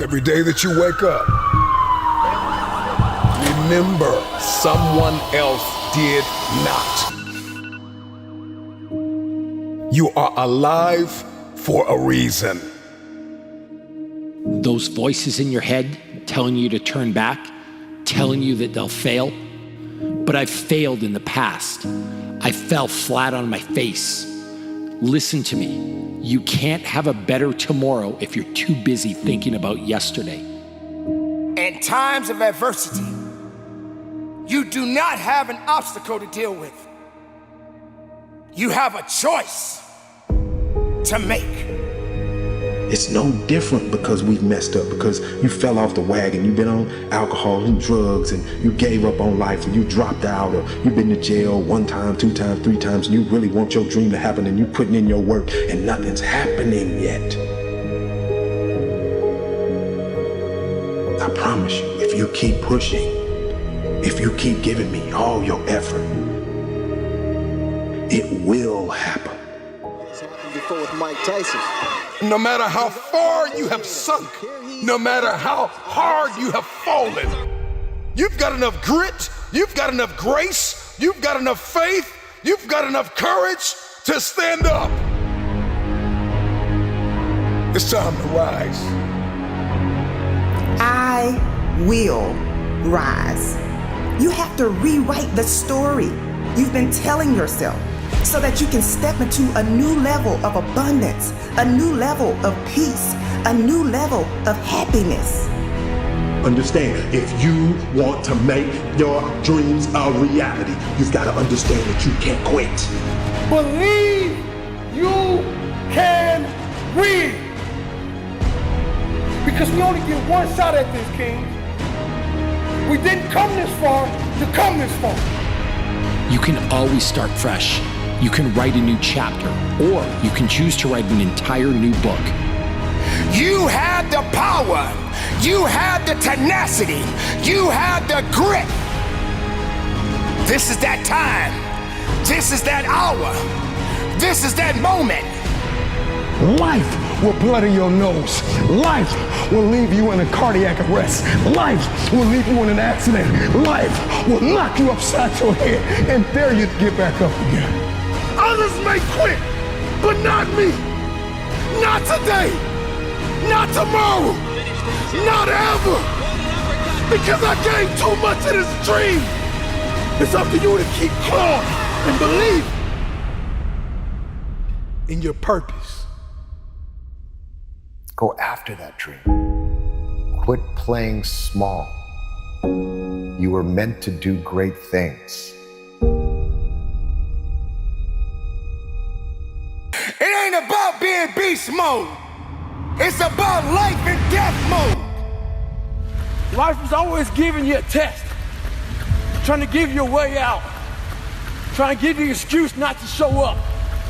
Every day that you wake up, remember someone else did not. You are alive for a reason. Those voices in your head telling you to turn back, telling you that they'll fail. But I've failed in the past. I fell flat on my face. Listen to me. You can't have a better tomorrow if you're too busy thinking about yesterday. In times of adversity, you do not have an obstacle to deal with. You have a choice to make. It's no different because we've messed up, because you fell off the wagon, you've been on alcohol and drugs, and you gave up on life, or you dropped out, or you've been to jail 1 time, 2 times, 3 times, and you really want your dream to happen, and you're putting in your work, and nothing's happening yet. I promise you, if you keep pushing, if you keep giving me all your effort, it will happen. Before with Mike Tyson. No matter how far you have sunk, no matter how hard you have fallen, you've got enough grit, you've got enough grace, you've got enough faith, you've got enough courage to stand up. It's time to rise. I will rise. You have to rewrite the story you've been telling yourself, so that you can step into a new level of abundance, a new level of peace, a new level of happiness. Understand, if you want to make your dreams a reality, you've got to understand that you can't quit. Believe you can win. Because we only get one shot at this, King. We didn't come this far to come this far. You can always start fresh. You can write a new chapter, or you can choose to write an entire new book. You have the power. You have the tenacity. You have the grit. This is that time. This is that hour. This is that moment. Life will bloody your nose. Life will leave you in a cardiac arrest. Life will leave you in an accident. Life will knock you upside your head and dare you to get back up again. Others may quit, but not me. Not today. Not tomorrow. Not ever. Because I gave too much of this dream. It's up to you to keep calm and believe in your purpose. Go after that dream. Quit playing small. You were meant to do great things. It ain't about being beast mode. It's about life and death mode. Life is always giving you a test, trying to give you a way out, trying to give you an excuse not to show up.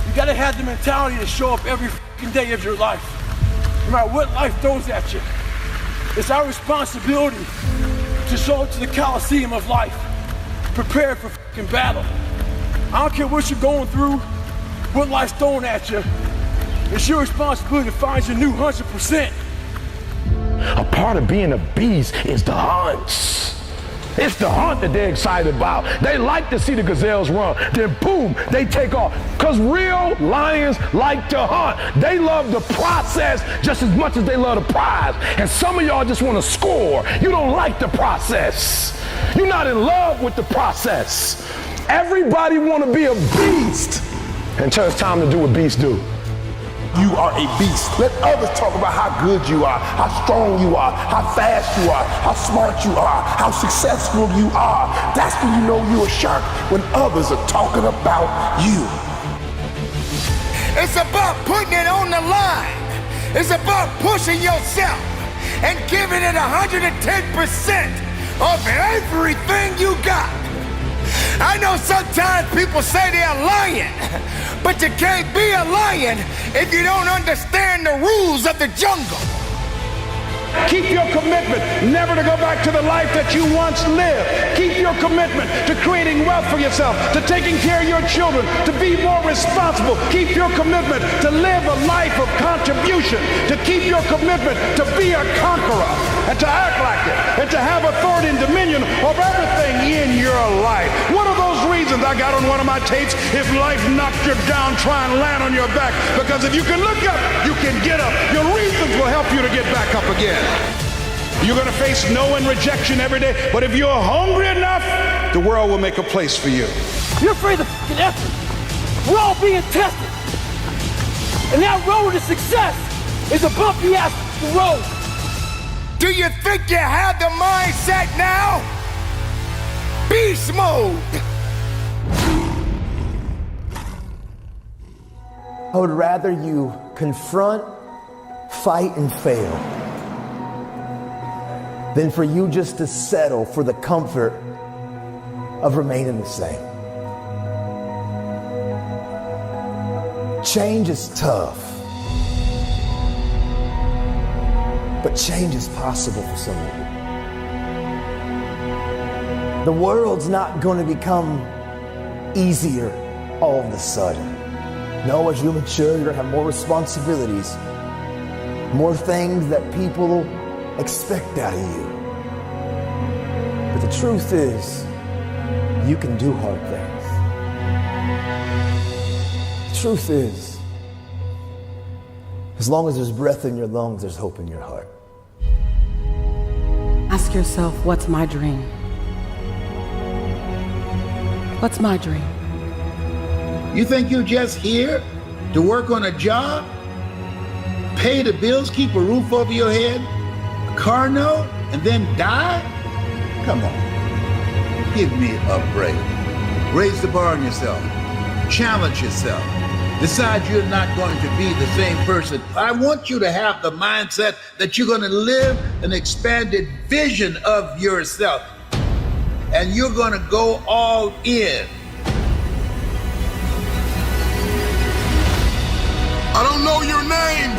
You gotta have the mentality to show up every fucking day of your life, no matter what life throws at you. It's our responsibility to show up to the Coliseum of life, prepared for fucking battle. I don't care what you're going through, what life's throwing at you. It's your responsibility to find your new 100%. A part of being a beast is the hunts. It's the hunt that they're excited about. They like to see the gazelles run. Then boom, they take off. Because real lions like to hunt. They love the process just as much as they love the prize. And some of y'all just want to score. You don't like the process. You're not in love with the process. Everybody want to be a beast until it's time to do what beasts do. You are a beast. Let others talk about how good you are, how strong you are, how fast you are, how smart you are, how successful you are. That's when you know you're a shark, when others are talking about you. It's about putting it on the line. It's about pushing yourself and giving it 110% of everything you got. I know sometimes people say they're a lion, but you can't be a lion if you don't understand the rules of the jungle. Keep your commitment never to go back to the life that you once lived. Keep your commitment to creating wealth for yourself, to taking care of your children, to be more responsible. Keep your commitment to live a life of contribution, to keep your commitment to be a conqueror and to act like it and to have authority and dominion over everything in your life. What are those reasons? I got on one of my tapes, if life knocked you down, try and land on your back, because if you can look up, you can get up. Your reasons will help you to get back up again. You're going to face no and rejection every day, but if you're hungry enough, the world will make a place for you. You're afraid of fucking effort. We're all being tested. And that road to success is a bumpy ass road. Do you think you have the mindset now? Beast mode! I would rather you confront, fight, and fail than for you just to settle for the comfort of remaining the same. Change is tough, but change is possible for some of you. The world's not going to become easier all of a sudden. No, as you mature, you're going to have more responsibilities, more things that people expect out of you. But the truth is, you can do hard things. The truth is, as long as there's breath in your lungs, there's hope in your heart. Ask yourself, what's my dream? What's my dream? You think you're just here to work on a job, pay the bills, keep a roof over your head, a car note, and then die? Come on, give me a break. Raise the bar on yourself. Challenge yourself. Decide you're not going to be the same person. I want you to have the mindset that you're going to live an expanded vision of yourself. And you're going to go all in. I don't know your name,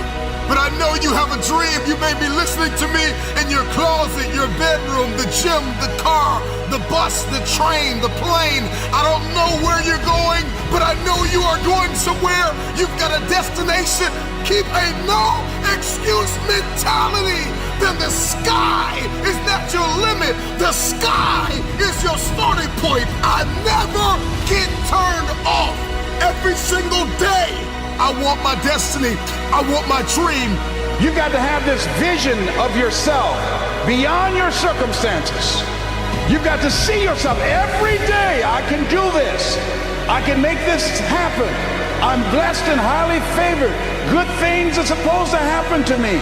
but I know you have a dream. You may be listening to me in your closet, your bedroom, the gym, the car, the bus, the train, the plane. I don't know where you're going, but I know you are going somewhere. You've got a destination. Keep a no excuse mentality. Then the sky is not your limit. The sky is your starting point. I never get turned off. Every single day, I want my destiny. I want my dream. You got to have this vision of yourself beyond your circumstances. You've got to see yourself every day. I can do this. I can make this happen. I'm blessed and highly favored. Good things are supposed to happen to me.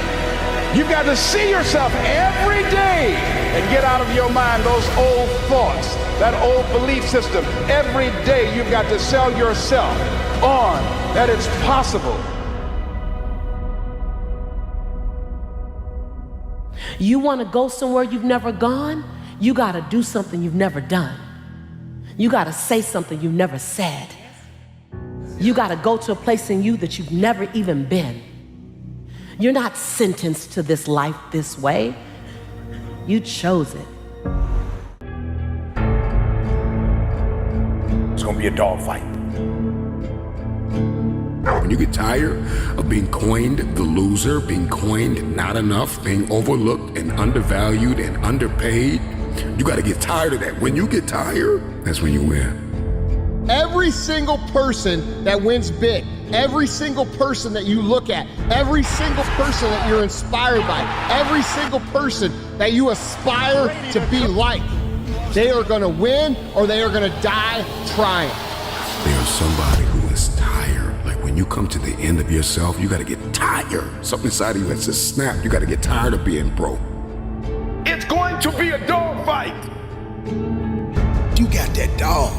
You've got to see yourself every day and get out of your mind those old thoughts, that old belief system. Every day you've got to sell yourself on that it's possible. You want to go somewhere you've never gone? You got to do something you've never done. You got to say something you've never said. You got to go to a place in you that you've never even been. You're not sentenced to this life this way. You chose it. It's gonna be a dogfight. When you get tired of being coined the loser, being coined not enough, being overlooked and undervalued and underpaid, you gotta get tired of that. When you get tired, that's when you win. Every single person that wins big, every single person that you look at, every single person that you're inspired by, every single person that you aspire to be like, they are gonna win or they are gonna die trying. There's somebody who is tired. Like when you come to the end of yourself, you gotta get tired. Something inside of you has to snap. You gotta get tired of being broke. It's going to be a dogfight. You got that dog,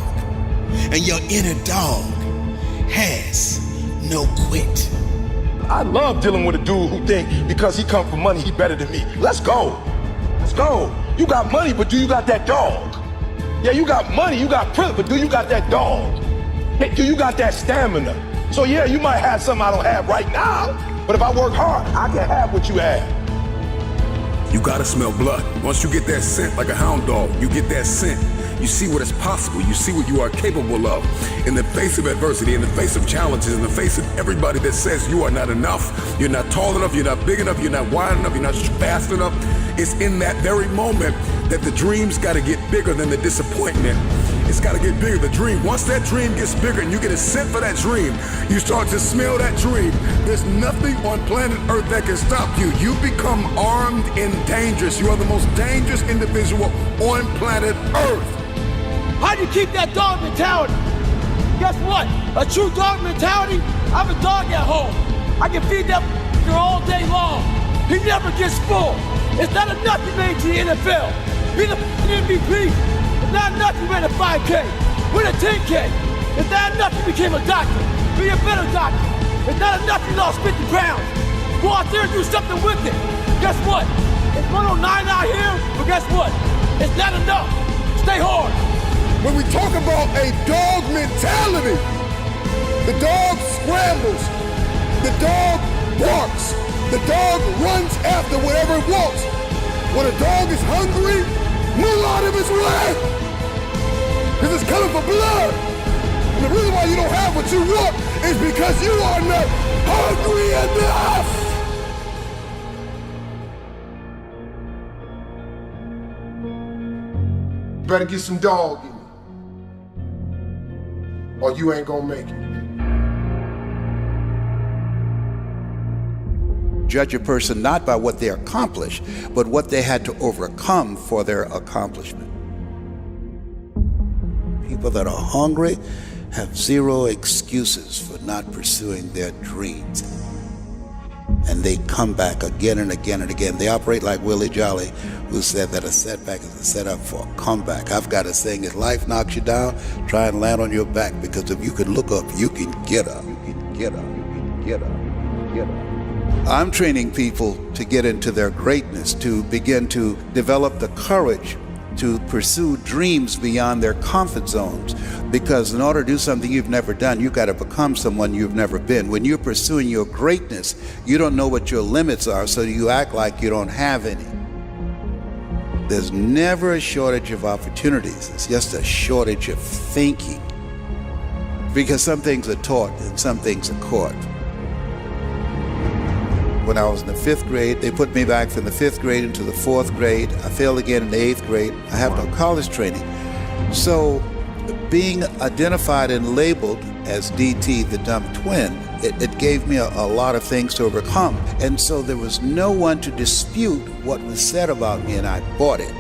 and your inner dog has no quit. I love dealing with a dude who think because he come from money, he better than me. Let's go. Let's go. You got money, but do you got that dog? Yeah, you got money, you got privilege, but do you got that dog? Hey, do you got that stamina? So yeah, you might have something I don't have right now, but if I work hard, I can have what you have. You gotta smell blood. Once you get that scent like a hound dog, you get that scent. You see what is possible. You see what you are capable of. In the face of adversity, in the face of challenges, in the face of everybody that says you are not enough, you're not tall enough, you're not big enough, you're not wide enough, you're not fast enough. It's in that very moment that the dreams gotta get bigger than the disappointment. It's gotta get bigger, the dream. Once that dream gets bigger and you get a scent for that dream, you start to smell that dream. There's nothing on planet Earth that can stop you. You become armed and dangerous. You are the most dangerous individual on planet Earth. How do you keep that dog mentality? Guess what? A true dog mentality, I have a dog at home. I can feed that all day long. He never gets full. It's not enough you made to the NFL. Be the MVP. It's not enough you ran a 5K. Win a 10K. It's not enough you became a doctor. Be a better doctor. It's not enough you lost 50 pounds. Go out there and do something with it. Guess what? It's 109 out here, but guess what? It's not enough. Stay hard. When we talk about a dog mentality, the dog scrambles, the dog barks, the dog runs after whatever it wants. When a dog is hungry, move out of his way, because it's coming for blood. And the reason why you don't have what you want is because you are not hungry enough. Better get some dog in you, or you ain't gonna make it. Judge a person not by what they accomplished, but what they had to overcome for their accomplishment. People that are hungry have zero excuses for not pursuing their dreams. And they come back again and again and again. They operate like Willie Jolly, who said that a setback is a setup for a comeback. I've got a saying, if life knocks you down, try and land on your back, because if you can look up, you can get up. You can get up. You can get up. You can get up. I'm training people to get into their greatness, to begin to develop the courage to pursue dreams beyond their comfort zones. Because in order to do something you've never done, you've got to become someone you've never been. When you're pursuing your greatness, you don't know what your limits are, so you act like you don't have any. There's never a shortage of opportunities. It's just a shortage of thinking. Because some things are taught and some things are caught. When I was in the 5th grade, they put me back from the 5th grade into the 4th grade. I failed again in the 8th grade. I have no college training. So being identified and labeled as DT, the dumb twin, it gave me a lot of things to overcome. And so there was no one to dispute what was said about me, and I bought it.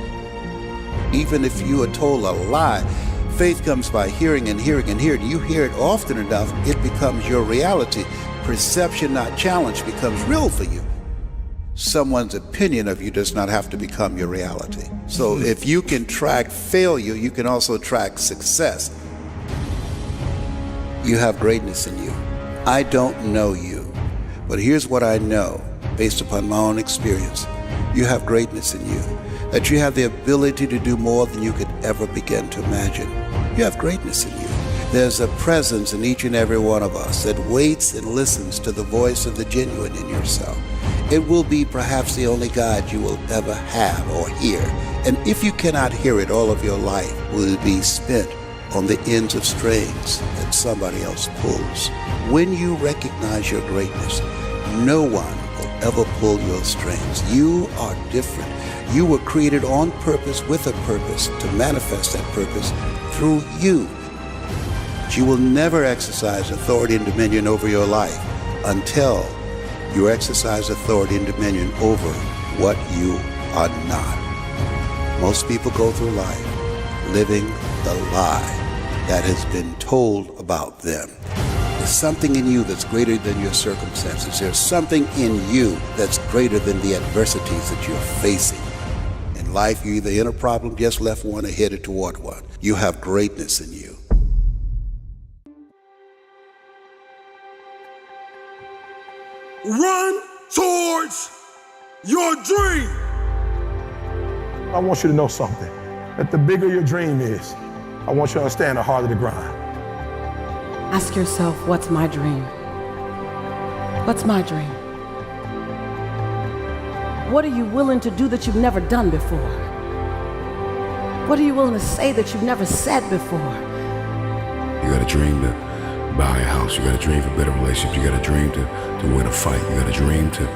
Even if you are told a lie, faith comes by hearing and hearing and hearing. You hear it often enough, it becomes your reality. Perception, not challenge, becomes real for you. Someone's opinion of you does not have to become your reality. So if you can track failure, you can also track success. You have greatness in you. I don't know you, but here's what I know based upon my own experience. You have greatness in you, that you have the ability to do more than you could ever begin to imagine. You have greatness in you. There's a presence in each and every one of us that waits and listens to the voice of the genuine in yourself. It will be perhaps the only God you will ever have or hear. And if you cannot hear it, all of your life will be spent on the ends of strings that somebody else pulls. When you recognize your greatness, no one will ever pull your strings. You are different. You were created on purpose with a purpose to manifest that purpose through you. You will never exercise authority and dominion over your life until you exercise authority and dominion over what you are not. Most people go through life living the lie that has been told about them. There's something in you that's greater than your circumstances. There's something in you that's greater than the adversities that you're facing. In life, you're either in a problem, just left one, or headed toward one. You have greatness in you. Run towards your dream. I want you to know something, that the bigger your dream is, I want you to understand the harder the grind. Ask yourself, what's my dream? What's my dream? What are you willing to do that you've never done before? What are you willing to say that you've never said before? You got a dream to buy a house. You got a dream for better relationships. You got a dream to win a fight. You got a dream to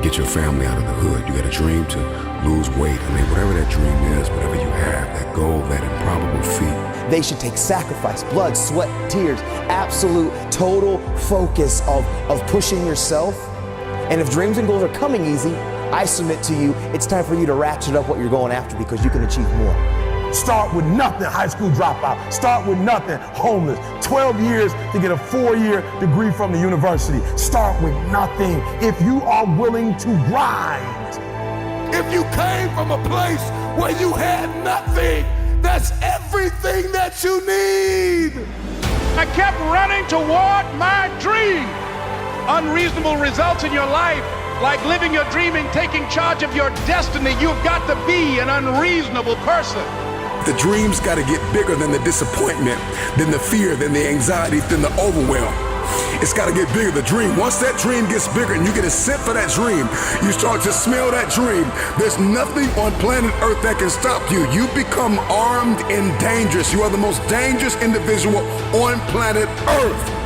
get your family out of the hood. You got a dream to lose weight. I mean, whatever that dream is, whatever you have, that goal, that improbable feat. They should take sacrifice, blood, sweat, tears, absolute, total focus of pushing yourself. And if dreams and goals are coming easy, I submit to you, it's time for you to ratchet up what you're going after because you can achieve more. Start with nothing, high school dropout. Start with nothing, homeless. 12 years to get a 4-year degree from the university. Start with nothing if you are willing to grind. If you came from a place where you had nothing, that's everything that you need. I kept running toward my dream. Unreasonable results in your life, like living your dream and taking charge of your destiny, you've got to be an unreasonable person. The dream's got to get bigger than the disappointment, than the fear, than the anxiety, than the overwhelm. It's got to get bigger, the dream. Once that dream gets bigger and you get a scent for that dream, you start to smell that dream. There's nothing on planet Earth that can stop you. You become armed and dangerous. You are the most dangerous individual on planet Earth.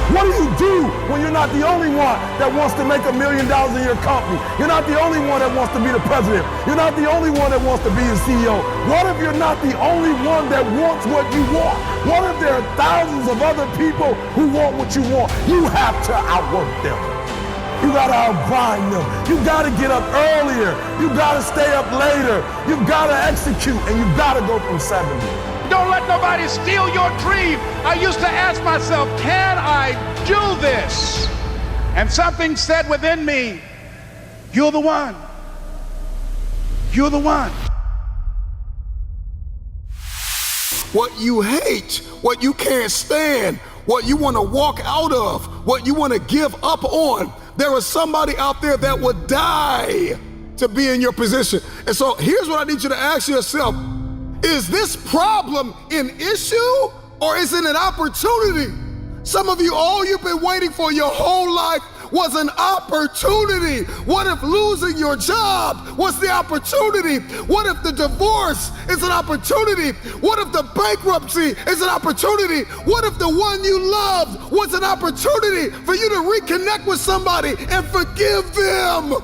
What do you do when you're not the only one that wants to make $1 million in your company? You're not the only one that wants to be the president. You're not the only one that wants to be the CEO. What if you're not the only one that wants what you want? What if there are thousands of other people who want what you want? You have to outwork them. You gotta outgrind them. You gotta get up earlier. You gotta stay up later. You gotta execute, and you gotta go from 70. Don't let nobody steal your dream. I used to ask myself, can I do this? And something said within me, you're the one. You're the one. What you hate, what you can't stand, what you want to walk out of, what you want to give up on, there is somebody out there that would die to be in your position. And so here's what I need you to ask yourself. Is this problem an issue or is it an opportunity? Some of you, all you've been waiting for your whole life was an opportunity. What if losing your job was the opportunity? What if the divorce is an opportunity? What if the bankruptcy is an opportunity? What if the one you loved was an opportunity for you to reconnect with somebody and forgive them?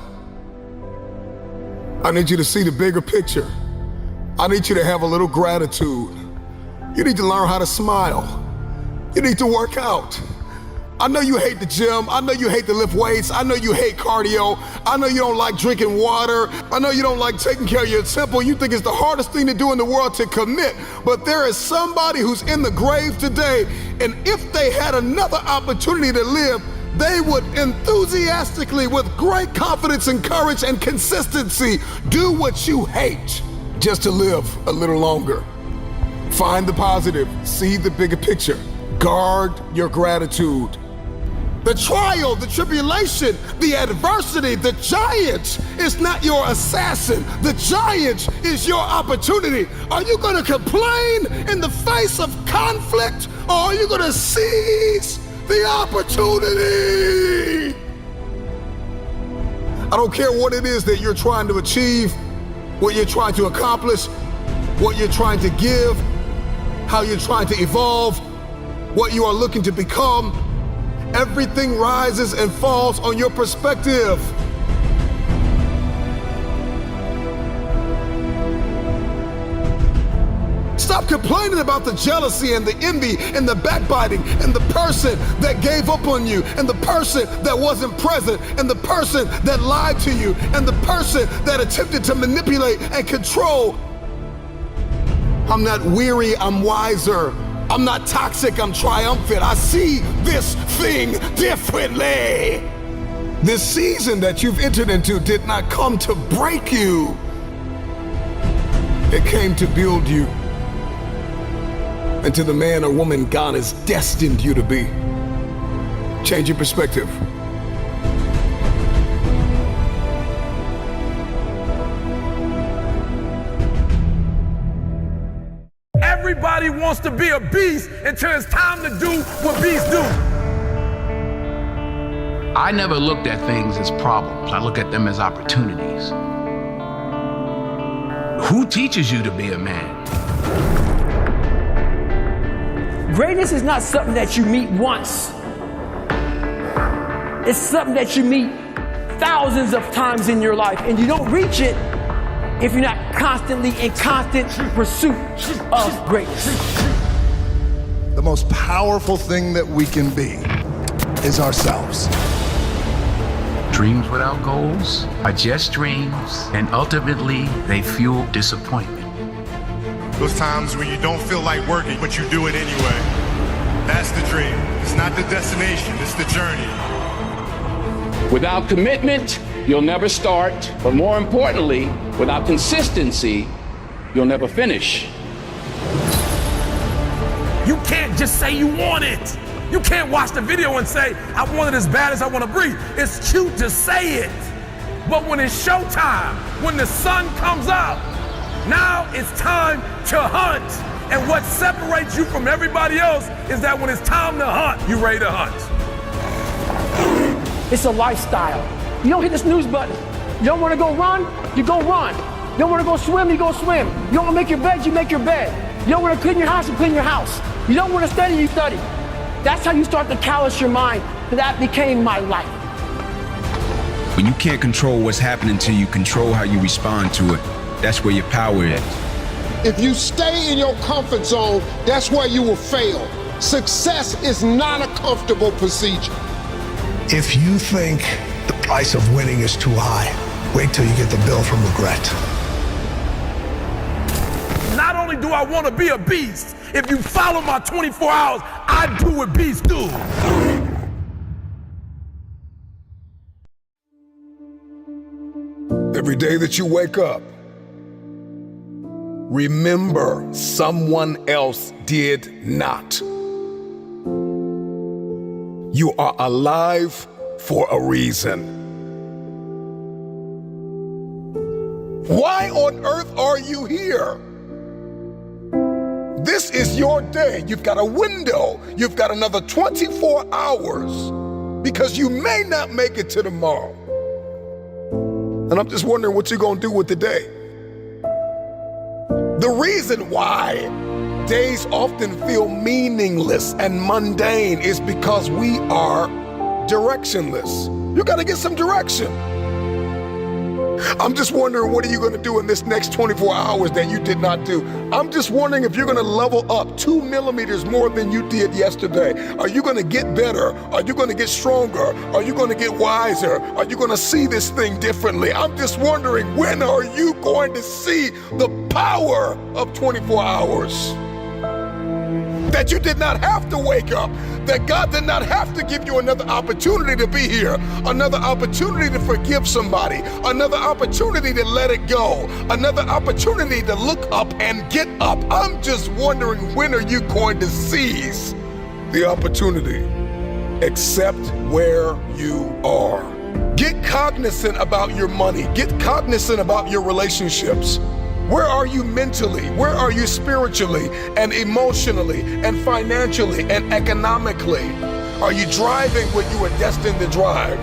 I need you to see the bigger picture. I need you to have a little gratitude. You need to learn how to smile. You need to work out. I know you hate the gym. I know you hate to lift weights. I know you hate cardio. I know you don't like drinking water. I know you don't like taking care of your temple. You think it's the hardest thing to do in the world to commit. But there is somebody who's in the grave today, and if they had another opportunity to live, they would enthusiastically, with great confidence and courage and consistency, do what you hate just to live a little longer. Find the positive, see the bigger picture. Guard your gratitude. The trial, the tribulation, the adversity, the giant is not your assassin. The giant is your opportunity. Are you going to complain in the face of conflict, or are you going to seize the opportunity? I don't care what it is that you're trying to achieve, what you're trying to accomplish, what you're trying to give, how you're trying to evolve, what you are looking to become. Everything rises and falls on your perspective. Stop complaining about the jealousy and the envy and the backbiting and the person that gave up on you and the person that wasn't present and the person that lied to you and the person that attempted to manipulate and control. I'm not weary, I'm wiser. I'm not toxic, I'm triumphant. I see this thing differently. This season that you've entered into did not come to break you. It came to build you into the man or woman God has destined you to be. Change your perspective. Everybody wants to be a beast until it's time to do what beasts do. I never looked at things as problems. I look at them as opportunities. Who teaches you to be a man? Greatness is not something that you meet once. It's something that you meet thousands of times in your life, and you don't reach it if you're not constantly in constant pursuit of greatness. The most powerful thing that we can be is ourselves. Dreams without goals are just dreams, and ultimately they fuel disappointment. Those times when you don't feel like working, but you do it anyway. That's the dream. It's not the destination, it's the journey. Without commitment, you'll never start. But more importantly, without consistency, you'll never finish. You can't just say you want it. You can't watch the video and say, I want it as bad as I want to breathe. It's cute to say it. But when it's showtime, when the sun comes up, now it's time to hunt. And what separates you from everybody else is that when it's time to hunt, you're ready to hunt. It's a lifestyle. You don't hit the snooze button. You don't want to go run, you go run. You don't want to go swim, you go swim. You don't want to make your bed, you make your bed. You don't want to clean your house, you clean your house. You don't want to study, you study. That's how you start to callous your mind. That became my life. When you can't control what's happening to you, control how you respond to it. That's where your power is. If you stay in your comfort zone, that's where you will fail. Success is not a comfortable procedure. If you think the price of winning is too high, wait till you get the bill from regret. Not only do I want to be a beast, if you follow my 24 hours, I do what beasts do. Every day that you wake up, remember someone else did not. You are alive for a reason. Why on earth are you here? This is your day. You've got a window. You've got another 24 hours because you may not make it to tomorrow. And I'm just wondering what you're going to do with the day. The reason why days often feel meaningless and mundane is because we are directionless. You got to get some direction. I'm just wondering, what are you going to do in this next 24 hours that you did not do? I'm just wondering if you're going to level up 2 millimeters more than you did yesterday. Are you going to get better? Are you going to get stronger? Are you going to get wiser? Are you going to see this thing differently? I'm just wondering, when are you going to see the power of 24 hours? That you did not have to wake up, that God did not have to give you another opportunity to be here, another opportunity to forgive somebody, another opportunity to let it go, another opportunity to look up and get up. I'm just wondering, when are you going to seize the opportunity? Accept where you are. Get cognizant about your money. Get cognizant about your relationships. Where are you mentally? Where are you spiritually and emotionally and financially and economically? Are you driving what you were destined to drive?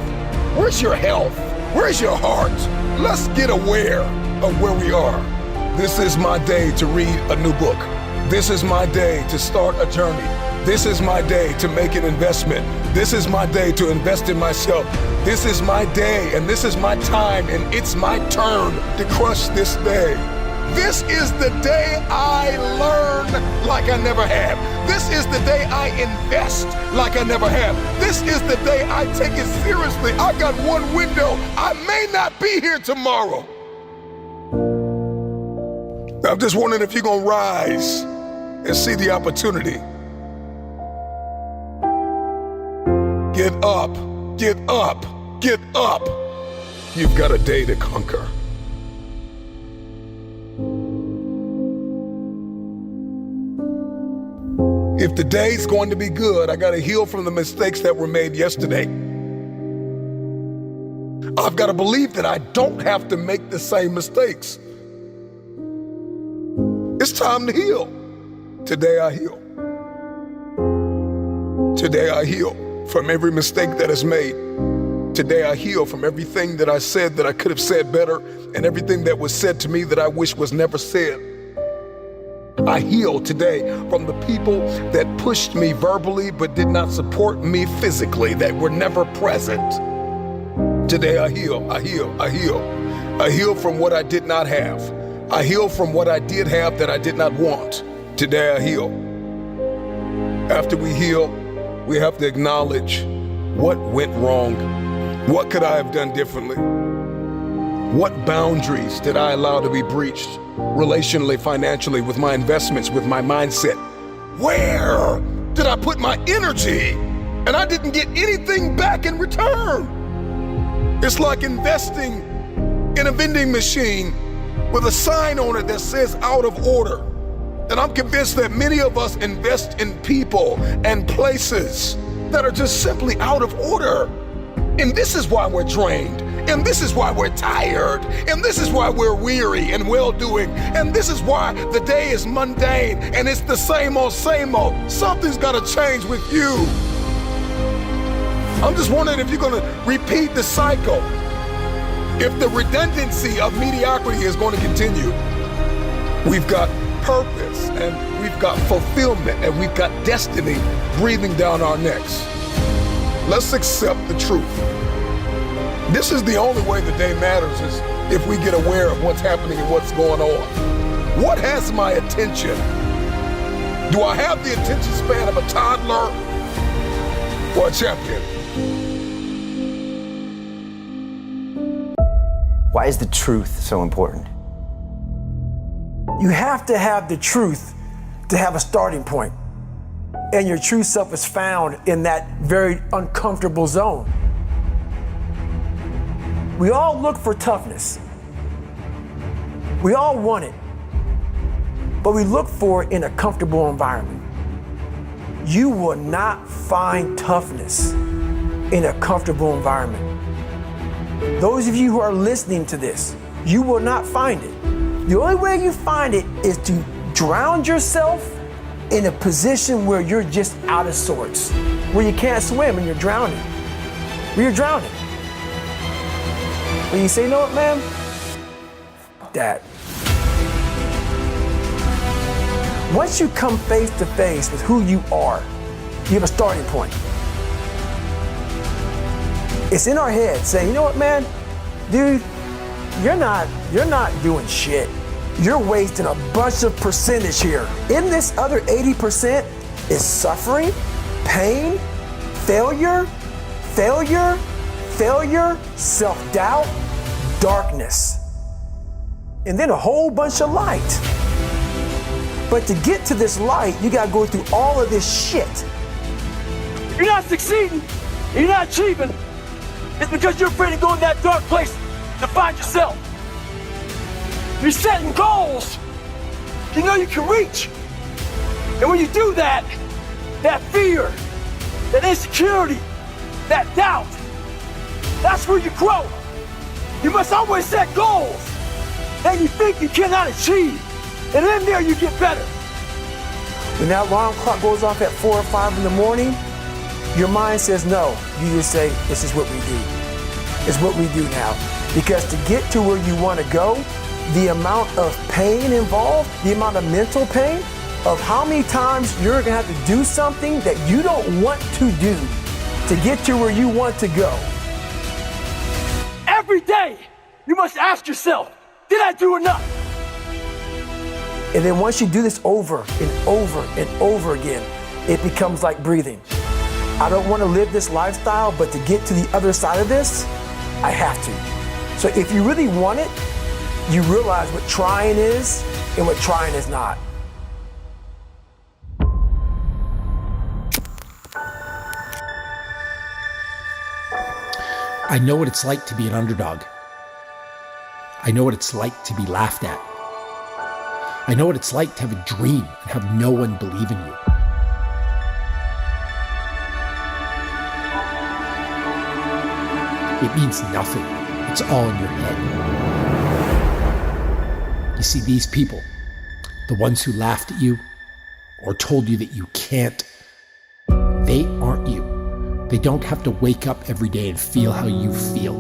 Where's your health? Where's your heart? Let's get aware of where we are. This is my day to read a new book. This is my day to start a journey. This is my day to make an investment. This is my day to invest in myself. This is my day and this is my time and it's my turn to crush this day. This is the day I learn like I never have. This is the day I invest like I never have. This is the day I take it seriously. I got one window. I may not be here tomorrow. I'm just wondering if you're going to rise and see the opportunity. Get up, get up, get up. You've got a day to conquer. If the day's going to be good, I got to heal from the mistakes that were made yesterday. I've got to believe that I don't have to make the same mistakes. It's time to heal. Today I heal. Today I heal from every mistake that is made. Today I heal from everything that I said that I could have said better, and everything that was said to me that I wish was never said. I heal today from the people that pushed me verbally but did not support me physically, that were never present. Today I heal, I heal, I heal. I heal from what I did not have. I heal from what I did have that I did not want. Today I heal. After we heal, we have to acknowledge what went wrong. What could I have done differently? What boundaries did I allow to be breached? Relationally, financially, with my investments, with my mindset. Where did I put my energy and I didn't get anything back in return? It's like investing in a vending machine with a sign on it that says out of order. And I'm convinced that many of us invest in people and places that are just simply out of order. And this is why we're drained. And this is why we're tired. And this is why we're weary and well-doing. And this is why the day is mundane and it's the same old, same old. Something's got to change with you. I'm just wondering if you're going to repeat the cycle. If the redundancy of mediocrity is going to continue. We've got purpose and we've got fulfillment and we've got destiny breathing down our necks. Let's accept the truth. This is the only way the day matters, is if we get aware of what's happening and what's going on. What has my attention? Do I have the attention span of a toddler or a champion? Why is the truth so important? You have to have the truth to have a starting point. And your true self is found in that very uncomfortable zone. We all look for toughness. We all want it. But we look for it in a comfortable environment. You will not find toughness in a comfortable environment. Those of you who are listening to this, you will not find it. The only way you find it is to drown yourself in a position where you're just out of sorts, where you can't swim and you're drowning. Where you're drowning. When you say, you know what, man? That. Once you come face to face with who you are, you have a starting point. It's in our head saying, you know what, man? Dude, you're not doing shit. You're wasting a bunch of percentage here. In this other 80% is suffering, pain, failure, self-doubt, darkness, and then a whole bunch of light. But to get to this light, you gotta go through all of this shit. If you're not succeeding, you're not achieving, it's because you're afraid to go in that dark place to find yourself. You're setting goals you know you can reach. And when you do that, that fear, that insecurity, that doubt, that's where you grow. You must always set goals that you think you cannot achieve. And in there you get better. When that alarm clock goes off at 4 or 5 in the morning, your mind says no. You just say, this is what we do. It's what we do now. Because to get to where you want to go, the amount of pain involved, the amount of mental pain, of how many times you're gonna have to do something that you don't want to do to get to where you want to go. Every day, you must ask yourself, did I do enough? And then once you do this over and over and over again, it becomes like breathing. I don't want to live this lifestyle, but to get to the other side of this, I have to. So if you really want it, you realize what trying is and what trying is not. I know what it's like to be an underdog. I know what it's like to be laughed at. I know what it's like to have a dream and have no one believe in you. It means nothing. It's all in your head. You see, these people, the ones who laughed at you or told you that you can't, they aren't you. They don't have to wake up every day and feel how you feel.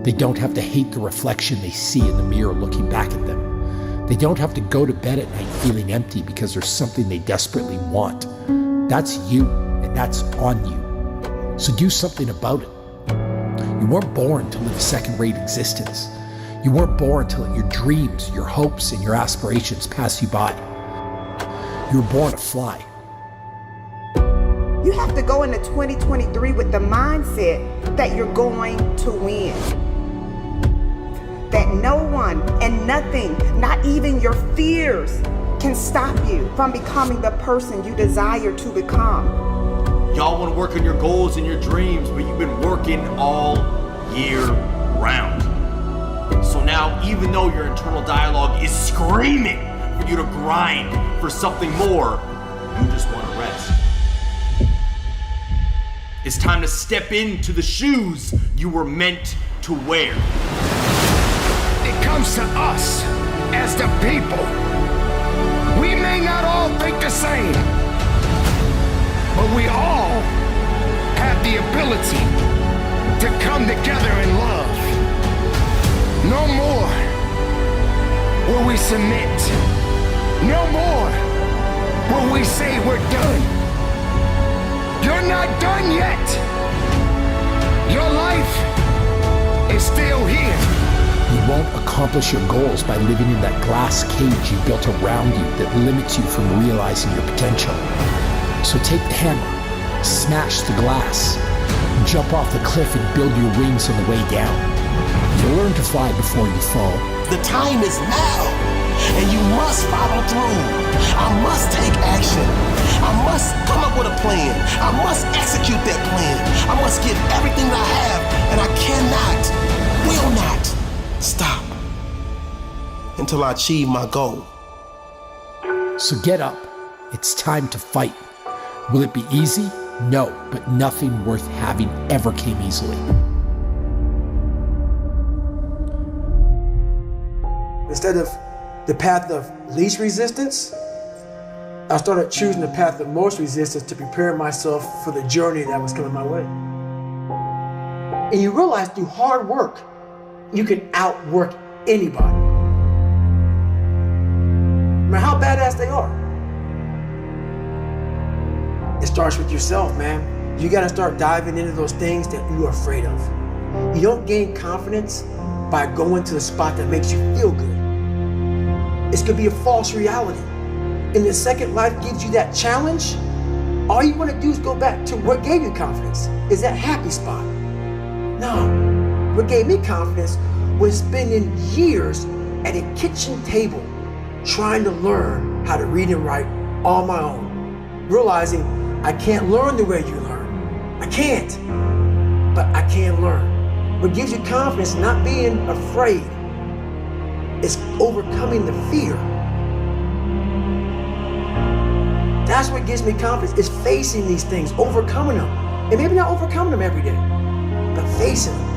They don't have to hate the reflection they see in the mirror looking back at them. They don't have to go to bed at night feeling empty because there's something they desperately want. That's you, and that's on you. So do something about it. You weren't born to live a second-rate existence. You weren't born to let your dreams, your hopes, and your aspirations pass you by. You were born to fly. You have to go into 2023 with the mindset that you're going to win. That no one and nothing, not even your fears, can stop you from becoming the person you desire to become. Y'all want to work on your goals and your dreams, but you've been working all year round. So now, even though your internal dialogue is screaming for you to grind for something more, you just want to rest. It's time to step into the shoes you were meant to wear. It comes to us as the people. We may not all think the same, but we all have the ability to come together in love. No more will we submit. No more will we say we're done. You're not done yet. Your life is still here. You won't accomplish your goals by living in that glass cage you built around you that limits you from realizing your potential. So take the hammer, smash the glass, jump off the cliff and build your wings on the way down. You'll learn to fly before you fall. The time is now, and you must follow through. I must take action. I must come up with a plan. I must execute that plan. I must give everything that I have, and I cannot, will not stop until I achieve my goal. So get up. It's time to fight. Will it be easy? No, but nothing worth having ever came easily. Instead of the path of least resistance, I started choosing the path of most resistance to prepare myself for the journey that was coming my way. And you realize through hard work, you can outwork anybody. No matter how badass they are. It starts with yourself, man. You gotta start diving into those things that you're afraid of. You don't gain confidence by going to the spot that makes you feel good. It's gonna be a false reality. And the second life gives you that challenge, all you wanna do is go back to what gave you confidence, is that happy spot. No, what gave me confidence was spending years at a kitchen table trying to learn how to read and write on my own, realizing I can't learn the way you learn. I can't, but I can learn. What gives you confidence, not being afraid, is overcoming the fear. That's what gives me confidence, is facing these things, overcoming them. And maybe not overcoming them every day, but facing them.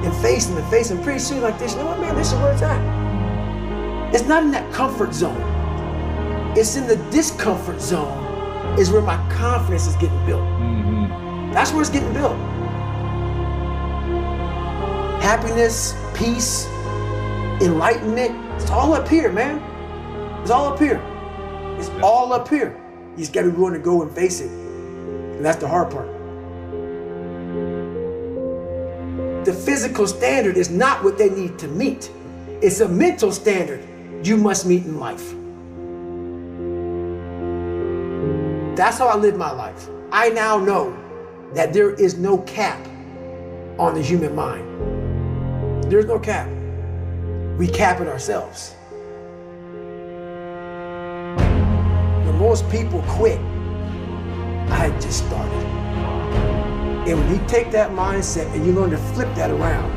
And facing them and facing them. Pretty soon like this, you know what, man, this is where it's at. It's not in that comfort zone. It's in the discomfort zone is where my confidence is getting built. That's where it's getting built. Happiness, peace, enlightenment, it's all up here, man. It's all up here. It's all up here. You just gotta be willing to go and face it. And that's the hard part. The physical standard is not what they need to meet. It's a mental standard you must meet in life. That's how I live my life. I now know that there is no cap on the human mind. There's no cap. We cap it ourselves. When most people quit, I had just started. And when you take that mindset and you learn to flip that around,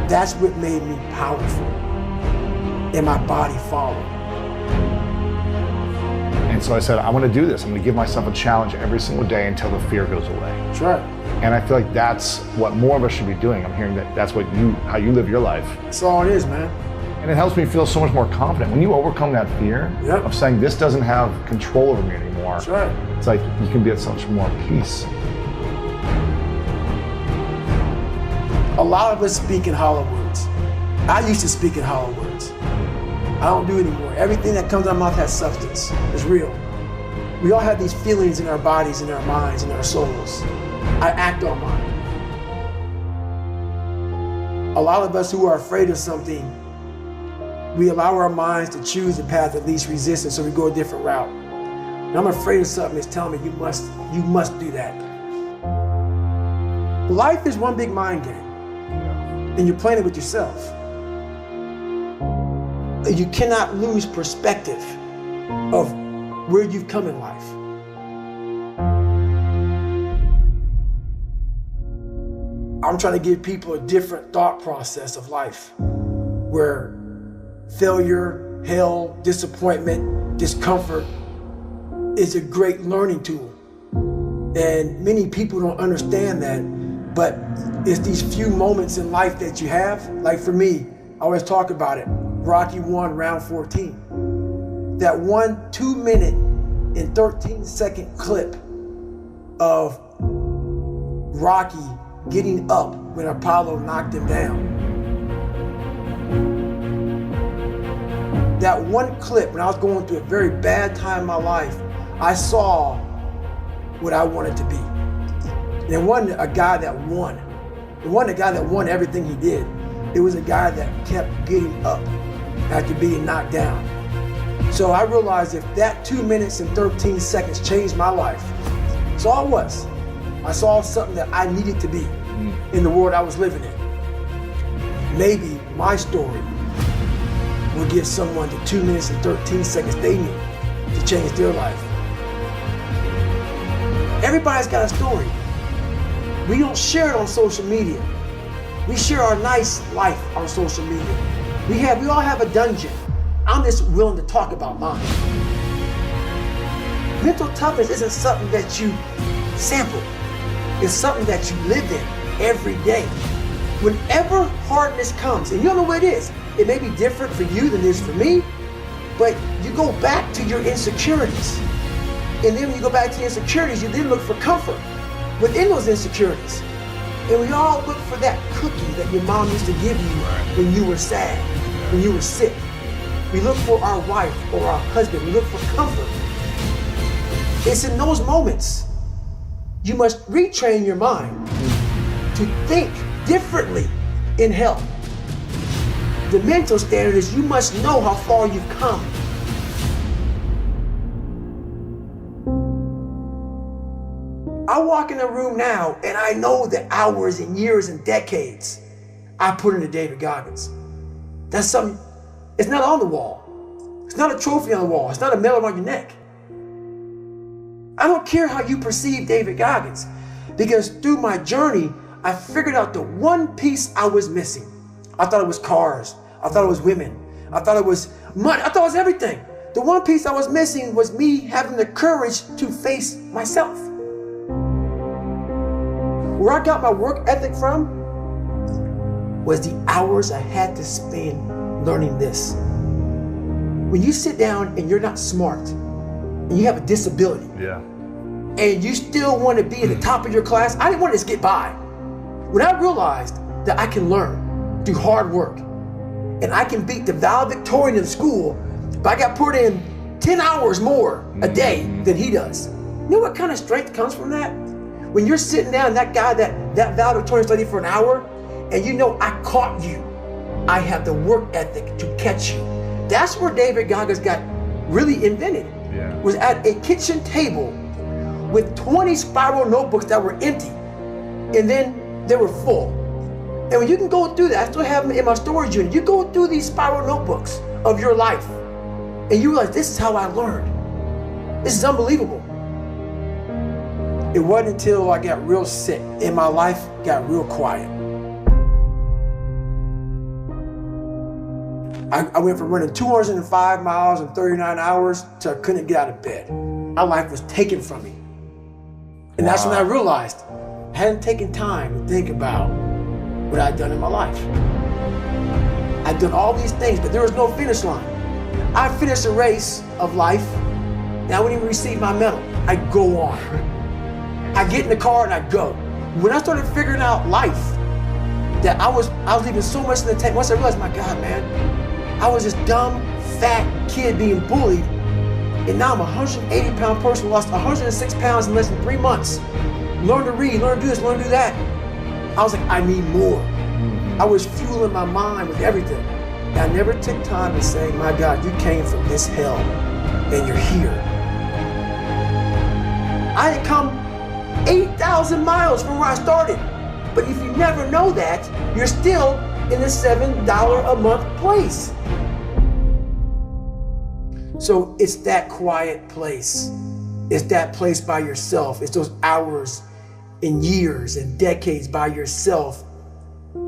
that's what made me powerful. And my body followed. And so I said, I want to do this. I'm going to give myself a challenge every single day until the fear goes away. That's right. And I feel like that's what more of us should be doing. I'm hearing that that's what how you live your life. That's all it is, man. And it helps me feel so much more confident. When you overcome that fear of saying this doesn't have control over me anymore, that's right. It's like you can be at so much more peace. A lot of us speak in hollow words. I used to speak in hollow words. I don't do it anymore. Everything that comes out of my mouth has substance. It's real. We all have these feelings in our bodies, in our minds, in our souls. I act on mine. A lot of us who are afraid of something, we allow our minds to choose the path of least resistance, so we go a different route. And I'm afraid of something that's telling me you must do that. Life is one big mind game, and you're playing it with yourself. You cannot lose perspective of where you've come in life. I'm trying to give people a different thought process of life, where failure, hell, disappointment, discomfort is a great learning tool. And many people don't understand that, but it's these few moments in life that you have. Like for me, I always talk about it. Rocky 1, round 14. That 1 2-minute and 13-second clip of Rocky getting up when Apollo knocked him down. That one clip, when I was going through a very bad time in my life, I saw what I wanted to be. And it wasn't a guy that won. It wasn't a guy that won everything he did. It was a guy that kept getting up after being knocked down. So I realized if that 2 minutes and 13 seconds changed my life, that's all it was. I saw something that I needed to be in the world I was living in. Maybe my story will give someone the 2 minutes and 13 seconds they need to change their life. Everybody's got a story. We don't share it on social media. We share our nice life on social media. We all have a dungeon. I'm just willing to talk about mine. Mental toughness isn't something that you sample. It's something that you live in every day. Whenever hardness comes, and you don't know what it is, it may be different for you than it is for me, but you go back to your insecurities. And then when you go back to your insecurities, you then look for comfort within those insecurities. And we all look for that cookie that your mom used to give you when you were sad, when you were sick. We look for our wife or our husband. We look for comfort. It's in those moments you must retrain your mind to think differently in health. The mental standard is you must know how far you've come. I walk in the room now and I know the hours and years and decades I put into David Goggins. That's something, it's not on the wall. It's not a trophy on the wall. It's not a medal around your neck. I don't care how you perceive David Goggins, because through my journey, I figured out the one piece I was missing. I thought it was cars. I thought it was women. I thought it was money. I thought it was everything. The one piece I was missing was me having the courage to face myself. Where I got my work ethic from was the hours I had to spend learning this. When you sit down and you're not smart, and you have a disability, and you still want to be at the top of your class, I didn't want to just get by. When I realized that I can learn through hard work, and I can beat the valedictorian in school, but I got put in 10 hours more a day than he does. You know what kind of strength comes from that? When you're sitting down, that guy that valedictorian studied for an hour, and you know I caught you. I have the work ethic to catch you. That's where David Goggins got really invented. Was at a kitchen table with 20 spiral notebooks that were empty, and then they were full. And when you can go through that, I still have them in my storage unit. You go through these spiral notebooks of your life, and you realize, this is how I learned. This is unbelievable. It wasn't until I got real sick and my life got real quiet. I went from running 205 miles in 39 hours to I couldn't get out of bed. My life was taken from me. And that's when I realized I hadn't taken time to think about what I'd done in my life. I'd done all these things, but there was no finish line. I finished a race of life, and I wouldn't even receive my medal. I go on. I get in the car and I go. When I started figuring out life, that I was leaving so much in the tank. Once I realized, my God, man, I was this dumb, fat kid being bullied, and now I'm a 180-pound person who lost 106 pounds in less than 3 months. Learn to read, learn to do this, learn to do that. I was like, I need more. I was fueling my mind with everything. And I never took time to say, my God, you came from this hell, and you're here. I had come 8,000 miles from where I started. But if you never know that, you're still in a $7 a month place. So it's that quiet place. It's that place by yourself. It's those hours and years and decades by yourself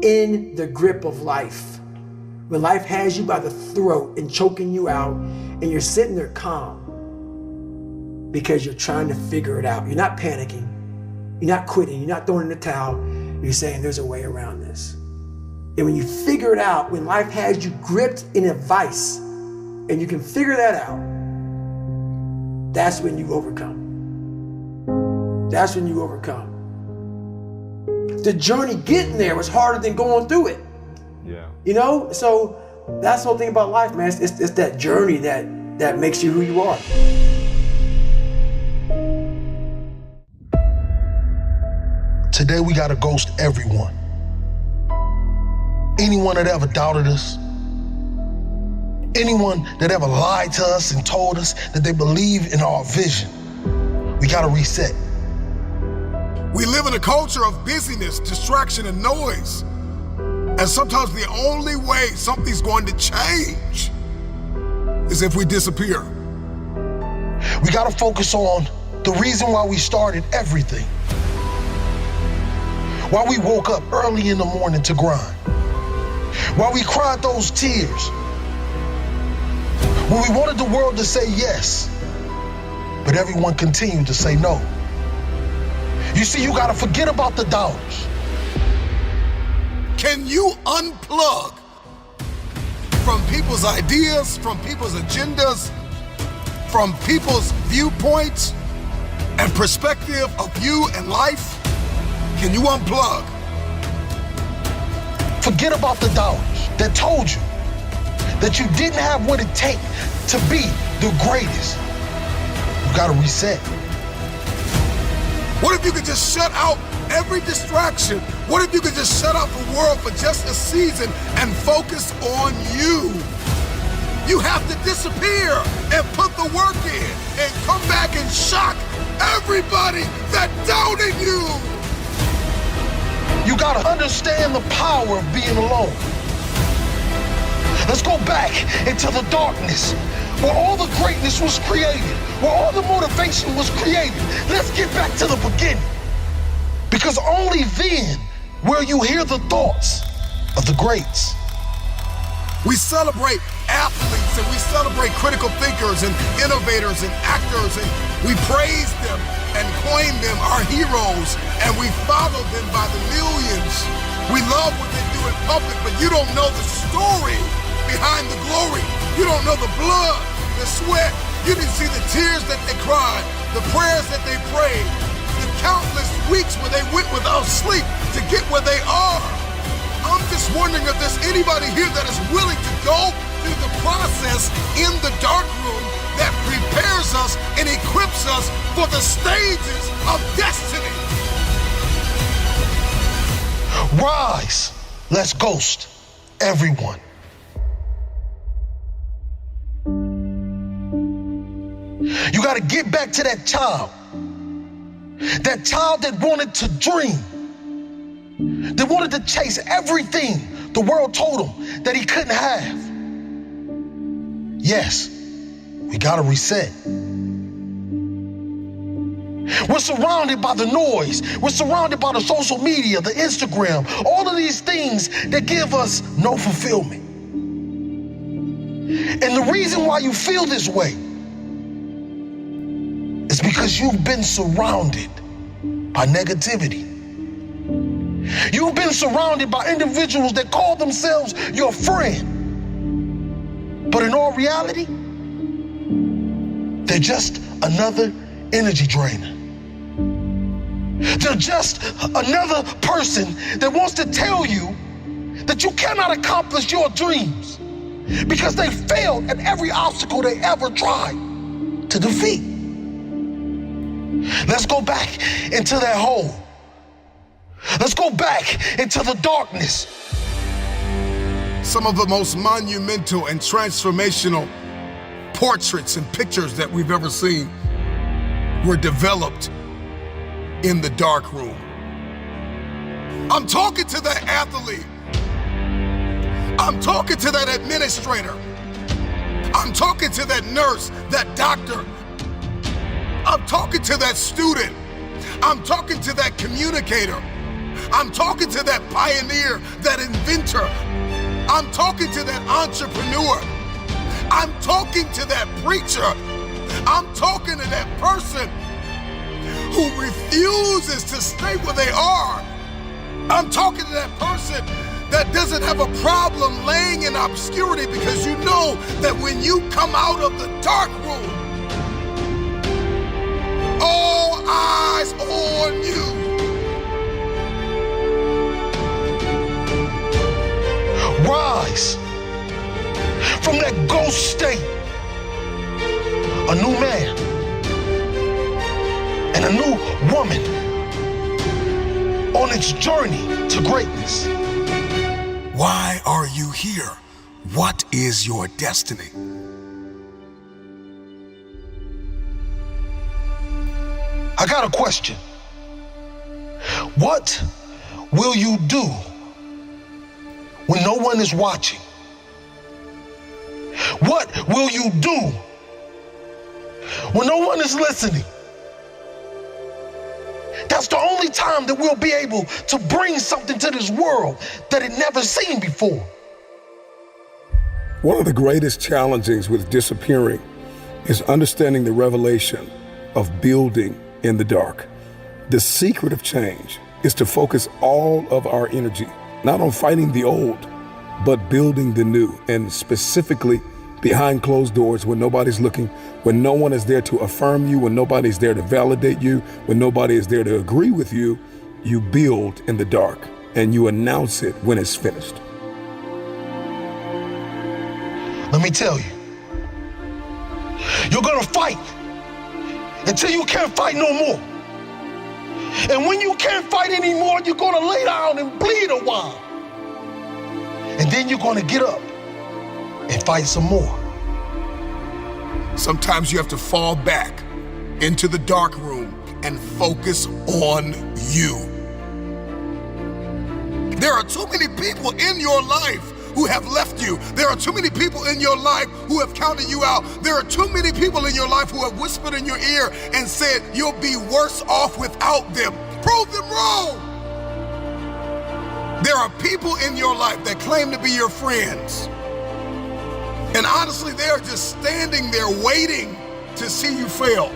in the grip of life. When life has you by the throat and choking you out, and you're sitting there calm because you're trying to figure it out. You're not panicking. You're not quitting. You're not throwing in the towel. You're saying there's a way around this. And when you figure it out, when life has you gripped in a vice, and you can figure that out, that's when you overcome. That's when you overcome. The journey getting there was harder than going through it. Yeah. You know? So that's the whole thing about life, man. It's that journey that makes you who you are. Today we gotta ghost everyone. Anyone that ever doubted us, anyone that ever lied to us and told us that they believe in our vision, we gotta reset. We live in a culture of busyness, distraction, and noise. And sometimes the only way something's going to change is if we disappear. We gotta focus on the reason why we started everything. Why we woke up early in the morning to grind. Why we cried those tears. When we wanted the world to say yes, but everyone continued to say no. You see, you gotta forget about the doubters. Can you unplug from people's ideas, from people's agendas, from people's viewpoints and perspective of you and life? Can you unplug? Forget about the doubters that told you that you didn't have what it takes to be the greatest. You gotta reset. What if you could just shut out every distraction? What if you could just shut out the world for just a season and focus on you? You have to disappear and put the work in and come back and shock everybody that doubted you. You gotta understand the power of being alone. Let's go back into the darkness where all the greatness was created, where all the motivation was created. Let's get back to the beginning. Because only then will you hear the thoughts of the greats. We celebrate athletes and we celebrate critical thinkers and innovators and actors, and we praise them and claim them our heroes, and we follow them by the millions. We love what they do in public, but you don't know the story behind the glory. You don't know the blood, the sweat. You didn't see the tears that they cried, the prayers that they prayed, the countless weeks where they went without sleep to get where they are. I'm just wondering if there's anybody here that is willing to go through the process in the dark room that prepares us and equips us for the stages of destiny. Rise, let's ghost everyone. You gotta get back to that child that wanted to dream, that wanted to chase everything the world told him that he couldn't have. Yes, we gotta reset. We're surrounded by the noise. We're surrounded by the social media, the Instagram, all of these things that give us no fulfillment. And the reason why you feel this way is because you've been surrounded by negativity. You've been surrounded by individuals that call themselves your friend. But in all reality, they're just another energy drainer. They're just another person that wants to tell you that you cannot accomplish your dreams because they failed at every obstacle they ever tried to defeat. Let's go back into that hole. Let's go back into the darkness. Some of the most monumental and transformational portraits and pictures that we've ever seen were developed in the dark room. I'm talking to that athlete. I'm talking to that administrator. I'm talking to that nurse, that doctor. I'm talking to that student. I'm talking to that communicator. I'm talking to that pioneer, that inventor. I'm talking to that entrepreneur. I'm talking to that preacher. I'm talking to that person who refuses to stay where they are. I'm talking to that person that doesn't have a problem laying in obscurity because you know that when you come out of the dark room, all eyes on you. Rise from that ghost state, a new man and a new woman on its journey to greatness. Why are you here? What is your destiny? I got a question. What will you do when no one is watching? What will you do when no one is listening? That's the only time that we'll be able to bring something to this world that it never seen before. One of the greatest challenges with disappearing is understanding the revelation of building in the dark. The secret of change is to focus all of our energy, not on fighting the old, but building the new, and specifically behind closed doors when nobody's looking, when no one is there to affirm you, when nobody's there to validate you, when nobody is there to agree with you, you build in the dark and you announce it when it's finished. Let me tell you, you're gonna fight until you can't fight no more. And when you can't fight anymore, you're gonna lay down and bleed a while. And then you're gonna get up and fight some more. Sometimes you have to fall back into the dark room and focus on you. There are too many people in your life who have left you. There are too many people in your life who have counted you out. There are too many people in your life who have whispered in your ear and said, you'll be worse off without them. Prove them wrong. There are people in your life that claim to be your friends. And honestly, they are just standing there waiting to see you fail.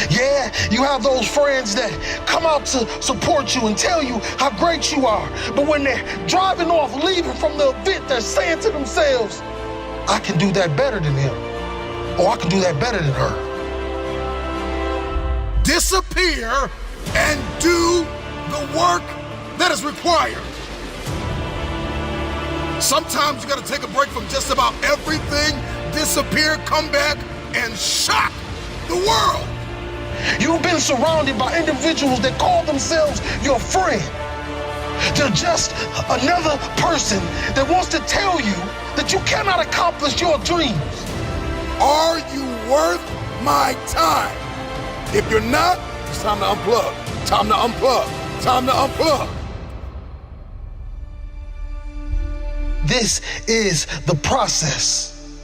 Yeah, you have those friends that come out to support you and tell you how great you are. But when they're driving off, leaving from the event, they're saying to themselves, I can do that better than him. Or I can do that better than her. Disappear and do the work that is required. Sometimes you gotta take a break from just about everything, disappear, come back, and shock the world. You've been surrounded by individuals that call themselves your friend. They're just another person that wants to tell you that you cannot accomplish your dreams. Are you worth my time? If you're not, it's time to unplug. Time to unplug. Time to unplug. This is the process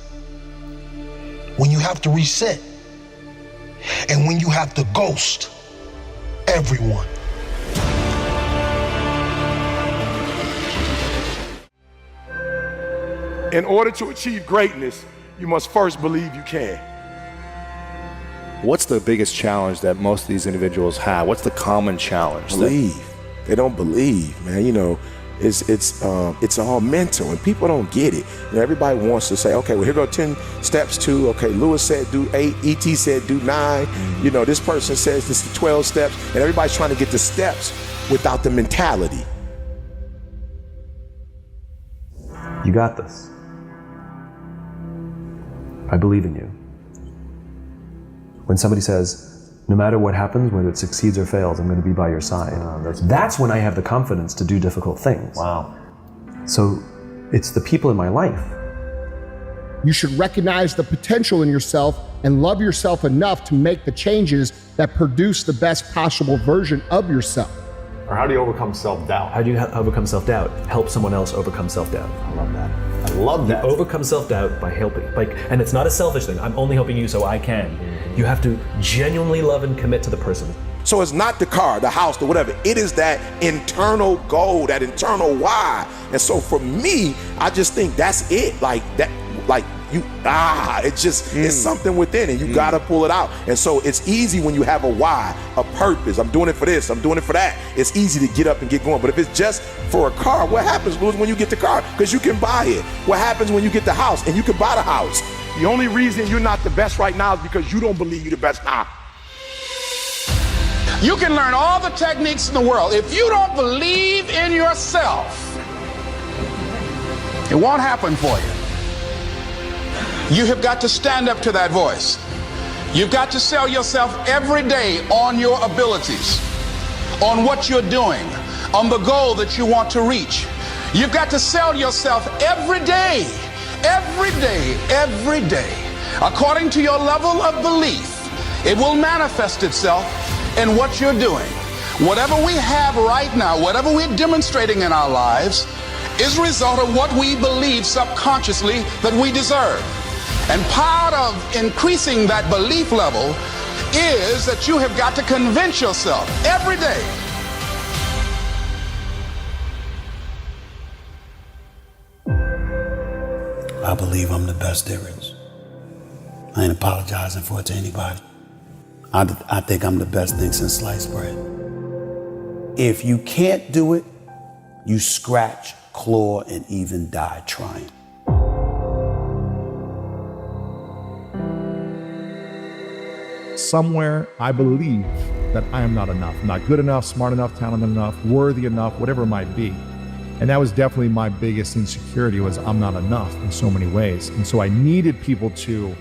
when you have to reset and when you have to ghost everyone. In order to achieve greatness, you must first believe you can. What's the biggest challenge that most of these individuals have? What's the common challenge? Believe. They don't believe, man. You know, it's all mental, and people don't get it. You know, everybody wants to say, okay, well, here go 10 steps to, okay, Lewis said do 8, E.T. said do 9. You know, this person says this is 12 steps, and everybody's trying to get the steps without the mentality. You got this. I believe in you. When somebody says, no matter what happens, whether it succeeds or fails, I'm going to be by your side. That's when I have the confidence to do difficult things. Wow. So it's the people in my life. You should recognize the potential in yourself and love yourself enough to make the changes that produce the best possible version of yourself. Or how do you overcome self-doubt? How do you overcome self-doubt? Help someone else overcome self-doubt. I love that. I love that. You overcome self-doubt by helping. And it's not a selfish thing. I'm only helping you so I can. You have to genuinely love and commit to the person. So it's not the car, the house, the whatever. It is that internal goal, that internal why. And so for me, I just think that's it. It's something within it. You gotta pull it out. And so it's easy when you have a why, a purpose. I'm doing it for this, I'm doing it for that. It's easy to get up and get going. But if it's just for a car, what happens, Louis, when you get the car? Because you can buy it. What happens when you get the house and you can buy the house? The only reason you're not the best right now is because you don't believe you're the best now. You can learn all the techniques in the world. If you don't believe in yourself, it won't happen for you. You have got to stand up to that voice. You've got to sell yourself every day on your abilities, on what you're doing, on the goal that you want to reach. You've got to sell yourself every day, every day, every day. According to your level of belief, it will manifest itself in what you're doing. Whatever we have right now, whatever we're demonstrating in our lives, is a result of what we believe subconsciously that we deserve. And part of increasing that belief level is that you have got to convince yourself every day. I believe I'm the best there is. I ain't apologizing for it to anybody. I think I'm the best thing since sliced bread. If you can't do it, you scratch, claw, and even die trying. Somewhere I believe that I am not enough. I'm not good enough, smart enough, talented enough, worthy enough, whatever it might be. And that was definitely my biggest insecurity, was I'm not enough in so many ways. And so I needed people to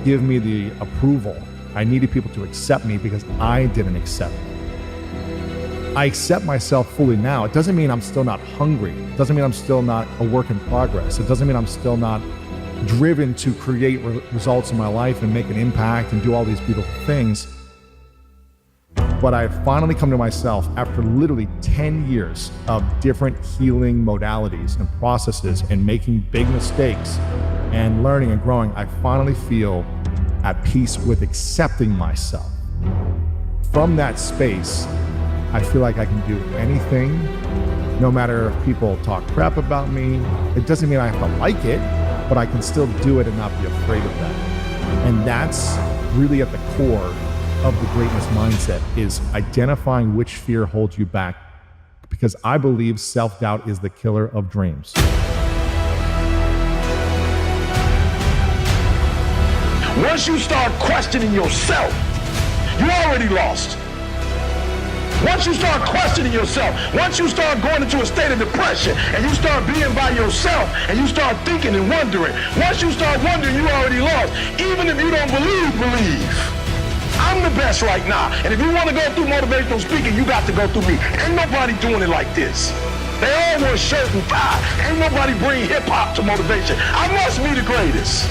give me the approval. I needed people to accept me because I didn't accept me. I accept myself fully now. It doesn't mean I'm still not hungry. It doesn't mean I'm still not a work in progress. It doesn't mean I'm still not driven to create results in my life and make an impact and do all these beautiful things. But I've finally come to myself after literally 10 years of different healing modalities and processes and making big mistakes and learning and growing. I finally feel at peace with accepting myself. From that space, I feel like I can do anything, no matter if people talk crap about me. It doesn't mean I have to like it, but I can still do it and not be afraid of that. And that's really at the core of the greatness mindset, is identifying which fear holds you back. Because I believe self-doubt is the killer of dreams. Once you start questioning yourself, you already lost. Once you start questioning yourself, once you start going into a state of depression and you start being by yourself and you start thinking and wondering, once you start wondering, you already lost. Even if you don't believe. I'm the best right now. And if you want to go through motivational speaking, you got to go through me. Ain't nobody doing it like this. They all wear shirt and tie. Ain't nobody bring hip hop to motivation. I must be the greatest.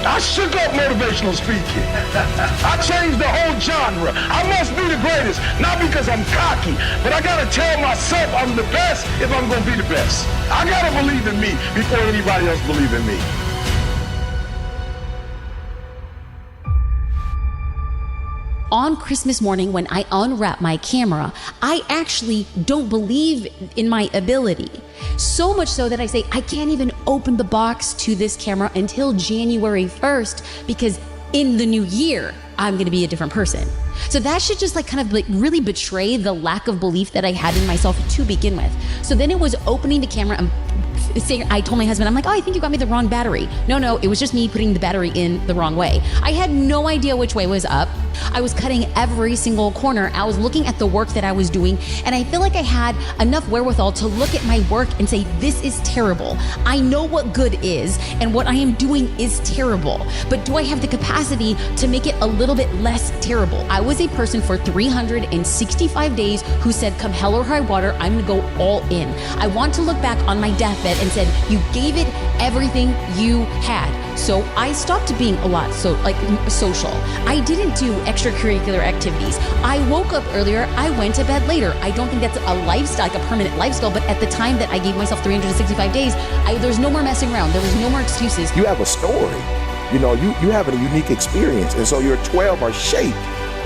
I shook up motivational speaking. I changed the whole genre. I must be the greatest, not because I'm cocky, but I gotta tell myself I'm the best if I'm gonna be the best. I gotta believe in me before anybody else believes in me. On Christmas morning, when I unwrap my camera, I actually don't believe in my ability. So much so that I say I can't even open the box to this camera until January 1st, because in the new year, I'm gonna be a different person. So that should just really betray the lack of belief that I had in myself to begin with. So then it was opening the camera and saying, I told my husband, I'm like, oh, I think you got me the wrong battery. No, it was just me putting the battery in the wrong way. I had no idea which way was up. I was cutting every single corner. I was looking at the work that I was doing, and I feel like I had enough wherewithal to look at my work and say, this is terrible. I know what good is, and what I am doing is terrible. But do I have the capacity to make it a little bit less terrible? I was a person for 365 days who said, come hell or high water, I'm gonna go all in. I want to look back on my deathbed and said, you gave it everything you had. So I stopped being a lot social. I didn't do extracurricular activities. I woke up earlier, I went to bed later. I don't think that's a lifestyle, like a permanent lifestyle, but at the time that I gave myself 365 days, there's no more messing around. There was no more excuses. You have a story. You know, you have a unique experience. And so your 12 are shaped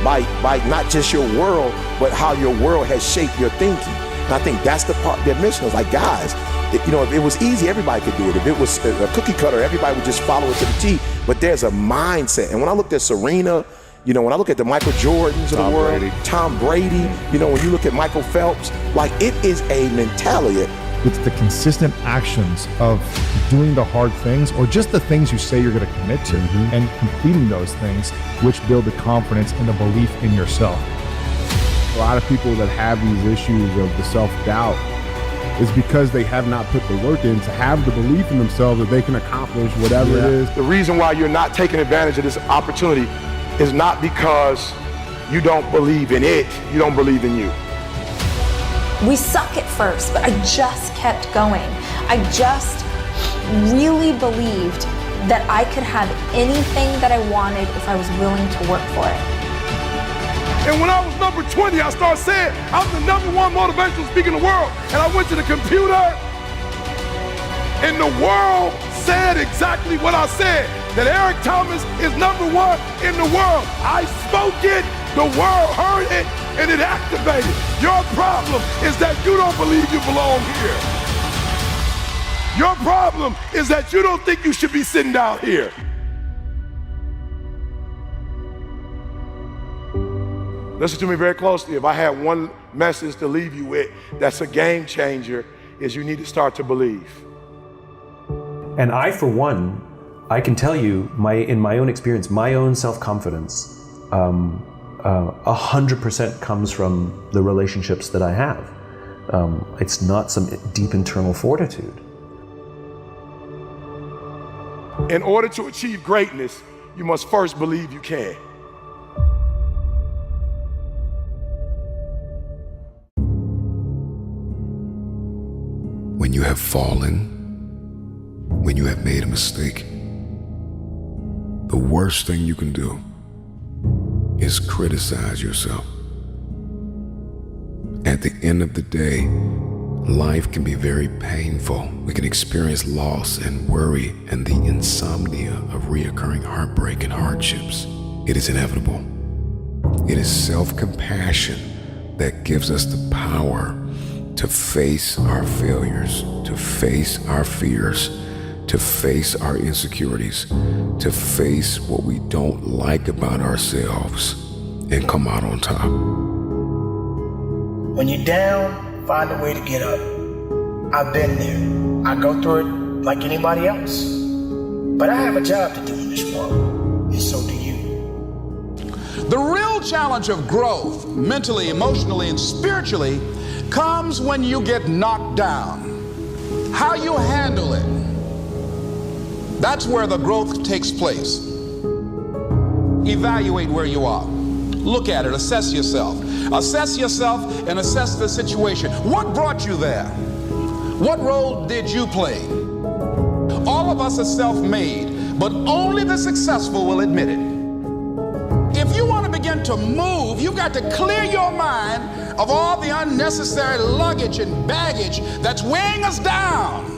by not just your world, but how your world has shaped your thinking. And I think that's the part their mission is like, guys, if it was easy, everybody could do it. If it was a cookie cutter, everybody would just follow it to the T. But there's a mindset. And when I looked at Serena, when I look at the Michael Jordans of the world, Tom Brady, when you look at Michael Phelps, like it is a mentality. It's the consistent actions of doing the hard things or just the things you say you're going to commit to and completing those things, which build the confidence and the belief in yourself. A lot of people that have these issues of the self-doubt is because they have not put the work in to have the belief in themselves that they can accomplish whatever it is. The reason why you're not taking advantage of this opportunity is not because you don't believe in it, you don't believe in you. We suck at first, but I just kept going. I just really believed that I could have anything that I wanted if I was willing to work for it. And when I was number 20, I started saying, I'm the #1 motivational speaker in the world. And I went to the computer, and the world said exactly what I said, that Eric Thomas is #1 in the world. I spoke it, the world heard it, and it activated. Your problem is that you don't believe you belong here. Your problem is that you don't think you should be sitting down here. Listen to me very closely. If I had one message to leave you with that's a game changer, is you need to start to believe. And I, for one, I can tell you, in my own experience, my own self-confidence, 100% comes from the relationships that I have. It's not some deep internal fortitude. In order to achieve greatness, you must first believe you can. When you have fallen, when you have made a mistake, the worst thing you can do is criticize yourself. At the end of the day, life can be very painful. We can experience loss and worry and the insomnia of reoccurring heartbreak and hardships. It is inevitable. It is self-compassion that gives us the power to face our failures, to face our fears, to face our insecurities, to face what we don't like about ourselves and come out on top. When you're down, find a way to get up. I've been there. I go through it like anybody else. But I have a job to do in this world, and so do you. The real challenge of growth, mentally, emotionally, and spiritually, comes when you get knocked down. How you handle it, that's where the growth takes place. Evaluate where you are. Look at it, assess yourself. Assess yourself and assess the situation. What brought you there? What role did you play? All of us are self-made, but only the successful will admit it. If you want to begin to move, you've got to clear your mind of all the unnecessary luggage and baggage that's weighing us down.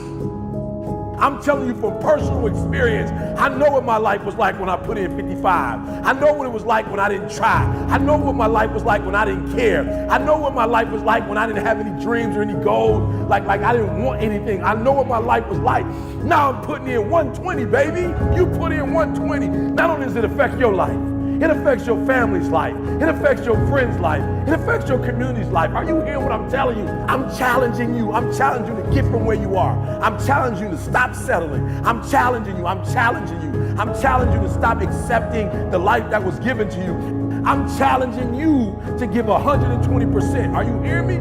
I'm telling you from personal experience, I know what my life was like when I put in 55. I know what it was like when I didn't try. I know what my life was like when I didn't care. I know what my life was like when I didn't have any dreams or any goals, like I didn't want anything. I know what my life was like. Now I'm putting in 120, baby. You put in 120. Not only does it affect your life, It affects your family's life. It affects your friend's life. It affects your community's life. Are you hearing what I'm telling you? I'm challenging you. I'm challenging you to get from where you are. I'm challenging you to stop settling. I'm challenging you. I'm challenging you. I'm challenging you to stop accepting the life that was given to you. I'm challenging you to give 120%. Are you hearing me?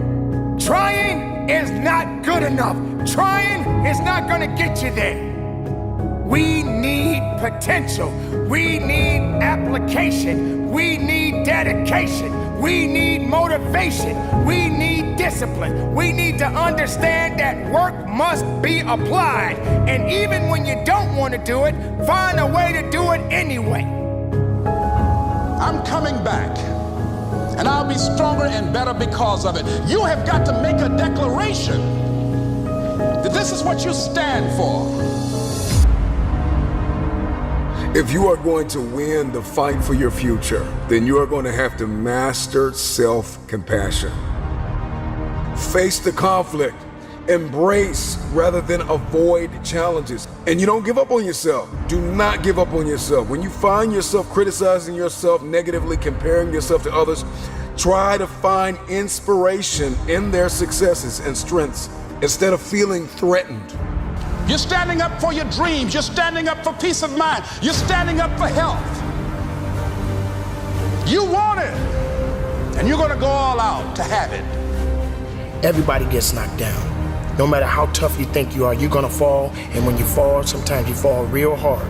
Trying is not good enough. Trying is not gonna get you there. We need potential. We need application. We need dedication. We need motivation. We need discipline. We need to understand that work must be applied. And even when you don't want to do it, find a way to do it anyway. I'm coming back, and I'll be stronger and better because of it. You have got to make a declaration that this is what you stand for. If you are going to win the fight for your future, then you are going to have to master self-compassion. Face the conflict, embrace rather than avoid challenges. And you don't give up on yourself. Do not give up on yourself. When you find yourself criticizing yourself negatively, comparing yourself to others, try to find inspiration in their successes and strengths instead of feeling threatened. You're standing up for your dreams. You're standing up for peace of mind. You're standing up for health. You want it, and you're going to go all out to have it. Everybody gets knocked down. No matter how tough you think you are, you're going to fall. And when you fall, sometimes you fall real hard.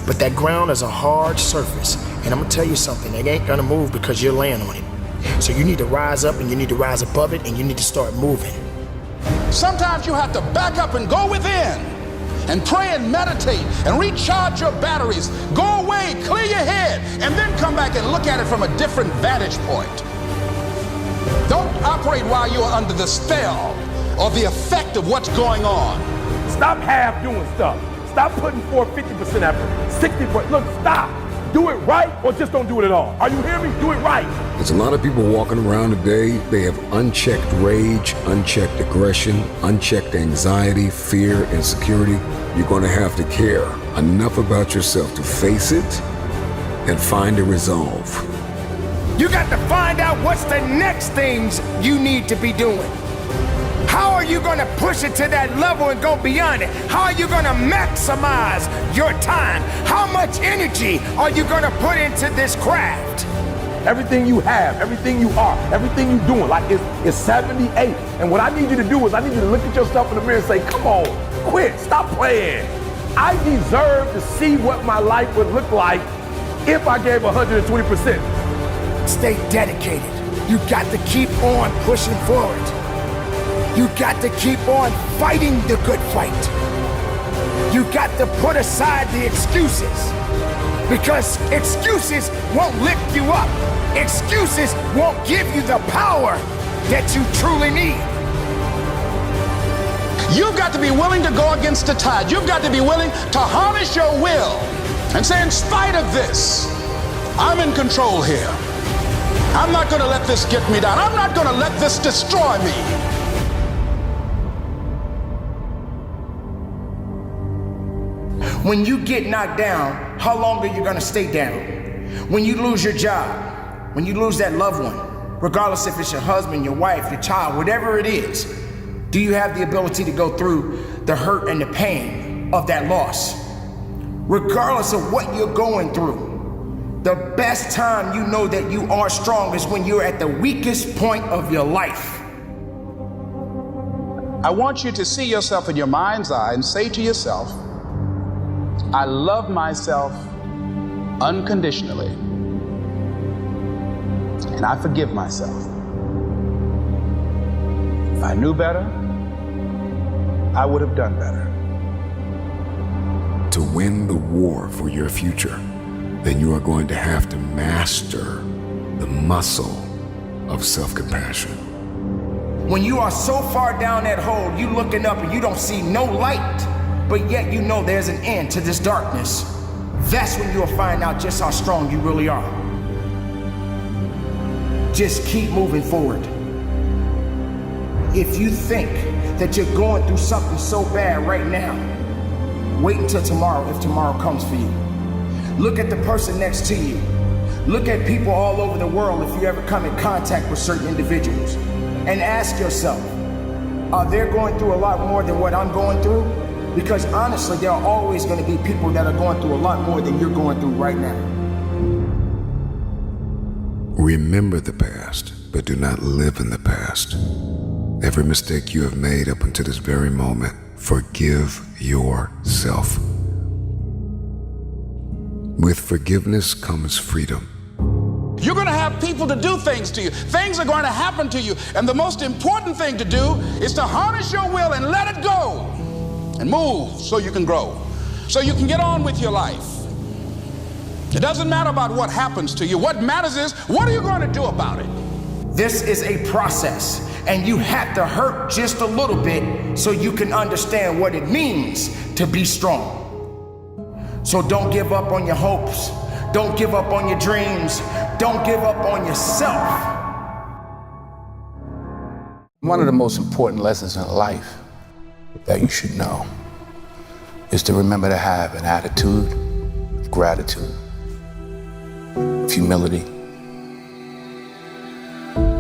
But that ground is a hard surface. And I'm going to tell you something. It ain't going to move because you're laying on it. So you need to rise up, and you need to rise above it, and you need to start moving. Sometimes you have to back up and go within and pray and meditate and recharge your batteries. Go away, clear your head, and then come back and look at it from a different vantage point. Don't operate while you're under the spell or the effect of what's going on. Stop half doing stuff. Stop putting forth 50% effort, 60%. Look, stop. Do it right or just don't do it at all. Are you hearing me? Do it right. There's a lot of people walking around today, they have unchecked rage, unchecked aggression, unchecked anxiety, fear, insecurity. You're going to have to care enough about yourself to face it and find a resolve. You got to find out what's the next things you need to be doing. How are you going to push it to that level and go beyond it? How are you going to maximize your time? How much energy are you going to put into this craft? Everything you have, everything you are, everything you're doing, like it's 78. And what I need you to do is I need you to look at yourself in the mirror and say, come on, quit, stop playing. I deserve to see what my life would look like if I gave 120%. Stay dedicated. You got to keep on pushing forward. You got to keep on fighting the good fight. You got to put aside the excuses, because excuses won't lift you up. Excuses won't give you the power that you truly need. You've got to be willing to go against the tide. You've got to be willing to harness your will and say, in spite of this, I'm in control here. I'm not going to let this get me down. I'm not going to let this destroy me. When you get knocked down, how long are you gonna stay down? When you lose your job, when you lose that loved one, regardless if it's your husband, your wife, your child, whatever it is, do you have the ability to go through the hurt and the pain of that loss? Regardless of what you're going through, the best time you know that you are strong is when you're at the weakest point of your life. I want you to see yourself in your mind's eye and say to yourself, I love myself unconditionally, and I forgive myself. If I knew better, I would have done better. To win the war for your future, then you are going to have to master the muscle of self-compassion. When you are so far down that hole, you looking up and you don't see no light, but yet you know there's an end to this darkness. That's when you'll find out just how strong you really are. Just keep moving forward. If you think that you're going through something so bad right now, wait until tomorrow if tomorrow comes for you. Look at the person next to you. Look at people all over the world if you ever come in contact with certain individuals and ask yourself, are they going through a lot more than what I'm going through? Because honestly, there are always going to be people that are going through a lot more than you're going through right now. Remember the past, but do not live in the past. Every mistake you have made up until this very moment, forgive yourself. With forgiveness comes freedom. You're going to have people to do things to you. Things are going to happen to you. And the most important thing to do is to harness your will and let it go and move so you can grow, so you can get on with your life. It doesn't matter about what happens to you. What matters is, what are you going to do about it? This is a process, and you have to hurt just a little bit so you can understand what it means to be strong. So don't give up on your hopes. Don't give up on your dreams. Don't give up on yourself. One of the most important lessons in life that you should know is to remember to have an attitude of gratitude, of humility.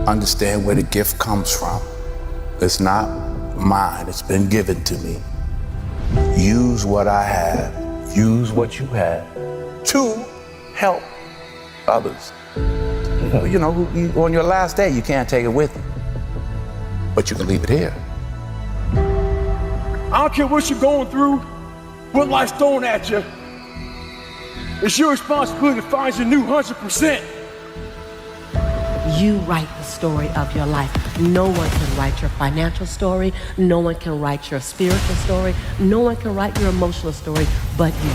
Understand where the gift comes from. It's not mine, it's been given to me. Use what I have, use what you have to help others. You know, on your last day, you can't take it with you, but you can leave it here. I don't care what you're going through, what life's throwing at you. It's your responsibility to find your new 100%. You write the story of your life. No one can write your financial story. No one can write your spiritual story. No one can write your emotional story but you.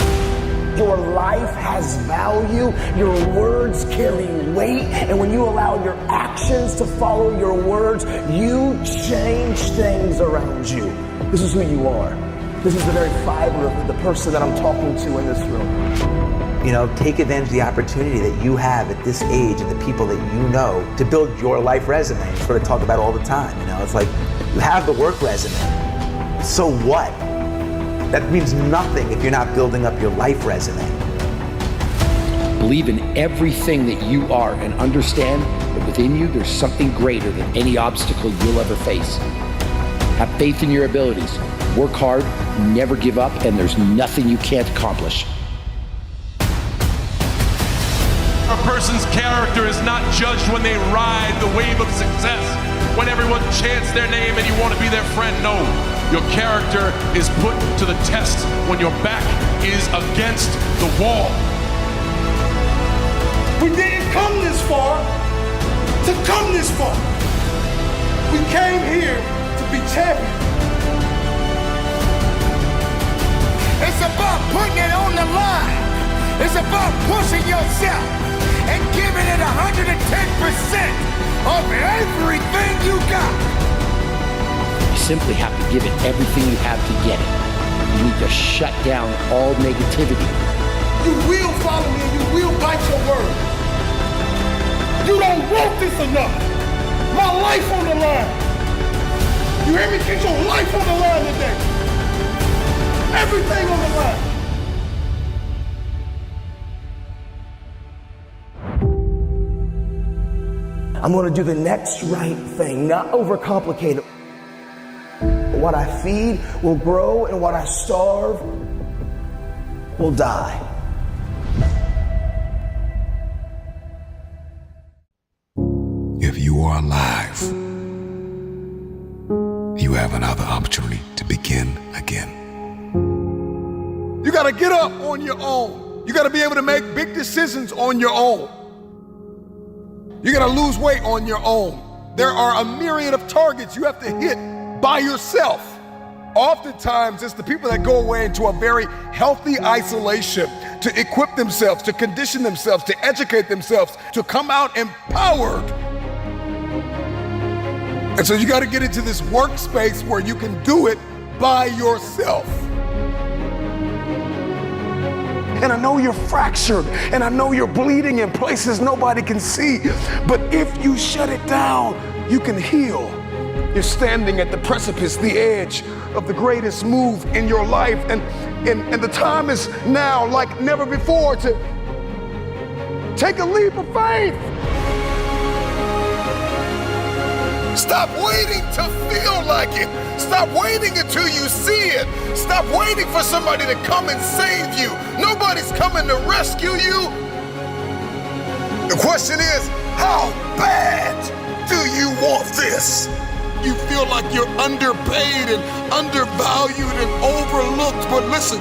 Your life has value, your words carry weight, and when you allow your actions to follow your words, you change things around you. This is who you are. This is the very fiber of the person that I'm talking to in this room. You know, take advantage of the opportunity that you have at this age and the people that you know to build your life resume. It's what I talk about all the time. You know, it's like you have the work resume. So what? That means nothing if you're not building up your life resume. Believe in everything that you are and understand that within you there's something greater than any obstacle you'll ever face. Have faith in your abilities. Work hard, never give up, and there's nothing you can't accomplish. A person's character is not judged when they ride the wave of success, when everyone chants their name and you want to be their friend. No, your character is put to the test when your back is against the wall. We didn't come this far to come this far. We came here to be champions. It's about putting it on the line. It's about pushing yourself and giving it 110% of everything you got. You simply have to give it everything you have to get it. You need to shut down all negativity. You will follow me and you will bite your word. You don't want this enough. My life on the line. You hear me? Get your life on the line today. Everything on the line. I'm going to do the next right thing, not overcomplicate it. What I feed will grow, and what I starve will die. If you are alive, you have another opportunity to begin again. You got to get up on your own. You got to be able to make big decisions on your own. You got to lose weight on your own. There are a myriad of targets you have to hit by yourself. Oftentimes, it's the people that go away into a very healthy isolation to equip themselves, to condition themselves, to educate themselves, to come out empowered. And so you got to get into this workspace where you can do it by yourself. And I know you're fractured, and I know you're bleeding in places nobody can see. But if you shut it down, you can heal. You're standing at the precipice, the edge of the greatest move in your life. And the time is now like never before to Take a leap of faith. Stop waiting to feel like it. Stop waiting until you see it. Stop waiting for somebody to come and save you. Nobody's coming to rescue you. The question is, how bad do you want this? You feel like you're underpaid and undervalued and overlooked, but listen,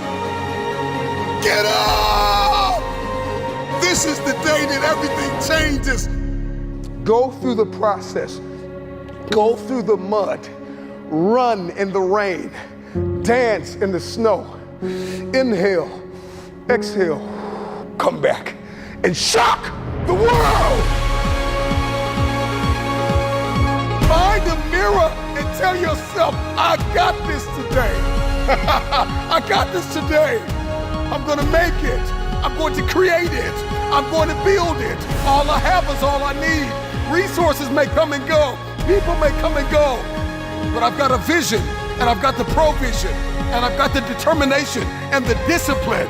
get up! This is the day that everything changes. Go through the process. Go through the mud. Run in the rain. Dance in the snow. Inhale. Exhale. Come back and shock the world. Find a mirror and tell yourself, I got this today. I got this today. I'm gonna make it. I'm going to create it. I'm going to build it. All I have is all I need. Resources may come and go. People may come and go. But I've got a vision, and I've got the provision, and I've got the determination and the discipline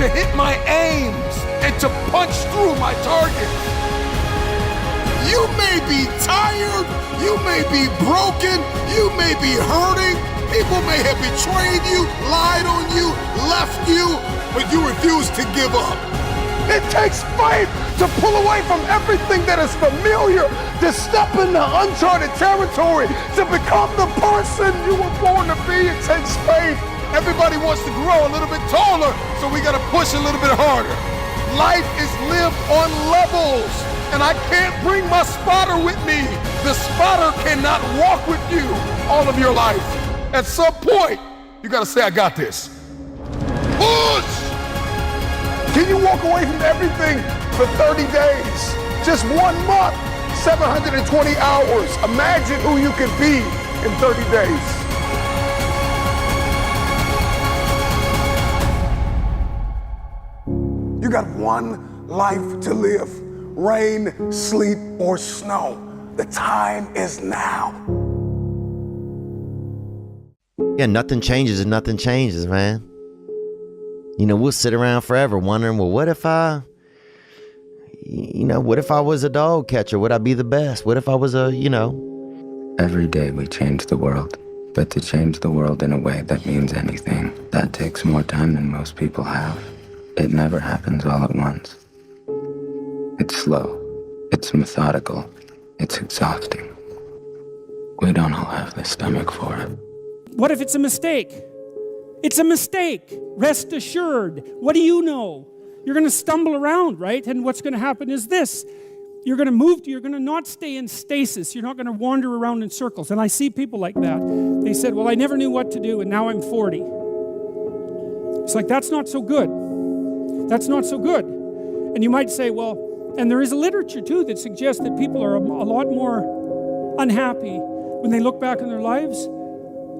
to hit my aims and to punch through my target. You may be tired, you may be broken, you may be hurting, people may have betrayed you, lied on you, left you, but you refuse to give up. It takes faith to pull away from everything that is familiar, to step into uncharted territory, to become the person you were born to be. It takes faith. Everybody wants to grow a little bit taller, so we gotta push a little bit harder. Life is lived on levels, and I can't bring my spotter with me. The spotter cannot walk with you all of your life. At some point, you gotta say, I got this. Push! Can you walk away from everything for 30 days? Just 1 month, 720 hours. Imagine who you could be in 30 days. You got one life to live. Rain, sleet, or snow. The time is now. Yeah, nothing changes and nothing changes, man. You know, we'll sit around forever wondering, well, what if I was a dog catcher? Would I be the best? What if I was Every day we change the world, but to change the world in a way that means anything, that takes more time than most people have. It never happens all at once. It's slow, it's methodical, it's exhausting. We don't all have the stomach for it. What if it's a mistake? It's a mistake. Rest assured. What do you know? You're going to stumble around, right? And what's going to happen is this. You're going to not stay in stasis. You're not going to wander around in circles. And I see people like that. They said, well, I never knew what to do, and now I'm 40. It's like, that's not so good. That's not so good. And you might say, well, and there is a literature, too, that suggests that people are a lot more unhappy when they look back on their lives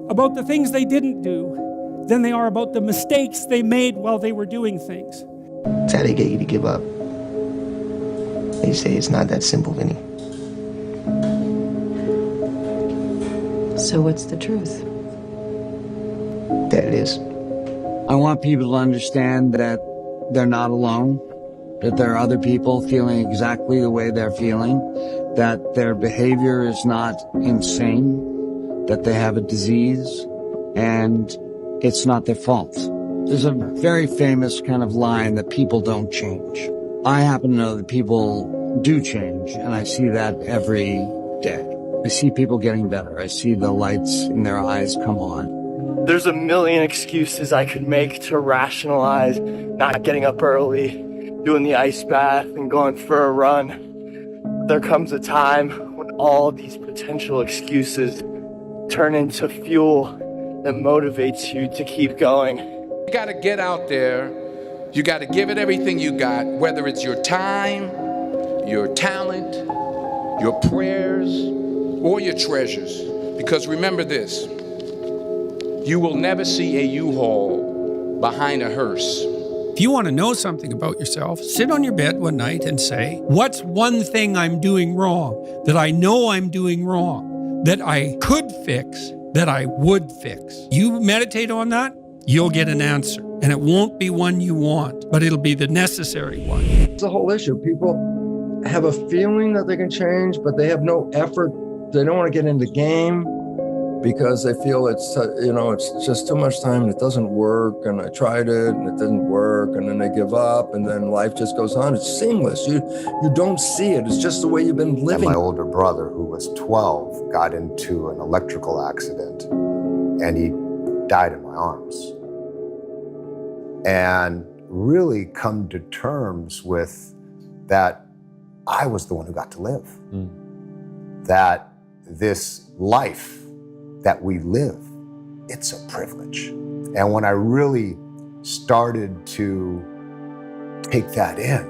about the things they didn't do than they are about the mistakes they made while they were doing things. That's how they get you to give up. They say it's not that simple, Vinny. So what's the truth? That it is. I want people to understand that they're not alone, that there are other people feeling exactly the way they're feeling, that their behavior is not insane, that they have a disease, and it's not their fault. There's a very famous kind of line that people don't change. I happen to know that people do change, and I see that every day. I see people getting better. I see the lights in their eyes come on. There's a million excuses I could make to rationalize not getting up early, doing the ice bath, and going for a run. There comes a time when all these potential excuses turn into fuel that motivates you to keep going. You gotta get out there. You gotta give it everything you got, whether it's your time, your talent, your prayers, or your treasures. Because remember this, you will never see a U-Haul behind a hearse. If you want to know something about yourself, sit on your bed one night and say, what's one thing I'm doing wrong, that I know I'm doing wrong, that I could fix, that I would fix? You meditate on that, you'll get an answer. And it won't be one you want, but it'll be the necessary one. It's a whole issue. People have a feeling that they can change, but they have no effort. They don't want to get in the game because they feel it's just too much time and it doesn't work. And I tried it and it didn't work. And then they give up and then life just goes on. It's seamless. You don't see it. It's just the way you've been living. And my older brother, who was 12, got into an electrical accident and he died in my arms. And really come to terms with that I was the one who got to live. That this life that we live, it's a privilege. And when I really started to take that in,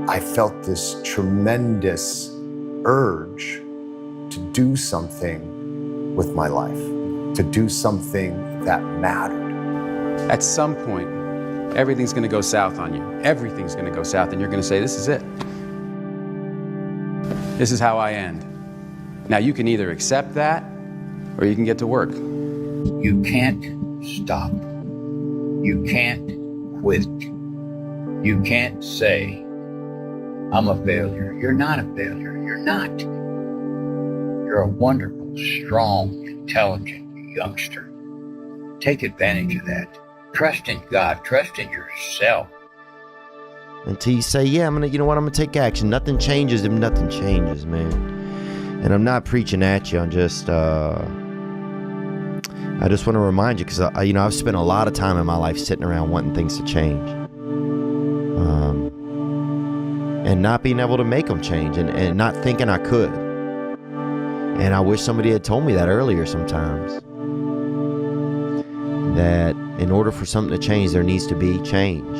I felt this tremendous urge to do something with my life, to do something that mattered. At some point, everything's gonna go south on you. Everything's gonna go south and you're gonna say, this is it. This is how I end. Now you can either accept that or you can get to work. You can't stop. You can't quit. You can't say, I'm a failure. You're not a failure. You're not. You're a wonderful, strong, intelligent youngster. Take advantage of that. Trust in God. Trust in yourself. Until you say, yeah, I'm gonna take action. Nothing changes if nothing changes, man. And I'm not preaching at you. I'm just, I just want to remind you, because I've spent a lot of time in my life sitting around wanting things to change, and not being able to make them change, and not thinking I could. And I wish somebody had told me that earlier sometimes. That in order for something to change, there needs to be change.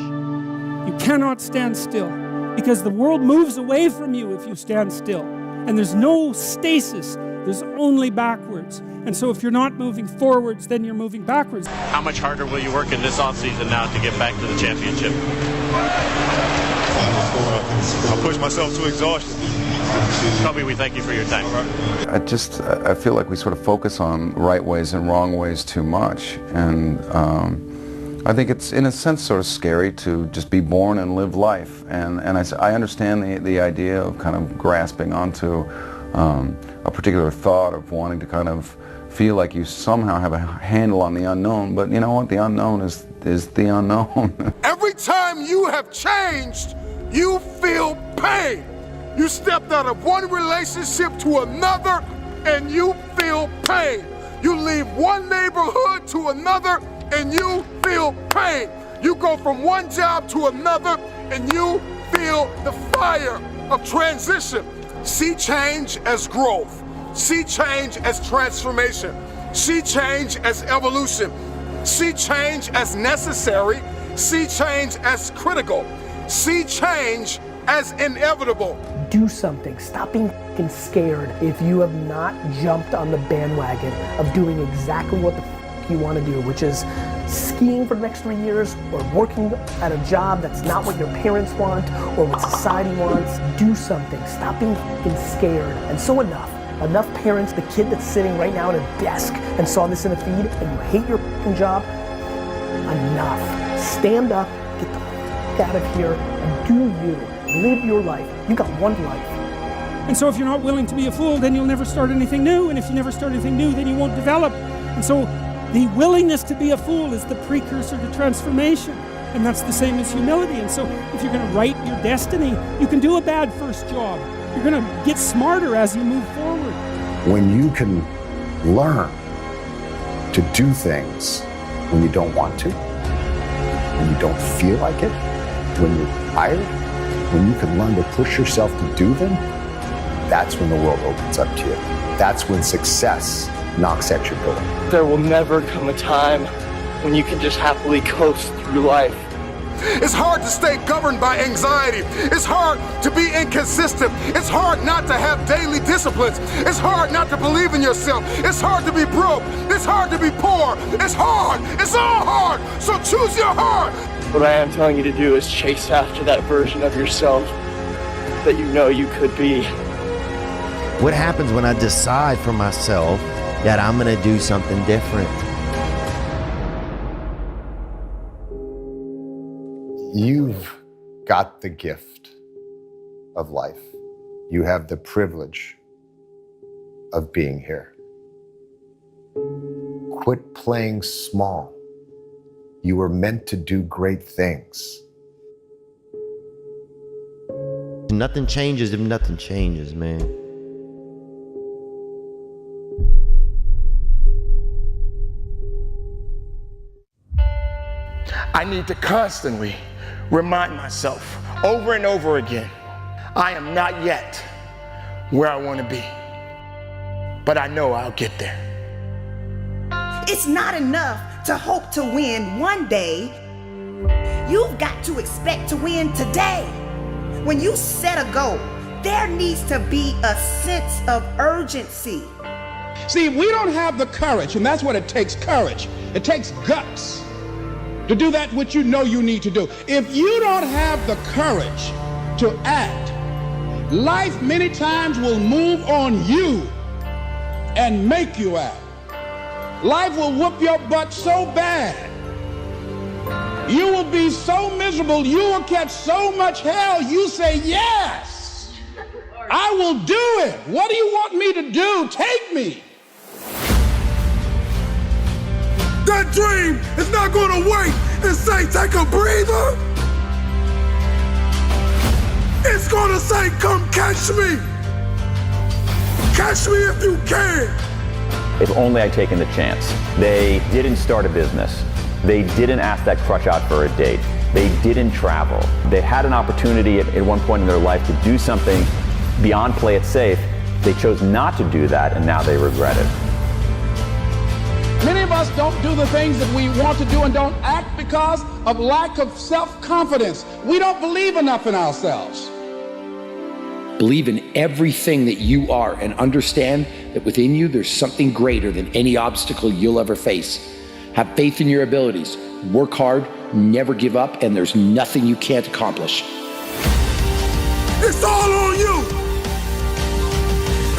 You cannot stand still, because the world moves away from you if you stand still. And there's no stasis, there's only backwards. And so if you're not moving forwards, then you're moving backwards. How much harder will you work in this offseason now to get back to the championship? I'll push myself to exhaustion. Kobe, we thank you for your time. I feel like we sort of focus on right ways and wrong ways too much. And I think it's, in a sense, sort of scary to just be born and live life. And I understand the idea of kind of grasping onto a particular thought of wanting to kind of feel like you somehow have a handle on the unknown. But you know what? The unknown is the unknown. Every time you have changed, you feel pain. You stepped out of one relationship to another and you feel pain. You leave one neighborhood to another and you feel pain. You go from one job to another and you feel the fire of transition. See change as growth. See change as transformation. See change as evolution. See change as necessary. See change as critical. See change as inevitable. Do something. Stop being f***ing scared if you have not jumped on the bandwagon of doing exactly what the f*** you want to do, which is skiing for the next 3 years or working at a job that's not what your parents want or what society wants. Do something. Stop being f***ing scared. And so enough parents, the kid that's sitting right now at a desk and saw this in a feed and you hate your f***ing job, enough. Stand up, get the f*** out of here and do you. Live your life. You got one life. And so if you're not willing to be a fool, then you'll never start anything new. And if you never start anything new, then you won't develop. And so the willingness to be a fool is the precursor to transformation. And that's the same as humility. And so if you're going to write your destiny, you can do a bad first job. You're going to get smarter as you move forward. When you can learn to do things when you don't want to, when you don't feel like it, when you're tired, when you can learn to push yourself to do them, that's when the world opens up to you. That's when success knocks at your door. There will never come a time when you can just happily coast through life. It's hard to stay governed by anxiety. It's hard to be inconsistent. It's hard not to have daily disciplines. It's hard not to believe in yourself. It's hard to be broke. It's hard to be poor. It's hard. It's all hard. So choose your heart. What I am telling you to do is chase after that version of yourself that you know you could be. What happens when I decide for myself that I'm going to do something different? You've got the gift of life. You have the privilege of being here. Quit playing small. You were meant to do great things. Nothing changes if nothing changes, man. I need to constantly remind myself over and over again, I am not yet where I want to be, but I know I'll get there. It's not enough to hope to win one day. You've got to expect to win today. When you set a goal, there needs to be a sense of urgency. See, we don't have the courage, and that's what it takes, courage. It takes guts to do that which you know you need to do. If you don't have the courage to act, life many times will move on you and make you act. Life will whoop your butt so bad. You will be so miserable, you will catch so much hell, you say, yes, I will do it. What do you want me to do? Take me. That dream is not going to wait and say, take a breather. It's going to say, come catch me. Catch me if you can. If only I'd taken the chance. They didn't start a business. They didn't ask that crush out for a date. They didn't travel. They had an opportunity at one point in their life to do something beyond play it safe. They chose not to do that, and now they regret it. Many of us don't do the things that we want to do and don't act because of lack of self-confidence. We don't believe enough in ourselves. Believe in everything that you are and understand that within you there's something greater than any obstacle you'll ever face. Have faith in your abilities, work hard, never give up, and there's nothing you can't accomplish. It's all on you.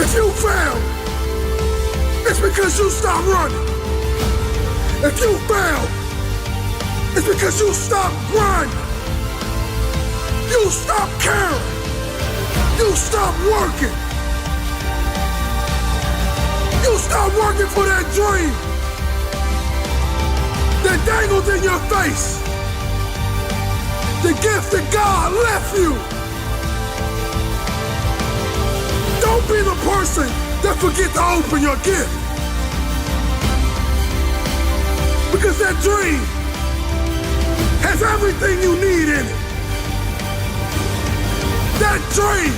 If you fail, it's because you stopped running. If you fail, it's because you stopped grinding. You stopped caring. You stopped working. You stopped working for that dream that dangled in your face. The gift that God left you. Don't be the person that forget to open your gift. Because that dream has everything you need in it. That dream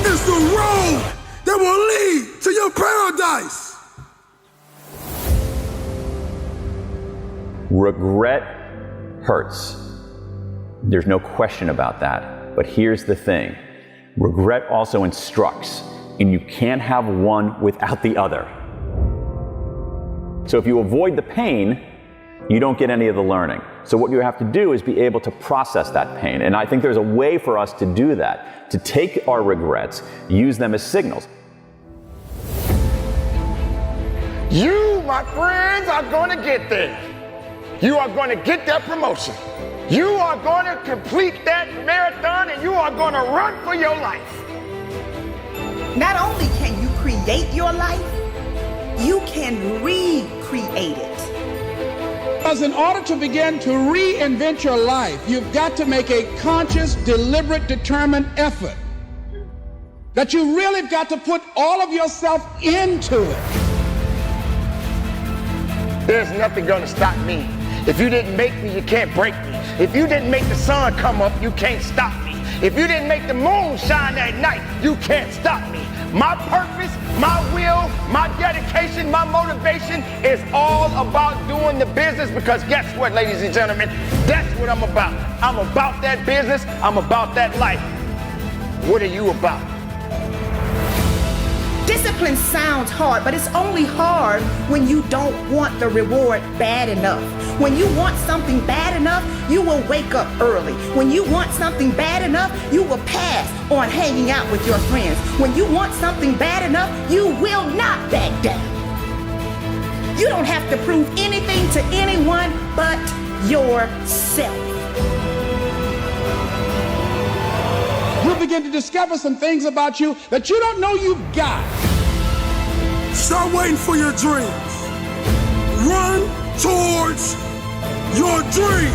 is the road that will lead to your paradise. Regret hurts. There's no question about that. But here's the thing. Regret also instructs, and you can't have one without the other. So if you avoid the pain, you don't get any of the learning. So what you have to do is be able to process that pain. And I think there's a way for us to do that, to take our regrets, use them as signals. You, my friends, are going to get there. You are going to get that promotion. You are going to complete that marathon, and you are going to run for your life. Not only can you create your life, you can recreate it. Because in order to begin to reinvent your life, you've got to make a conscious, deliberate, determined effort. That you really have got to put all of yourself into it. There's nothing going to stop me. If you didn't make me, you can't break me. If you didn't make the sun come up, you can't stop me. If you didn't make the moon shine at night, you can't stop me. My purpose, my will, my dedication, my motivation is all about doing the business, because guess what, ladies and gentlemen? That's what I'm about. I'm about that business. I'm about that life. What are you about? Discipline sounds hard, but it's only hard when you don't want the reward bad enough. When you want something bad enough, you will wake up early. When you want something bad enough, you will pass on hanging out with your friends. When you want something bad enough, you will not back down. You don't have to prove anything to anyone but yourself. you'll begin to discover some things about you that you don't know you've got. Stop waiting for your dreams. Run towards your dream.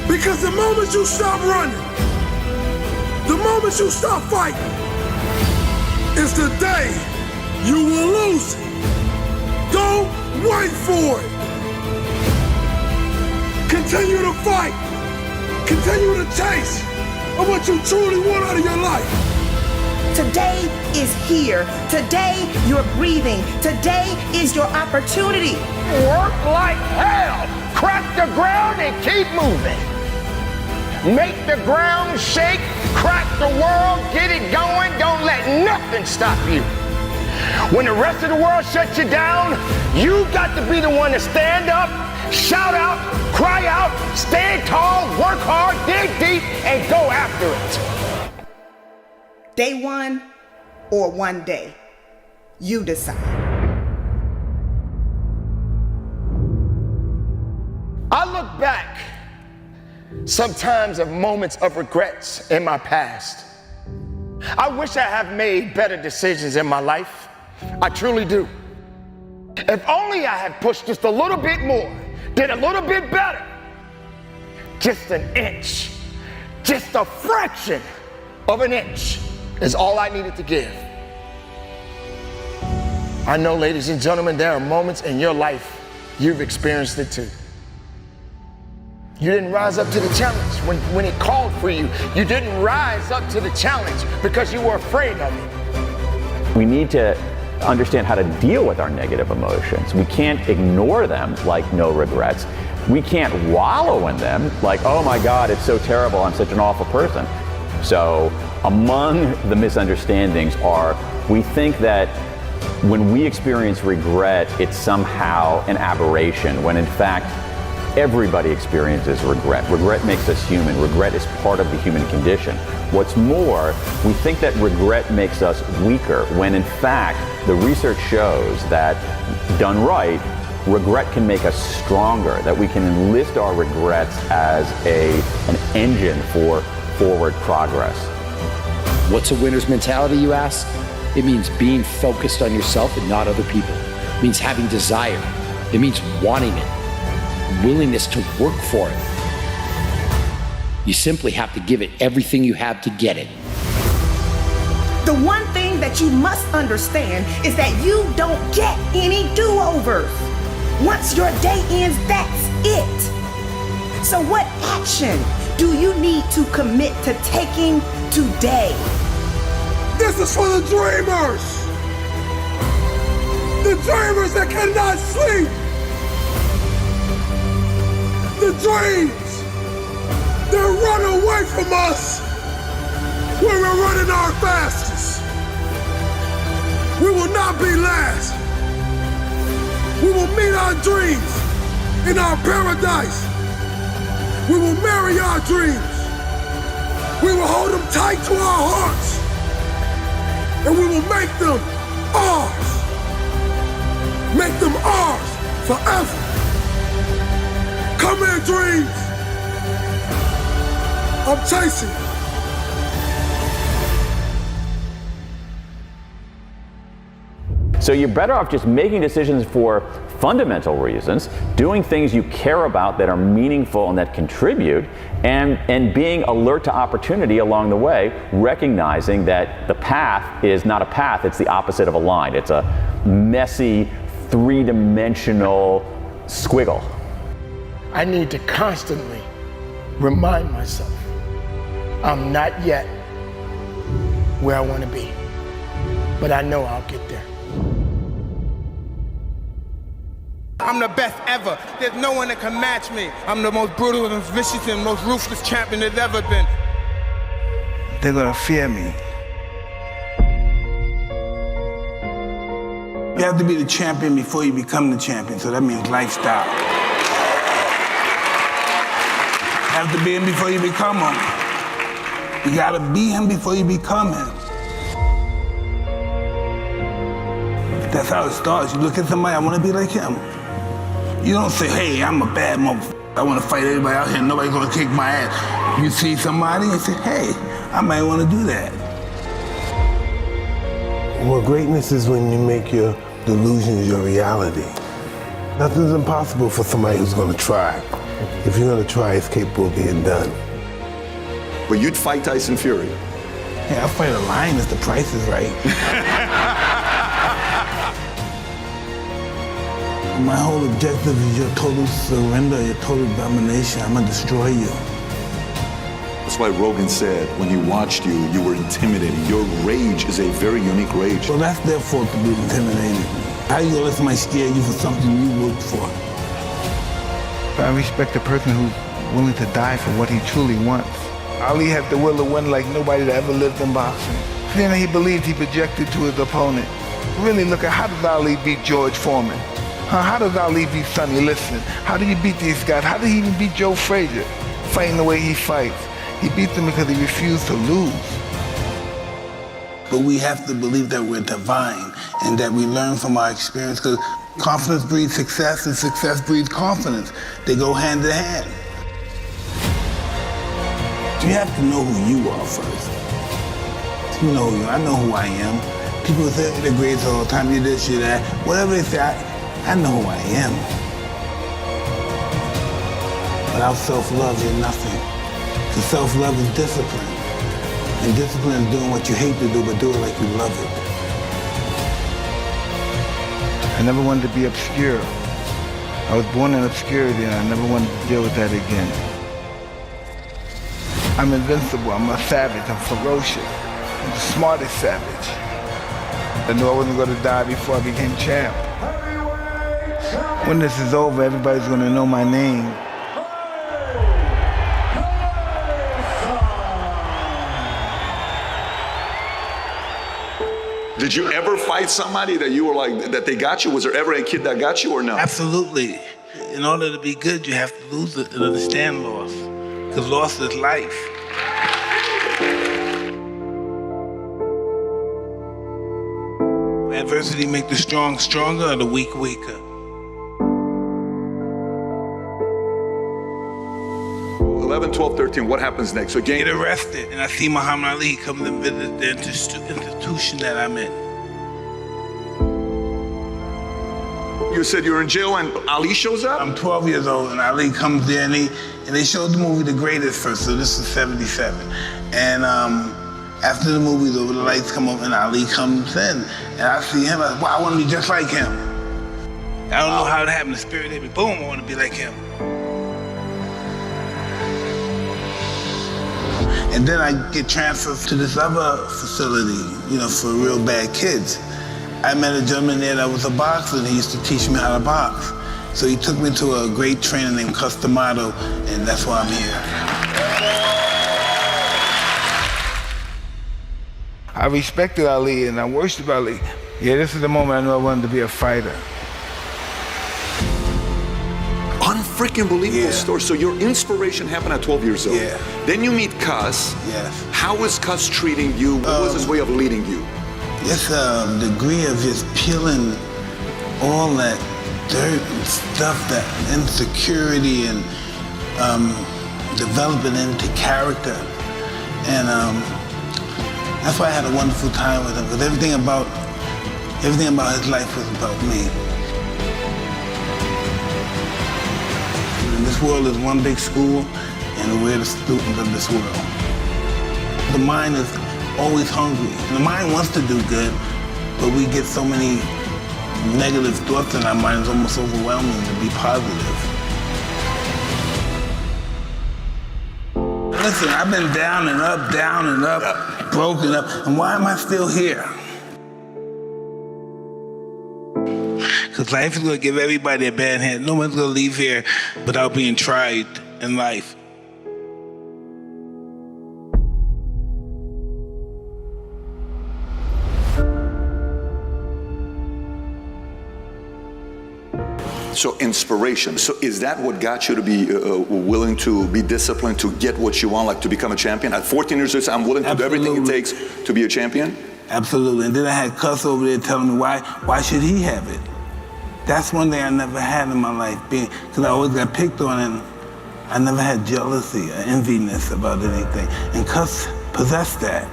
Because the moment you stop running, the moment you stop fighting, is the day you will lose it. Don't wait for it. Continue to fight. Continue to chase of what you truly want out of your life. Today is here. Today you're breathing. Today is your opportunity. Work like hell. Crack the ground and keep moving. Make the ground shake. Crack the world. Get it going. Don't let nothing stop you. When the rest of the world shuts you down, you got to be the one to stand up, shout out, cry out, stand tall, work hard, dig deep, and go after it. Day one or one day, you decide. I look back sometimes at moments of regrets in my past. I wish I had made better decisions in my life. I truly do. If only I had pushed just a little bit more, did a little bit better. Just an inch, just a fraction of an inch is all I needed to give. I know, ladies and gentlemen, there are moments in your life you've experienced it too. You didn't rise up to the challenge when it called for you. You didn't rise up to the challenge because you were afraid of it. We need to understand how to deal with our negative emotions. We can't ignore them like no regrets. We can't wallow in them like, oh my God, it's so terrible, I'm such an awful person. So among the misunderstandings are, we think that when we experience regret, it's somehow an aberration, when in fact, everybody experiences regret. Regret makes us human. Regret is part of the human condition. What's more, we think that regret makes us weaker, when in fact, the research shows that, done right, regret can make us stronger, that we can enlist our regrets as an engine for forward progress. What's a winner's mentality, you ask? It means being focused on yourself and not other people. It means having desire. It means wanting it, willingness to work for it. You simply have to give it everything you have to get it. The one thing that you must understand is that you don't get any do-overs. Once your day ends, that's it. So what action do you need to commit to taking today? This is for the dreamers. The dreamers that cannot sleep. The dreams that run away from us when we're running our fastest. We will not be last. We will meet our dreams in our paradise. We will marry our dreams. We will hold them tight to our hearts. And we will make them ours. Make them ours forever. Come here, dreams. I'm chasing you. So you're better off just making decisions for fundamental reasons, doing things you care about that are meaningful and that contribute, and being alert to opportunity along the way, recognizing that the path is not a path, it's the opposite of a line. It's a messy, three-dimensional squiggle. I need to constantly remind myself I'm not yet where I want to be, but I know I'll get there. I'm the best ever. There's no one that can match me. I'm the most brutal and vicious and most ruthless champion there's ever been. They're gonna fear me. You have to be the champion before you become the champion, so that means lifestyle. You have to be him before you become him. You gotta be him before you become him. That's how it starts. You look at somebody, I wanna be like him. You don't say, hey, I'm a bad motherfucker. I wanna fight everybody out here, nobody's gonna kick my ass. You see somebody and say, hey, I might want to do that. Well, greatness is when you make your delusions your reality. Nothing's impossible for somebody who's going to try. If you're going to try, it's capable of being done. But you'd fight Tyson Fury? Yeah, I'll fight a lion if the price is right. My whole objective is your total surrender, your total domination. I'm going to destroy you. That's why Rogan said when he watched you, you were intimidating. Your rage is a very unique rage. Well, that's their fault to be intimidated. How you gonna let somebody scare you for something you worked for? I respect a person who's willing to die for what he truly wants. Ali had the will to win like nobody that ever lived in boxing. Then he believed he projected to his opponent. Really look at how does Ali beat George Foreman? How does Ali beat Sonny Liston? How do you beat these guys? How did he even beat Joe Frazier? Fighting the way he fights. He beat them because he refused to lose. But we have to believe that we're divine and that we learn from our experience, because confidence breeds success and success breeds confidence. They go hand in hand. You have to know who you are first. You know who you are. I know who I am. People say they're great all the time, you're this, you're that. Whatever they say, I know who I am. Without self-love, you're nothing. Because self-love is discipline. And discipline is doing what you hate to do, but do it like you love it. I never wanted to be obscure. I was born in obscurity and I never wanted to deal with that again. I'm invincible, I'm a savage, I'm ferocious. I'm the smartest savage. I knew I wasn't going to die before I became champ. When this is over, everybody's going to know my name. Did you ever fight somebody that you were like, that they got you? Was there ever a kid that got you or no? Absolutely. In order to be good, you have to lose it and understand loss. Because loss is life. Adversity make the strong stronger or the weak weaker. 11, 12, 13, what happens next? So Get arrested, and I see Muhammad Ali come and visit the institution that I'm in. You said you're in jail and Ali shows up? I'm 12 years old and Ali comes there and they showed the movie The Greatest first, so this is 77. And after the movie's over, the lights come up and Ali comes in. And I see him, I said, wow, I want to be just like him. I don't know how it happened, the spirit hit me, boom, I want to be like him. And then I get transferred to this other facility, for real bad kids. I met a gentleman there that was a boxer and he used to teach me how to box. So he took me to a great trainer named Customato, and that's why I'm here. I respected Ali and I worshiped Ali. Yeah, this is the moment I knew I wanted to be a fighter. Unfreaking believable story. So your inspiration happened at 12 years old. Yeah. Then you meet Cus. Yes. How was Cus treating you? What was his way of leading you? It's a degree of just peeling all that dirt and stuff, that insecurity, and developing into character. And that's why I had a wonderful time with him, because everything about his life was about me. And this world is one big school, and we're the students of this world. The mind is always hungry. And the mind wants to do good, but we get so many negative thoughts in our mind, it's almost overwhelming to be positive. Listen, I've been down and up, broken up, and why am I still here? Because life is going to give everybody a bad hand. No one's going to leave here without being tried in life. So inspiration. So is that what got you to be willing to be disciplined to get what you want, like to become a champion? At 14 years old, I'm willing to do everything it takes to be a champion? Absolutely. And then I had Cuss over there telling me why should he have it? That's one thing I never had in my life, because I always got picked on and I never had jealousy or enviness about anything. And Cuss possess that.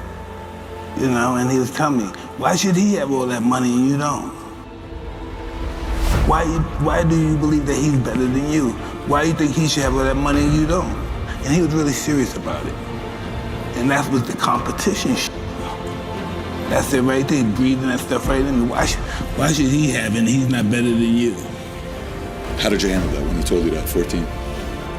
You know, and he was telling me, why should he have all that money and you don't? Why do you believe that he's better than you? Why do you think he should have all that money and you don't? And he was really serious about it. And that was the competition shit. That's it right there, breathing that stuff right in me. Why should he have it and he's not better than you? How did you handle that when he told you that, 14?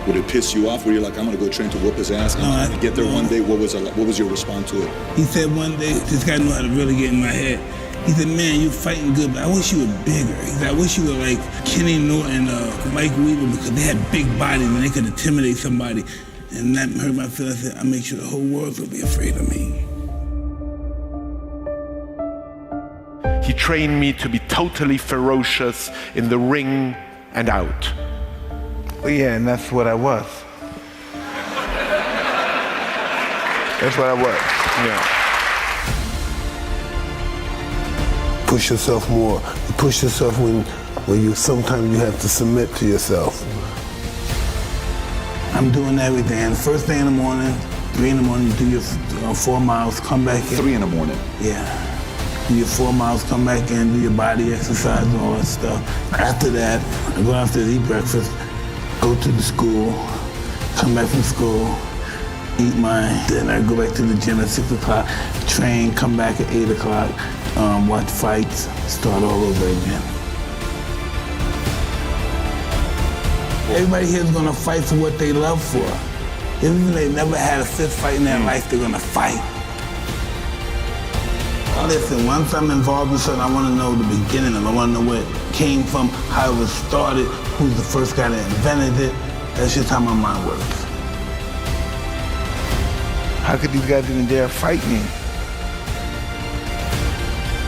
Would it piss you off? Were you like, I'm gonna go train to whoop his ass and get there one day? What was your response to it? He said one day, this guy knew how to really get in my head. He said, man, you're fighting good, but I wish you were bigger. He said, I wish you were like Kenny Norton, Mike Weaver, because they had big bodies and they could intimidate somebody. And that hurt my feelings. I said, I make sure the whole world will be afraid of me. He trained me to be totally ferocious in the ring and out. Well, yeah, and that's what I was. That's what I was, yeah. Push yourself more. You push yourself when you sometimes you have to submit to yourself. I'm doing everything. And first thing in the morning, 3 in the morning, you do your 4 miles, come back in. 3 in the morning? Yeah. Do your 4 miles, come back in, do your body exercise and all that stuff. After that, I go out to eat breakfast, go to the school, come back from school, eat my dinner, go back to the gym at 6 o'clock, train, come back at 8 o'clock, watch fights, start all over again. Everybody here is gonna fight for what they love for. Even if they never had a fist fight in their life, they're gonna fight. Listen, once I'm involved in something, I wanna know the beginning of it. I wanna know where it came from, how it was started, who's the first guy that invented it. That's just how my mind works. How could these guys even dare fight me?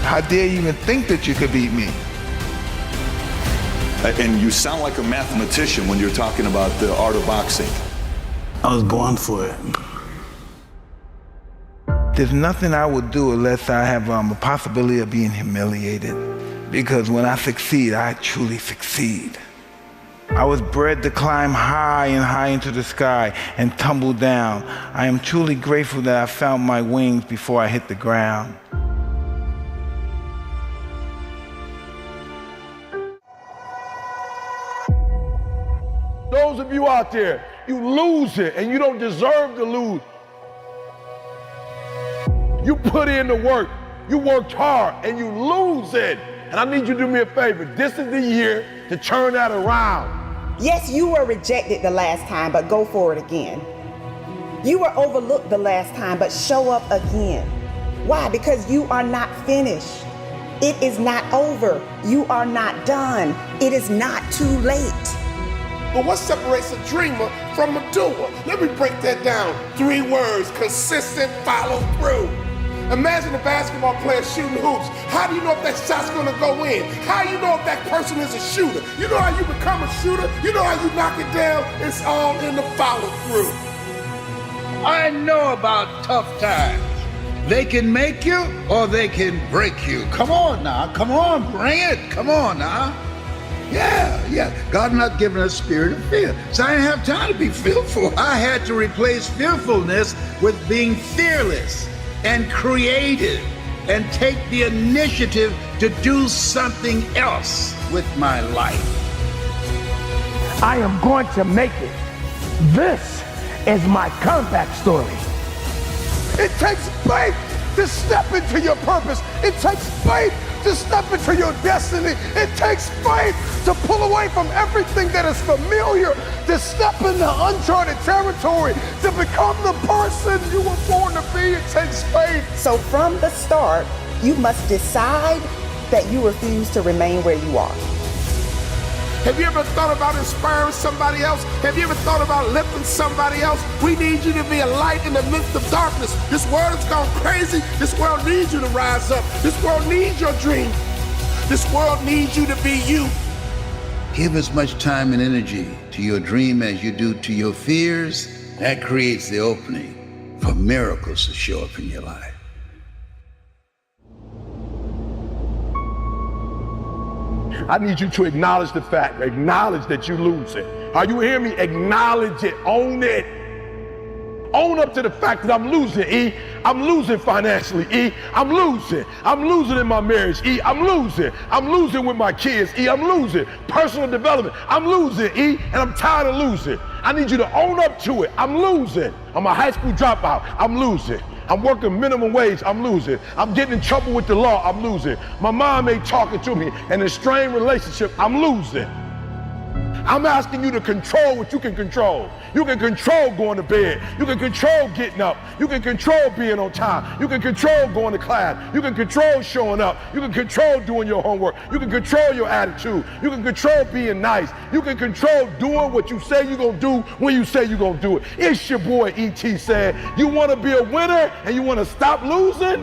How dare you even think that you could beat me? And you sound like a mathematician when you're talking about the art of boxing. I was born for it. There's nothing I would do unless I have a possibility of being humiliated. Because when I succeed, I truly succeed. I was bred to climb high and high into the sky and tumble down. I am truly grateful that I found my wings before I hit the ground. Those of you out there, you lose it and you don't deserve to lose. You put in the work, you worked hard and you lose it. And I need you to do me a favor. This is the year to turn that around. Yes, you were rejected the last time, but go for it again. You were overlooked the last time, but show up again. Why? Because you are not finished. It is not over. You are not done. It is not too late. But what separates a dreamer from a doer? Let me break that down. 3 words: consistent follow through. Imagine a basketball player shooting hoops. How do you know if that shot's gonna go in? How do you know if that person is a shooter? You know how you become a shooter? You know how you knock it down? It's all in the follow through. I know about tough times. They can make you or they can break you. Come on now, come on, bring it, come on now. Yeah. God not given us a spirit of fear. So I didn't have time to be fearful. I had to replace fearfulness with being fearless and creative and take the initiative to do something else with my life. I am going to make it. This is my comeback story. It takes faith to step into your purpose. It takes faith to step into your destiny. It takes faith to pull away from everything that is familiar, to step into uncharted territory, to become the person you were born to be. It takes faith. So from the start, you must decide that you refuse to remain where you are. Have you ever thought about inspiring somebody else? Have you ever thought about lifting somebody else? We need you to be a light in the midst of darkness. This world has gone crazy. This world needs you to rise up. This world needs your dream. This world needs you to be you. Give as much time and energy to your dream as you do to your fears. That creates the opening for miracles to show up in your life. I need you to acknowledge the fact, acknowledge that you lose it. Are you hearing me? Acknowledge it, own it. Own up to the fact that I'm losing, E. I'm losing financially, E. I'm losing. I'm losing in my marriage, E. I'm losing. I'm losing with my kids, E. I'm losing. Personal development, I'm losing, E. And I'm tired of losing. I need you to own up to it. I'm losing. I'm a high school dropout. I'm losing. I'm working minimum wage. I'm losing. I'm getting in trouble with the law. I'm losing. My mom ain't talking to me. An estranged relationship. I'm losing. I'm asking you to control what you can control. You can control going to bed. You can control getting up. You can control being on time. You can control going to class. You can control showing up. You can control doing your homework. You can control your attitude. You can control being nice. You can control doing what you say you're going to do when you say you're going to do it. It's your boy E.T. saying, you want to be a winner and you want to stop losing?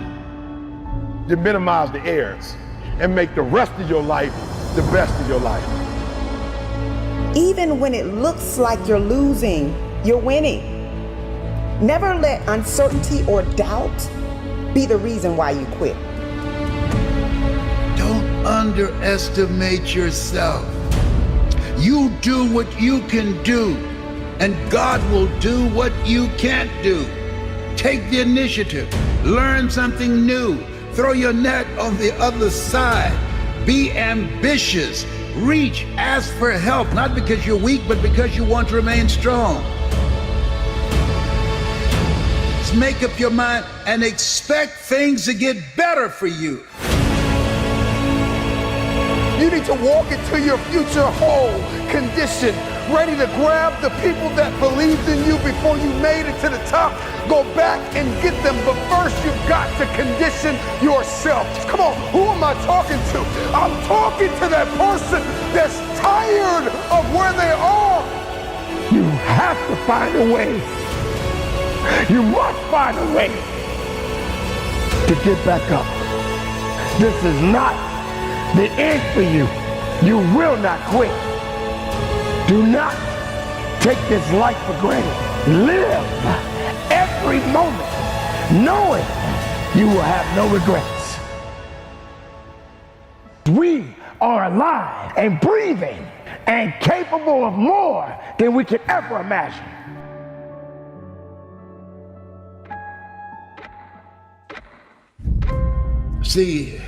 You minimize the errors and make the rest of your life the best of your life. Even when it looks like you're losing, you're winning. Never let uncertainty or doubt be the reason why you quit. Don't underestimate yourself. You do what you can do, and God will do what you can't do. Take the initiative. Learn something new. Throw your net on the other side. Be ambitious. Reach, ask for help, not because you're weak, but because you want to remain strong. Just make up your mind and expect things to get better for you. You need to walk into your future whole, conditioned, ready to grab the people that believed in you before you made it to the top. Go back and get them, but first you've got to condition yourself. Come on, who am I talking to? I'm talking to that person that's tired of where they are. You have to find a way. You must find a way to get back up. This is not the end for you. You will not quit. Do not take this life for granted. Live every moment knowing you will have no regrets. We are alive and breathing and capable of more than we could ever imagine. See,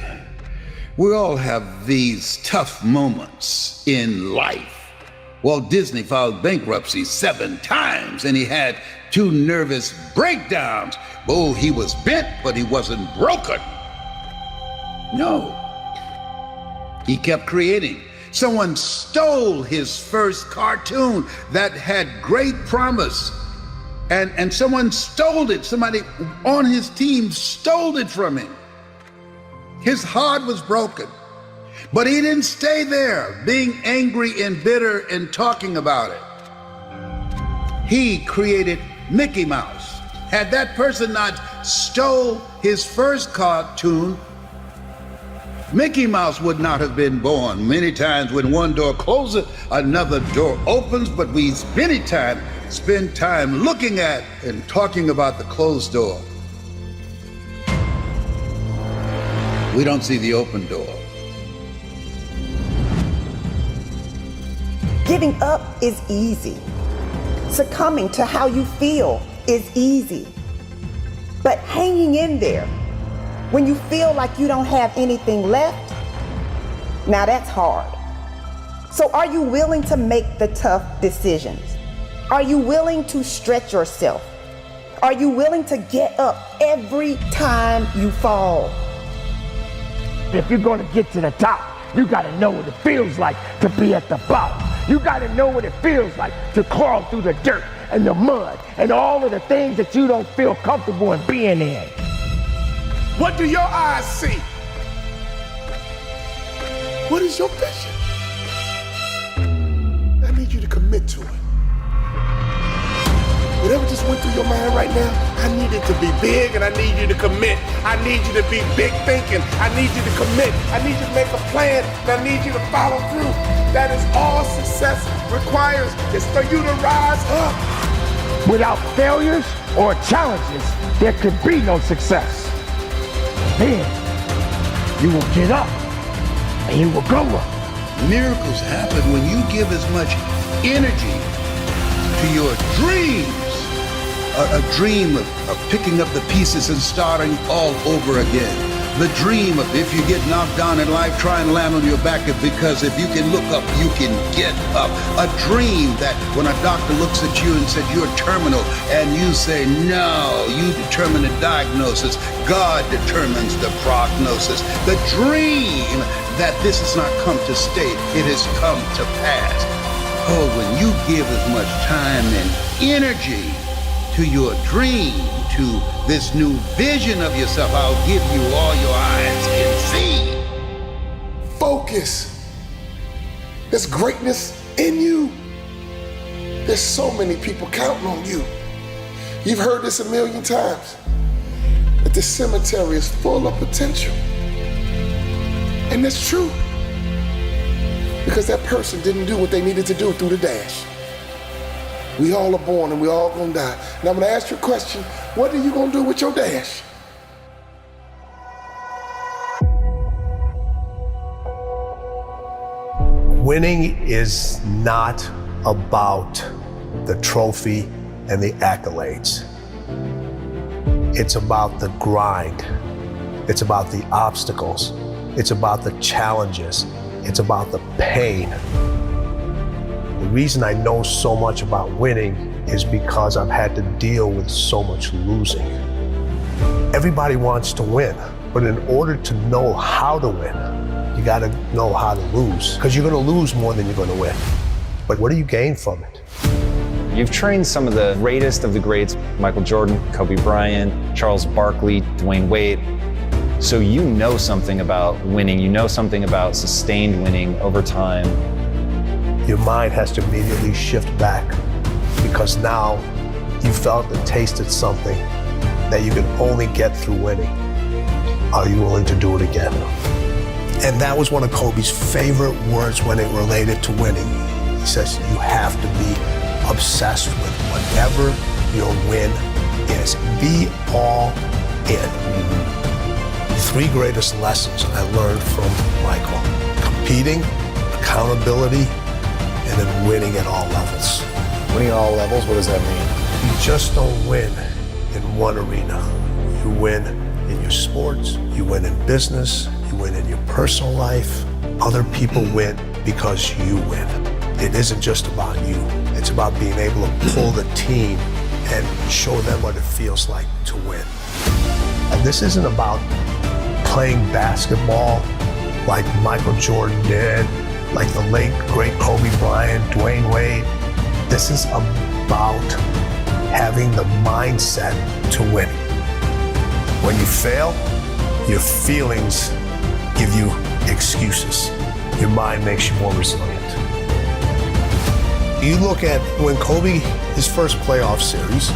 we all have these tough moments in life. Walt Disney filed bankruptcy 7 times and he had 2 nervous breakdowns. Oh, he was bent, but he wasn't broken. No. He kept creating. Someone stole his first cartoon that had great promise. And someone stole it. Somebody on his team stole it from him. His heart was broken. But he didn't stay there, being angry and bitter and talking about it. He created Mickey Mouse. Had that person not stole his first cartoon, Mickey Mouse would not have been born. Many times when one door closes, another door opens, but we many times spend time looking at and talking about the closed door. We don't see the open door. Giving up is easy. Succumbing to how you feel is easy. But hanging in there when you feel like you don't have anything left, now that's hard. So are you willing to make the tough decisions? Are you willing to stretch yourself? Are you willing to get up every time you fall? If you're going to get to the top, you got to know what it feels like to be at the bottom. You got to know what it feels like to crawl through the dirt and the mud and all of the things that you don't feel comfortable in being in. What do your eyes see? What is your vision? I need you to commit to it. Whatever just went through your mind right now, I need it to be big and I need you to commit. I need you to be big thinking. I need you to commit. I need you to make a plan and I need you to follow through. That is all success requires, is for you to rise up. Without failures or challenges, there could be no success. Then you will get up and you will go up. Miracles happen when you give as much energy to your dreams a dream of picking up the pieces and starting all over again. The dream of if you get knocked down in life, try and land on your back, because if you can look up, you can get up. A dream that when a doctor looks at you and said you're terminal, and you say no, you determine the diagnosis, God determines the prognosis. The dream that this has not come to stay, it has come to pass. Oh, when you give as much time and energy to your dream, to this new vision of yourself, I'll give you all your eyes can see. Focus. There's greatness in you. There's so many people counting on you. You've heard this a million times, that the cemetery is full of potential. And that's true, because that person didn't do what they needed to do through the dash. We all are born and we all gonna die. And I'm gonna ask you a question, what are you gonna do with your dash? Winning is not about the trophy and the accolades. It's about the grind. It's about the obstacles. It's about the challenges. It's about the pain. The reason I know so much about winning is because I've had to deal with so much losing. Everybody wants to win, but in order to know how to win, you gotta know how to lose, because you're gonna lose more than you're gonna win. But what do you gain from it? You've trained some of the greatest of the greats, Michael Jordan, Kobe Bryant, Charles Barkley, Dwayne Wade. So you know something about winning, you know something about sustained winning over time. Your mind has to immediately shift back, because now you felt and tasted something that you can only get through winning. Are you willing to do it again? And that was one of Kobe's favorite words when it related to winning. He says, you have to be obsessed with whatever your win is. Be all in. The three greatest lessons I learned from Michael: competing, accountability, and then winning at all levels. Winning at all levels, what does that mean? You just don't win in one arena. You win in your sports, you win in business, you win in your personal life. Other people win because you win. It isn't just about you. It's about being able to pull the team and show them what it feels like to win. And this isn't about playing basketball like Michael Jordan did, like the late, great Kobe Bryant, Dwayne Wade. This is about having the mindset to win. When you fail, your feelings give you excuses. Your mind makes you more resilient. You look at when Kobe, his first playoff series,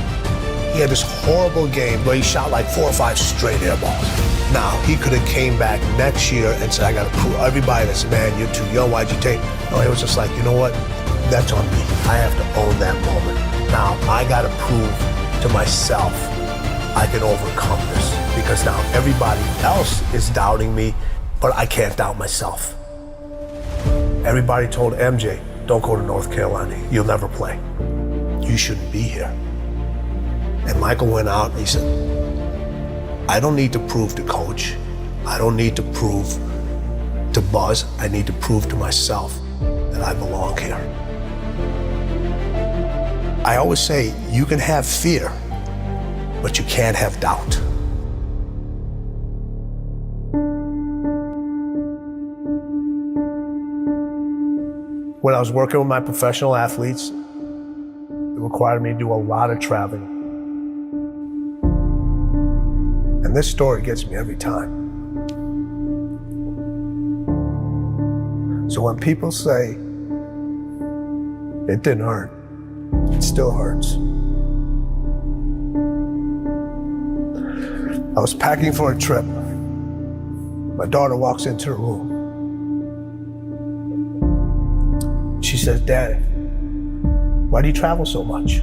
he had this horrible game where he shot like 4 or 5 straight air balls. Now, he could have came back next year and said, I got to prove everybody that said, man, you're too young, why'd you take? No, it was just like, you know what? That's on me. I have to own that moment. Now, I got to prove to myself I can overcome this, because now everybody else is doubting me, but I can't doubt myself. Everybody told MJ, don't go to North Carolina. You'll never play. You shouldn't be here. And Michael went out and he said, I don't need to prove to coach. I don't need to prove to Buzz. I need to prove to myself that I belong here. I always say, you can have fear, but you can't have doubt. When I was working with my professional athletes, it required me to do a lot of traveling. And this story gets me every time. So when people say, it didn't hurt, it still hurts. I was packing for a trip. My daughter walks into the room. She says, Daddy, why do you travel so much?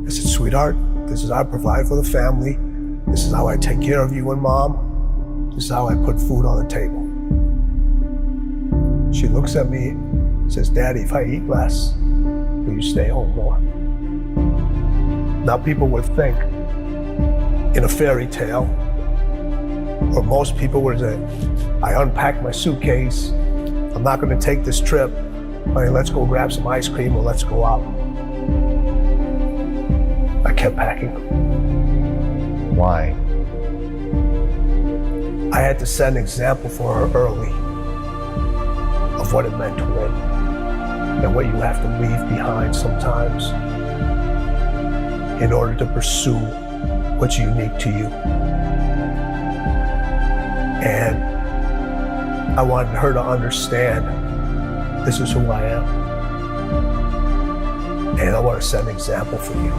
I said, sweetheart, this is how I provide for the family. This is how I take care of you and Mom. This is how I put food on the table. She looks at me and says, Daddy, if I eat less, or you stay home more. Now people would think in a fairy tale, or most people would say, I unpacked my suitcase, I'm not gonna take this trip, honey, let's go grab some ice cream or let's go out. I kept packing. Why? I had to set an example for her early of what it meant to win and what you have to leave behind sometimes in order to pursue what's unique to you. And I wanted her to understand this is who I am. And I want to set an example for you.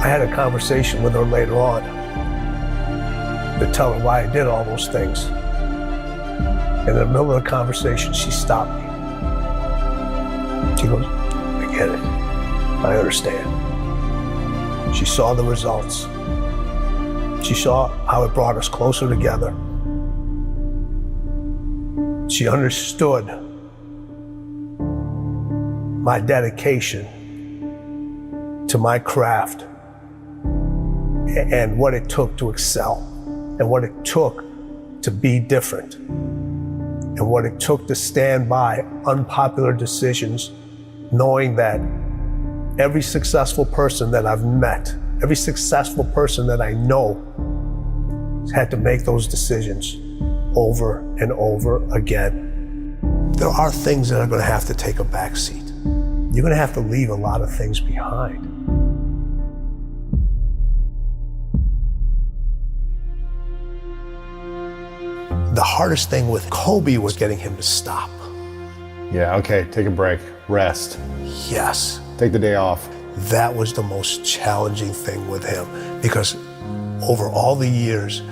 I had a conversation with her later on to tell her why I did all those things. In the middle of the conversation, she stopped me. She goes, I get it. I understand. She saw the results. She saw how it brought us closer together. She understood my dedication to my craft and what it took to excel and what it took to be different and what it took to stand by unpopular decisions, knowing that every successful person that I've met, every successful person that I know has had to make those decisions over and over again. There are things that are going to have to take a back seat. You're going to have to leave a lot of things behind. The hardest thing with Kobe was getting him to stop. Yeah, okay, take a break, rest. Yes. Take the day off. That was the most challenging thing with him because over all the years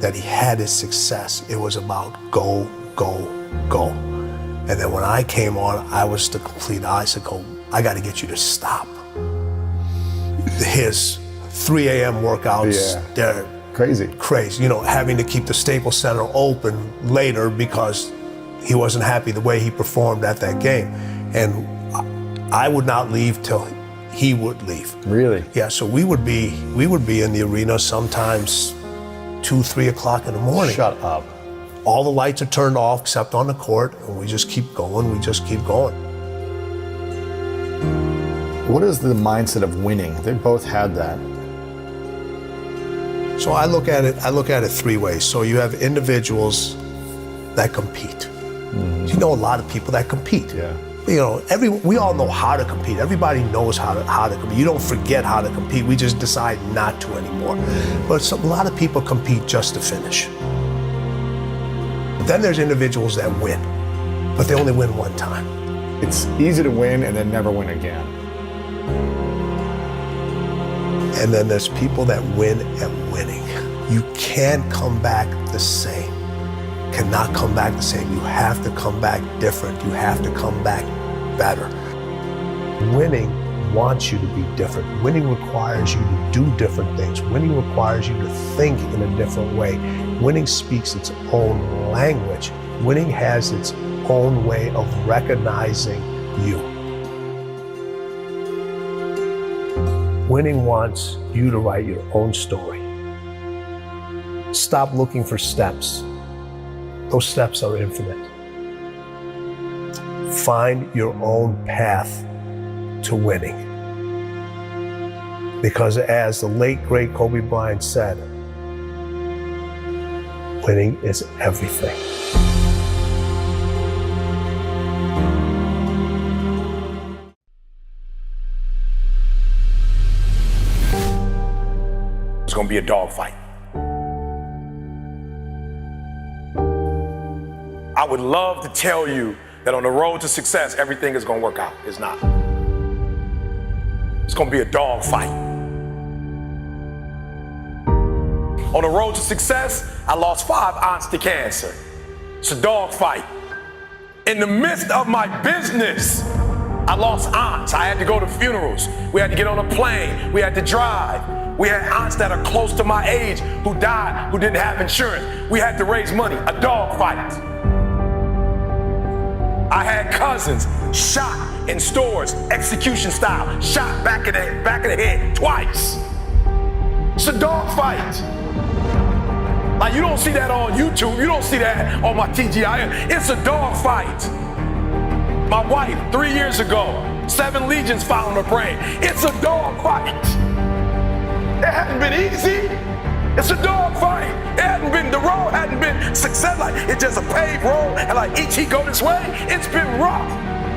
that he had his success, it was about go, go, go. And then when I came on, I was the complete icicle. I got to get you to stop. His 3 a.m. workouts, they're crazy. You know, having to keep the Staples Center open later because he wasn't happy the way he performed at that game. And I would not leave till he would leave. Really? Yeah, so we would be in the arena sometimes 2, 3 o'clock in the morning. Shut up. All the lights are turned off except on the court, and we just keep going, What is the mindset of winning? They both had that. So I look at it 3 ways. So you have individuals that compete. Mm-hmm. You know a lot of people that compete. Yeah. You know, we all know how to compete. Everybody knows how to compete. You don't forget how to compete. We just decide not to anymore. But a lot of people compete just to finish. Then there's individuals that win, but they only win one time. It's easy to win and then never win again. And then there's people that win at winning. You can't come back the same. Cannot come back the same. You have to come back different. You have to come back better. Winning wants you to be different. Winning requires you to do different things. Winning requires you to think in a different way. Winning speaks its own language. Winning has its own way of recognizing you. Winning wants you to write your own story. Stop looking for steps. Those steps are infinite. Find your own path to winning. Because as the late, great Kobe Bryant said, winning is everything. It's going to be a dogfight. I would love to tell you that on the road to success, everything is going to work out. It's not. It's going to be a dogfight. On the road to success, I lost 5 aunts to cancer. It's a dogfight. In the midst of my business, I lost aunts. I had to go to funerals. We had to get on a plane. We had to drive. We had aunts that are close to my age who died, who didn't have insurance. We had to raise money. A dogfight. I had cousins shot in stores, execution style, shot back of the head twice. It's a dog fight. Like, you don't see that on YouTube. You don't see that on my TGIF. It's a dog fight. My wife, 3 years ago, 7 legions found her brain. It's a dog fight. It hadn't been easy. It's a dog fight. The road hadn't been success. Like, it's just a paved road, and like each he go this way. It's been rough.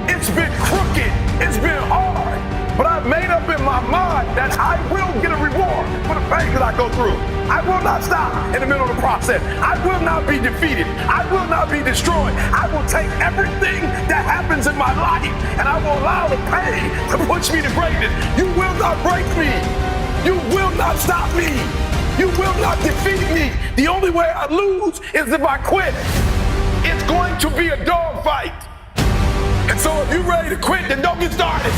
It's been crooked. It's been hard. But I've made up in my mind that I will get a reward for the pain that I go through. I will not stop in the middle of the process. I will not be defeated. I will not be destroyed. I will take everything that happens in my life, and I will allow the pain to push me to greatness. You will not break me. You will not stop me. You will not defeat me. The only way I lose is if I quit. It's going to be a dog fight. And so if you're ready to quit, then don't get started.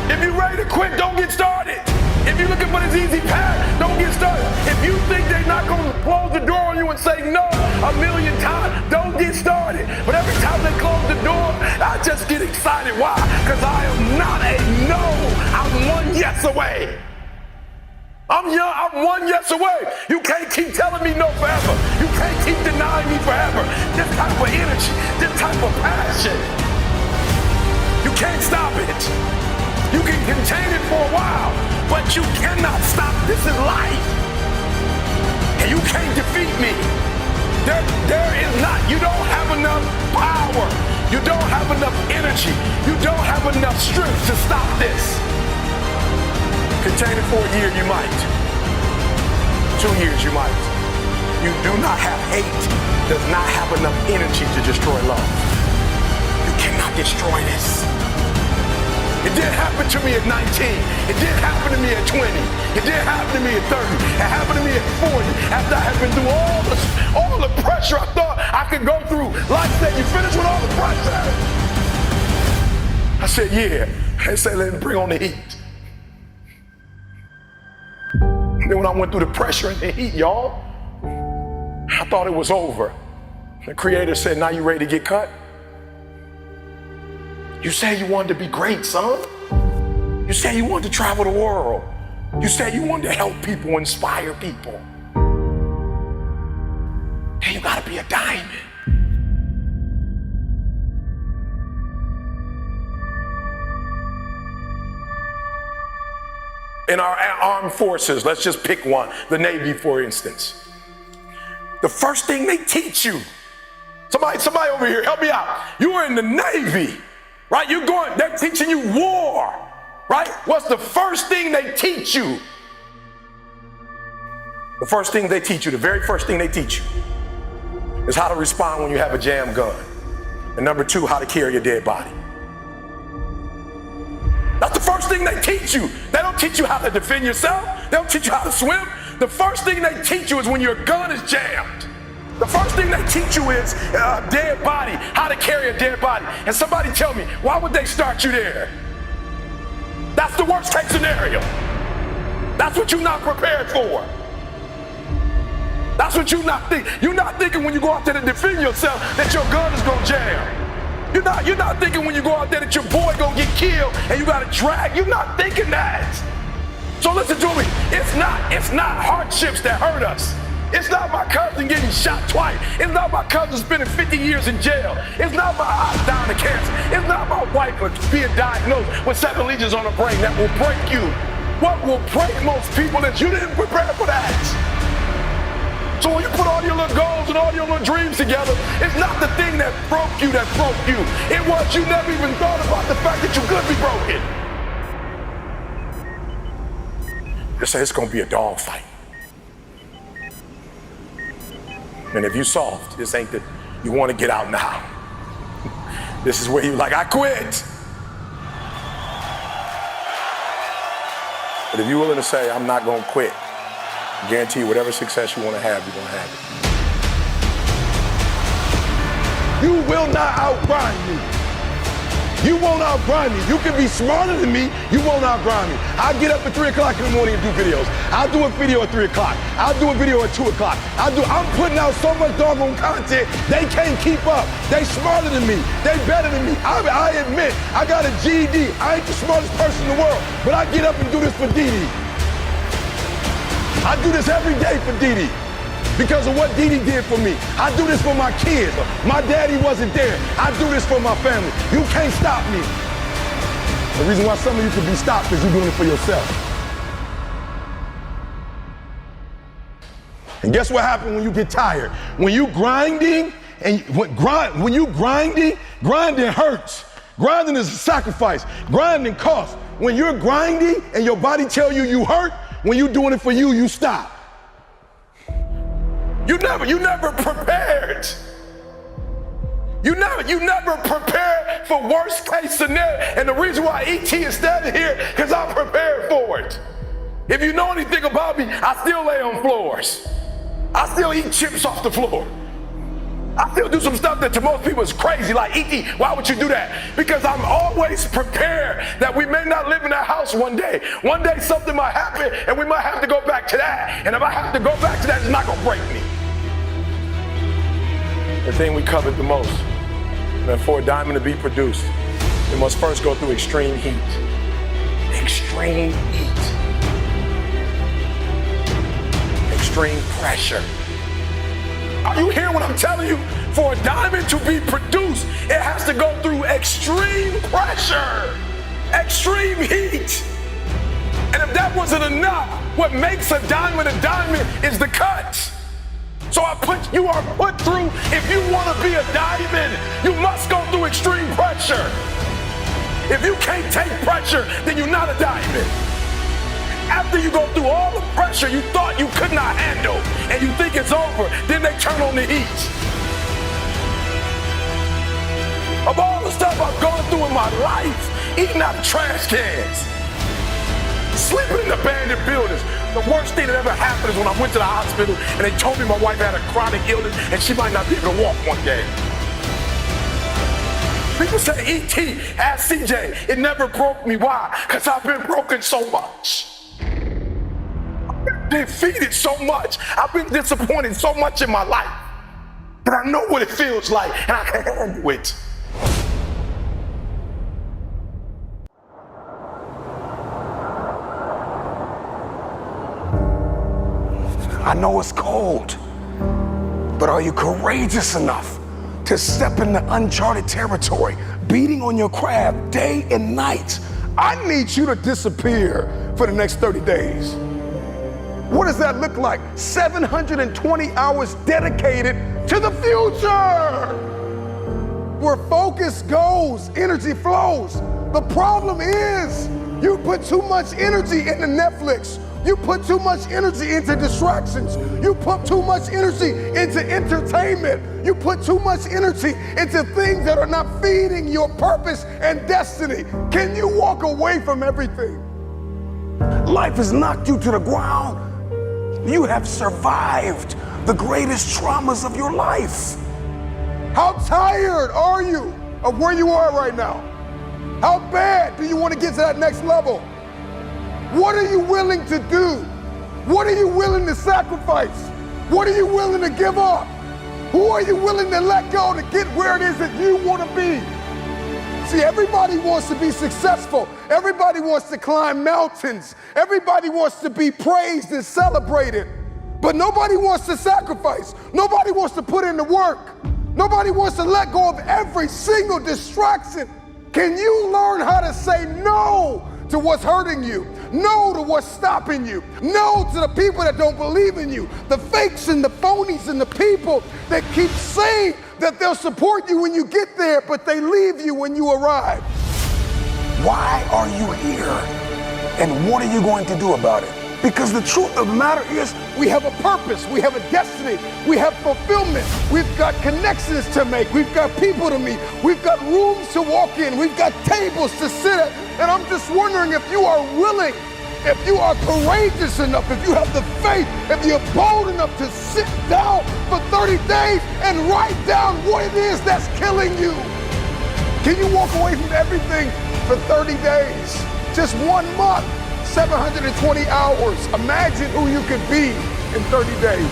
If you're ready to quit, don't get started. If you're looking for this easy path, don't get started. If you think they're not going to close the door on you and say no 1,000,000 times, don't get started. But every time they close the door, I just get excited. Why? Because I am not a no. I'm one yes away. I'm young, I'm one yes away. You can't keep telling me no forever. You can't keep denying me forever. This type of energy, this type of passion, you can't stop it. You can contain it for a while, but you cannot stop. This is life. And you can't defeat me. There is not. You don't have enough power. You don't have enough energy. You don't have enough strength to stop this. Contain it for a year, you might. 2 years, you might. You do not have hate, does not have enough energy to destroy love. You cannot destroy this. It didn't happen to me at 19. It didn't happen to me at 20. It didn't happen to me at 30. It happened to me at 40. After I had been through all the pressure I thought I could go through. Life said, you finished with all the pressure? I said, yeah. They said, let's bring on the heat. Then when I went through the pressure and the heat, y'all, I thought it was over. The Creator said, now you ready to get cut? You said you wanted to be great, son. You said you wanted to travel the world. You said you wanted to help people, inspire people. Then you gotta be a diamond. In our armed forces, let's just pick one, the Navy, for instance. The first thing they teach you, somebody over here, help me out. You are in the Navy, right? They're teaching you war, right? What's the first thing they teach you? The first thing they teach you, the very first thing they teach you is how to respond when you have a jam gun. And number 2, how to carry a dead body. That's the first thing they teach you. They don't teach you how to defend yourself. They don't teach you how to swim. The first thing they teach you is when your gun is jammed. The first thing they teach you is a dead body, how to carry a dead body. And somebody tell me, why would they start you there? That's the worst case scenario. That's what you're not prepared for. That's what you're not thinking. You're not thinking when you go out there to defend yourself that your gun is gonna jam. You're not thinking when you go out there that your boy gonna get killed and you gotta drag. You're not thinking that. So listen to me. It's not hardships that hurt us. It's not my cousin getting shot twice. It's not my cousin spending 50 years in jail. It's not my aunt dying of cancer. It's not my wife being diagnosed with 7 lesions on her brain that will break you. What will break most people is you didn't prepare for that. So when you put all your little goals and all your little dreams together, it's not the thing that broke you. It was you never even thought about the fact that you could be broken. They say it's gonna be a dog fight. And if you soft, this ain't that you wanna get out now. This is where you're like, I quit. But if you're willing to say, I'm not gonna quit, I guarantee you whatever success you wanna have, you're gonna have it. You will not outrun me. You won't outgrind me. You can be smarter than me. You won't outgrind me. I get up at 3 o'clock in the morning and do videos. I'll do a video at 3 o'clock. I'll do a video at 2 o'clock. I'm putting out so much doggone content, they can't keep up. They smarter than me. They better than me. I admit, I got a GED. I ain't the smartest person in the world, but I get up and do this for Dee Dee. I do this every day for Dee Dee. Because of what Dee Dee did for me. I do this for my kids. My daddy wasn't there. I do this for my family. You can't stop me. The reason why some of you can be stopped is you're doing it for yourself. And guess what happens when you get tired? When you grinding, grinding hurts. Grinding is a sacrifice. Grinding costs. When you're grinding and your body tell you hurt, when you're doing it for you, you stop. You never prepared. You never prepared for worst case scenario. And the reason why E.T. is standing here, because I'm prepared for it. If you know anything about me, I still lay on floors. I still eat chips off the floor. I still do some stuff that to most people is crazy, like E.T., why would you do that? Because I'm always prepared that we may not live in that house one day. One day something might happen and we might have to go back to that. And if I have to go back to that, it's not gonna break me. The thing we covered the most, that for a diamond to be produced, it must first go through extreme heat. Extreme heat. Extreme pressure. Are you hearing what I'm telling you? For a diamond to be produced, it has to go through extreme pressure, extreme heat. And if that wasn't enough, what makes a diamond is the cut. So you are put through, if you want to be a diamond, you must go through extreme pressure. If you can't take pressure, then you're not a diamond. After you go through all the pressure you thought you could not handle and you think it's over, then they turn on the heat. Of all the stuff I've gone through in my life, eating out of trash cans, sleeping in abandoned buildings, the worst thing that ever happened is when I went to the hospital and they told me my wife had a chronic illness and she might not be able to walk one day. People say, E.T., ask CJ, it never broke me. Why? Because I've been broken so much. Defeated so much. I've been disappointed so much in my life that I know what it feels like and I can handle it. I know it's cold, but are you courageous enough to step into uncharted territory, beating on your craft day and night? I need you to disappear for the next 30 days. What does that look like? 720 hours dedicated to the future. Where focus goes, energy flows. The problem is you put too much energy into Netflix. You put too much energy into distractions. You put too much energy into entertainment. You put too much energy into things that are not feeding your purpose and destiny. Can you walk away from everything? Life has knocked you to the ground. You have survived the greatest traumas of your life. How tired are you of where you are right now? How bad do you want to get to that next level? What are you willing to do? What are you willing to sacrifice? What are you willing to give up? Who are you willing to let go to get where it is that you want to be? See, everybody wants to be successful. Everybody wants to climb mountains. Everybody wants to be praised and celebrated. But nobody wants to sacrifice. Nobody wants to put in the work. Nobody wants to let go of every single distraction. Can you learn how to say no to what's hurting you? No to what's stopping you. No to the people that don't believe in you. The fakes and the phonies and the people that keep saying that they'll support you when you get there, but they leave you when you arrive. Why are you here? And what are you going to do about it? Because the truth of the matter is, we have a purpose, we have a destiny, we have fulfillment, we've got connections to make, we've got people to meet, we've got rooms to walk in, we've got tables to sit at, and I'm just wondering if you are willing, if you are courageous enough, if you have the faith, if you're bold enough to sit down for 30 days and write down what it is that's killing you. Can you walk away from everything for 30 days? Just 1 month, 720 hours. Imagine who you could be in 30 days.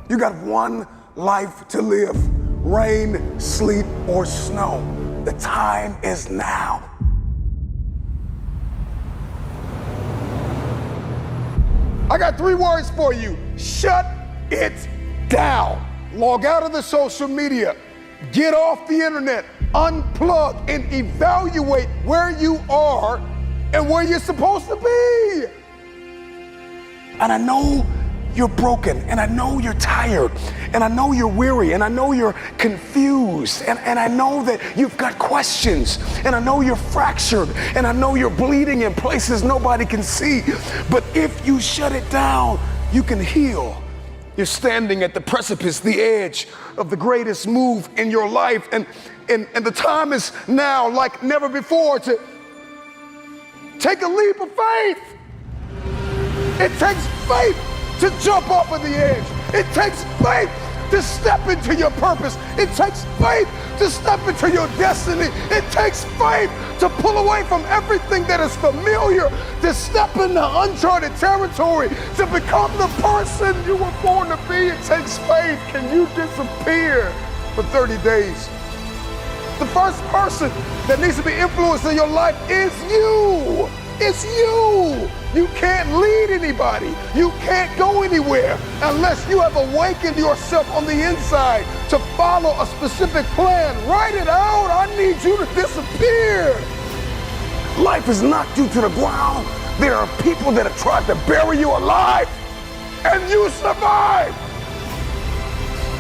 You got one life to live. Rain, sleet, or snow. The time is now. I got 3 words for you. Shut it down. Log out of the social media. Get off the internet. Unplug and evaluate where you are and where you're supposed to be. And I know you're broken, and I know you're tired, and I know you're weary, and I know you're confused, and I know that you've got questions, and I know you're fractured, and I know you're bleeding in places nobody can see. But if you shut it down, you can heal. You're standing at the precipice, the edge of the greatest move in your life, and the time is now like never before to take a leap of faith. It takes faith to jump off of the edge. It takes faith to step into your purpose. It takes faith to step into your destiny. It takes faith to pull away from everything that is familiar, to step into uncharted territory, to become the person you were born to be. It takes faith. Can you disappear for 30 days? The first person that needs to be influenced in your life is you. It's you. You can't lead anybody. You can't go anywhere unless you have awakened yourself on the inside to follow a specific plan. Write it out. I need you to disappear. Life has knocked you to the ground. There are people that have tried to bury you alive, and you survived.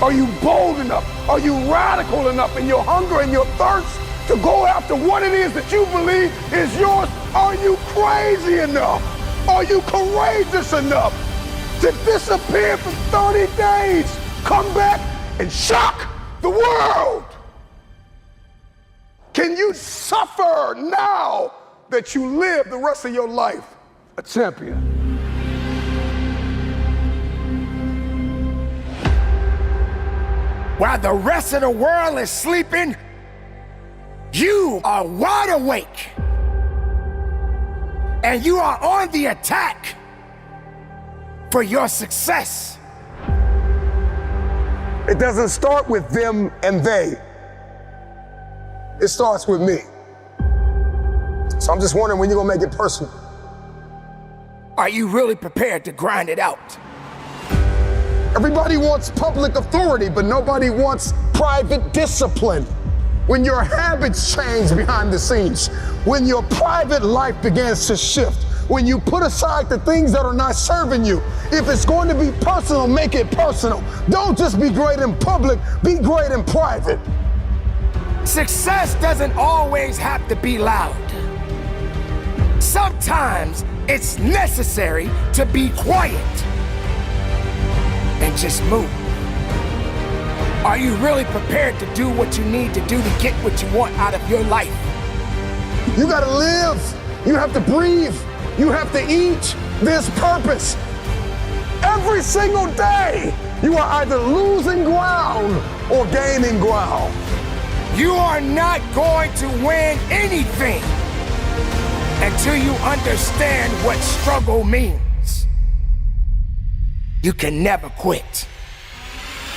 Are you bold enough? Are you radical enough in your hunger and your thirst to go after what it is that you believe is yours? Are you crazy enough? Are you courageous enough to disappear for 30 days? Come back and shock the world. Can you suffer now that you live the rest of your life a champion? While the rest of the world is sleeping, you are wide awake. And you are on the attack for your success. It doesn't start with them and they. It starts with me. So I'm just wondering when you're gonna make it personal. Are you really prepared to grind it out? Everybody wants public authority, but nobody wants private discipline. When your habits change behind the scenes, when your private life begins to shift, when you put aside the things that are not serving you. If it's going to be personal, make it personal. Don't just be great in public, be great in private. Success doesn't always have to be loud. Sometimes it's necessary to be quiet and just move. Are you really prepared to do what you need to do to get what you want out of your life? You gotta live. You have to breathe. You have to eat. There's purpose. Every single day, you are either losing ground or gaining ground. You are not going to win anything until you understand what struggle means. You can never quit.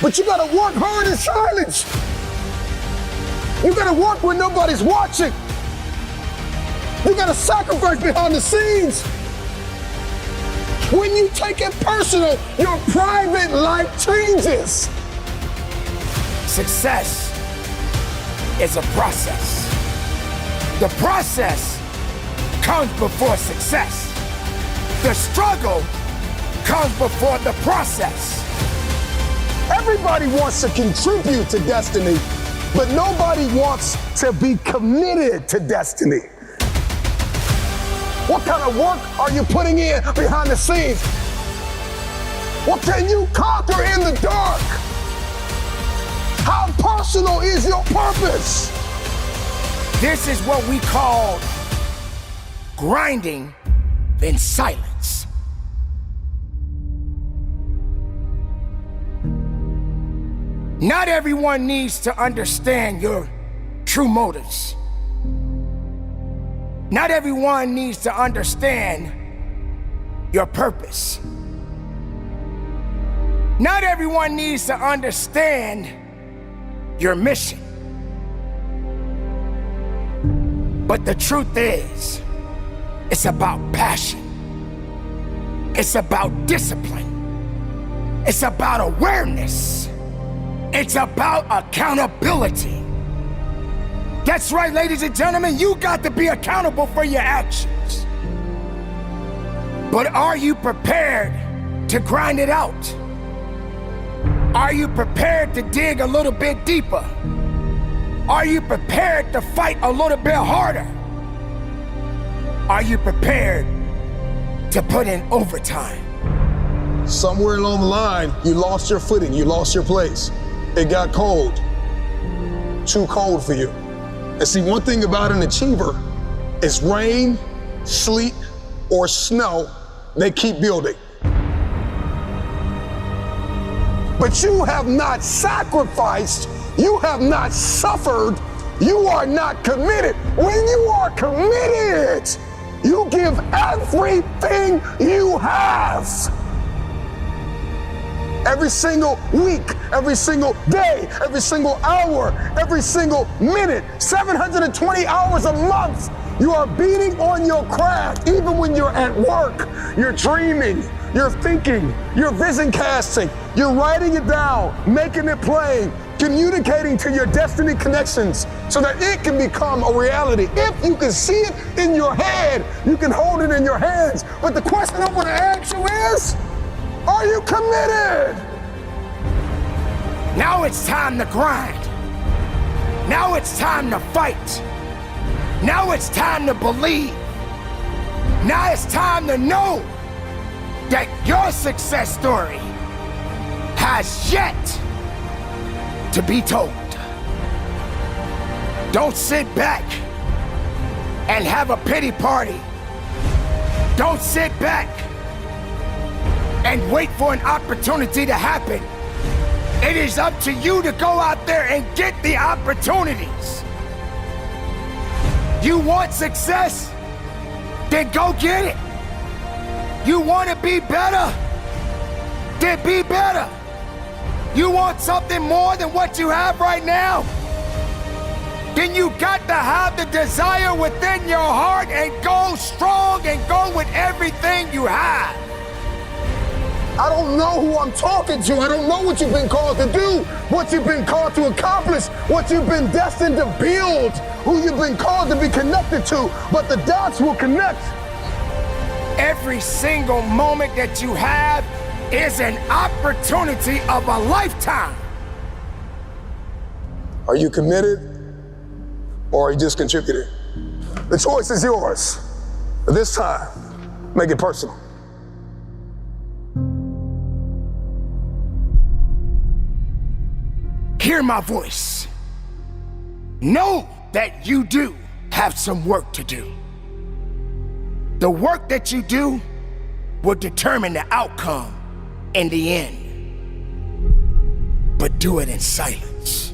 But you gotta work hard in silence. You gotta work when nobody's watching. You gotta sacrifice behind the scenes. When you take it personal, your private life changes. Success is a process. The process comes before success. The struggle comes before the process. Everybody wants to contribute to destiny, but nobody wants to be committed to destiny. What kind of work are you putting in behind the scenes? What can you conquer in the dark? How personal is your purpose? This is what we call grinding in silence. Not everyone needs to understand your true motives. Not everyone needs to understand your purpose. Not everyone needs to understand your mission. But the truth is, it's about passion. It's about discipline. It's about awareness. It's about accountability. That's right, ladies and gentlemen, you got to be accountable for your actions. But are you prepared to grind it out? Are you prepared to dig a little bit deeper? Are you prepared to fight a little bit harder? Are you prepared to put in overtime? Somewhere along the line, you lost your footing, you lost your place. It got cold. Too cold for you. And see, one thing about an achiever is rain, sleet, or snow, they keep building. But you have not sacrificed, you have not suffered, you are not committed. When you are committed, you give everything you have. Every single week, every single day, every single hour, every single minute, 720 hours a month, you are beating on your craft. Even when you're at work, you're dreaming, you're thinking, you're vision casting, you're writing it down, making it plain, communicating to your destiny connections so that it can become a reality. If you can see it in your head, you can hold it in your hands. But the question I want to ask you is, are you committed? Now it's time to grind. Now it's time to fight. Now it's time to believe. Now it's time to know that your success story has yet to be told. Don't sit back and have a pity party. Don't sit back and wait for an opportunity to happen. It is up to you to go out there and get the opportunities. You want success? Then go get it. You want to be better? Then be better. You want something more than what you have right now? Then you got to have the desire within your heart and go strong and go with everything you have. I don't know who I'm talking to. I don't know what you've been called to do, what you've been called to accomplish, what you've been destined to build, who you've been called to be connected to, but the dots will connect. Every single moment that you have is an opportunity of a lifetime. Are you committed or are you just contributing? The choice is yours. But this time, make it personal. Hear my voice. Know that you do have some work to do. The work that you do will determine the outcome in the end. But do it in silence.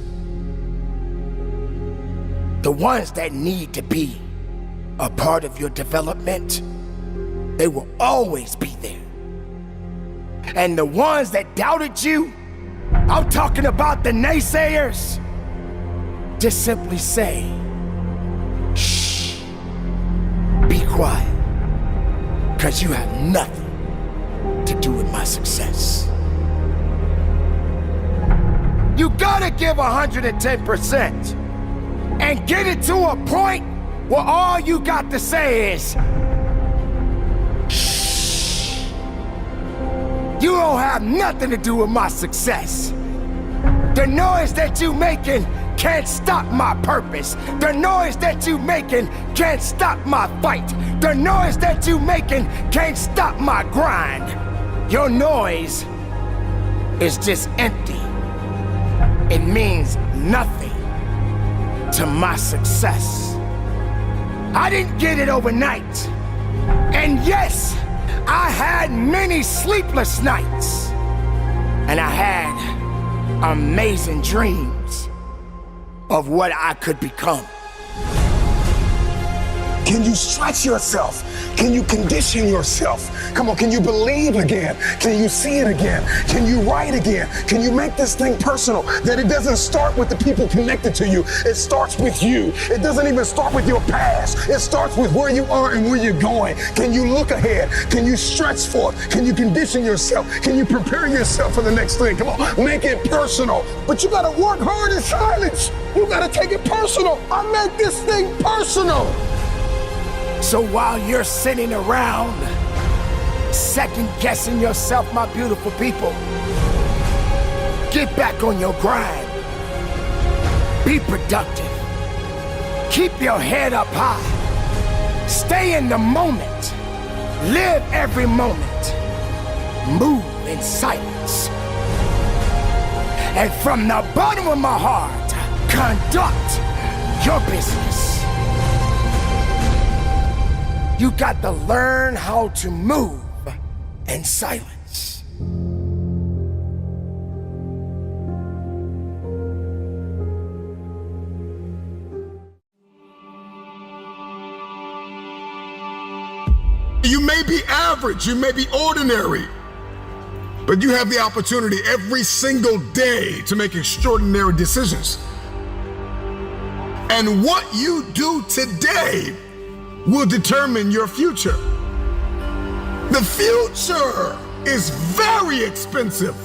The ones that need to be a part of your development, they will always be there. And the ones that doubted you, I'm talking about the naysayers, just simply say, shh, be quiet, because you have nothing to do with my success. You gotta give 110% and get it to a point where all you got to say is, shh. You don't have nothing to do with my success. The noise that you making can't stop my purpose. The noise that you making can't stop my fight. The noise that you making can't stop my grind. Your noise is just empty. It means nothing to my success. I didn't get it overnight. And yes, I had many sleepless nights. And I had amazing dreams of what I could become. Can you stretch yourself? Can you condition yourself? Come on, can you believe again? Can you see it again? Can you write again? Can you make this thing personal? That it doesn't start with the people connected to you. It starts with you. It doesn't even start with your past. It starts with where you are and where you're going. Can you look ahead? Can you stretch forth? Can you condition yourself? Can you prepare yourself for the next thing? Come on, make it personal. But you gotta work hard in silence. You gotta take it personal. I make this thing personal. So while you're sitting around second-guessing yourself, my beautiful people, get back on your grind. Be productive. Keep your head up high. Stay in the moment. Live every moment. Move in silence. And from the bottom of my heart, conduct your business. You got to learn how to move in silence. You may be average, you may be ordinary, but you have the opportunity every single day to make extraordinary decisions. And what you do today will determine your future. The future is very expensive.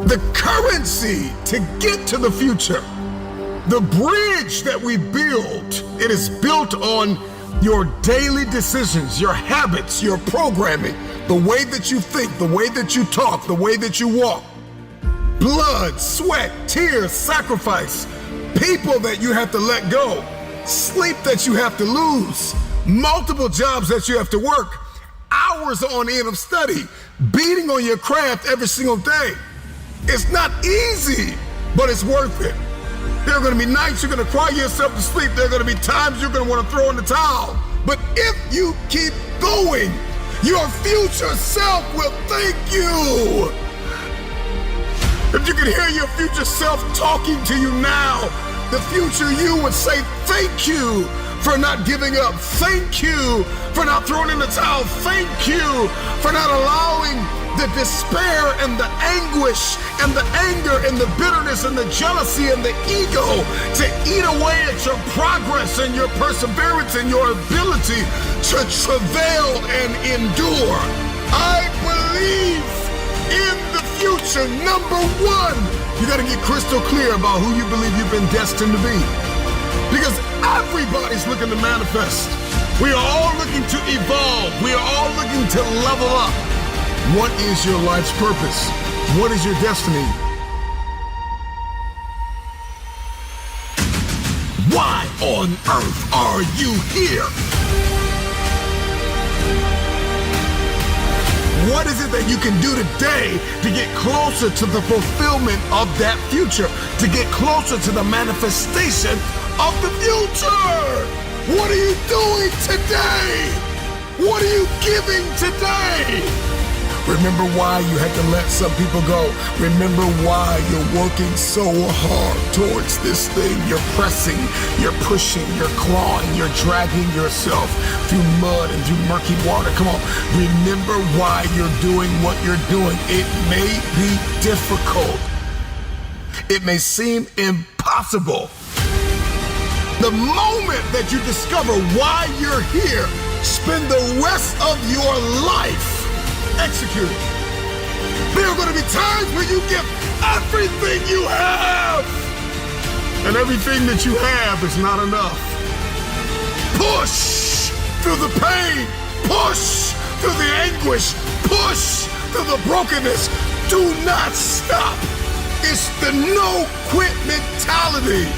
The currency to get to the future, the bridge that we build, it is built on your daily decisions, your habits, your programming, the way that you think, the way that you talk, the way that you walk. Blood, sweat, tears, sacrifice, people that you have to let go, sleep that you have to lose, multiple jobs that you have to work, hours on end of study, beating on your craft every single day. It's not easy, but it's worth it. There are going to be nights you're going to cry yourself to sleep. There are going to be times you're going to want to throw in the towel. But if you keep going, your future self will thank you. If you can hear your future self talking to you now, the future you would say, thank you for not giving up. Thank you for not throwing in the towel. Thank you for not allowing the despair and the anguish and the anger and the bitterness and the jealousy and the ego to eat away at your progress and your perseverance and your ability to travail and endure. I believe in the future. Number one, you got to get crystal clear about who you believe you've been destined to be. Because everybody's looking to manifest. We are all looking to evolve. We are all looking to level up. What is your life's purpose? What is your destiny? Why on earth are you here? What is it that you can do today to get closer to the fulfillment of that future? To get closer to the manifestation of the future? What are you doing today? What are you giving today? Remember why you had to let some people go. Remember why you're working so hard towards this thing. You're pressing, you're pushing, you're clawing, you're dragging yourself through mud and through murky water. Come on, remember why you're doing what you're doing. It may be difficult. It may seem impossible. The moment that you discover why you're here, spend the rest of your life executing. There are going to be times where you give everything you have, and everything that you have is not enough. Push through the pain, push through the anguish, push through the brokenness. Do not stop. It's the no quit mentality.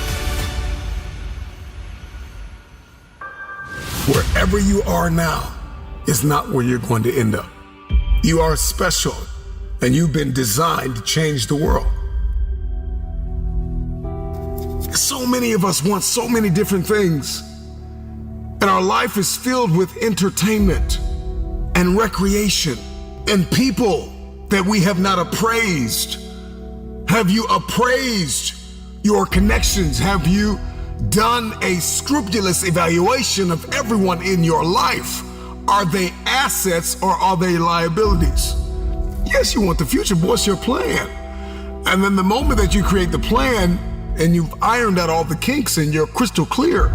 Wherever you are now is not where you're going to end up. You are special, and you've been designed to change the world. So many of us want so many different things, and our life is filled with entertainment and recreation and people that we have not appraised? Have you appraised your connections? Have you done a scrupulous evaluation of everyone in your life? Are they assets or are they liabilities? Yes, you want the future, but what's your plan? And then the moment that you create the plan and you've ironed out all the kinks and you're crystal clear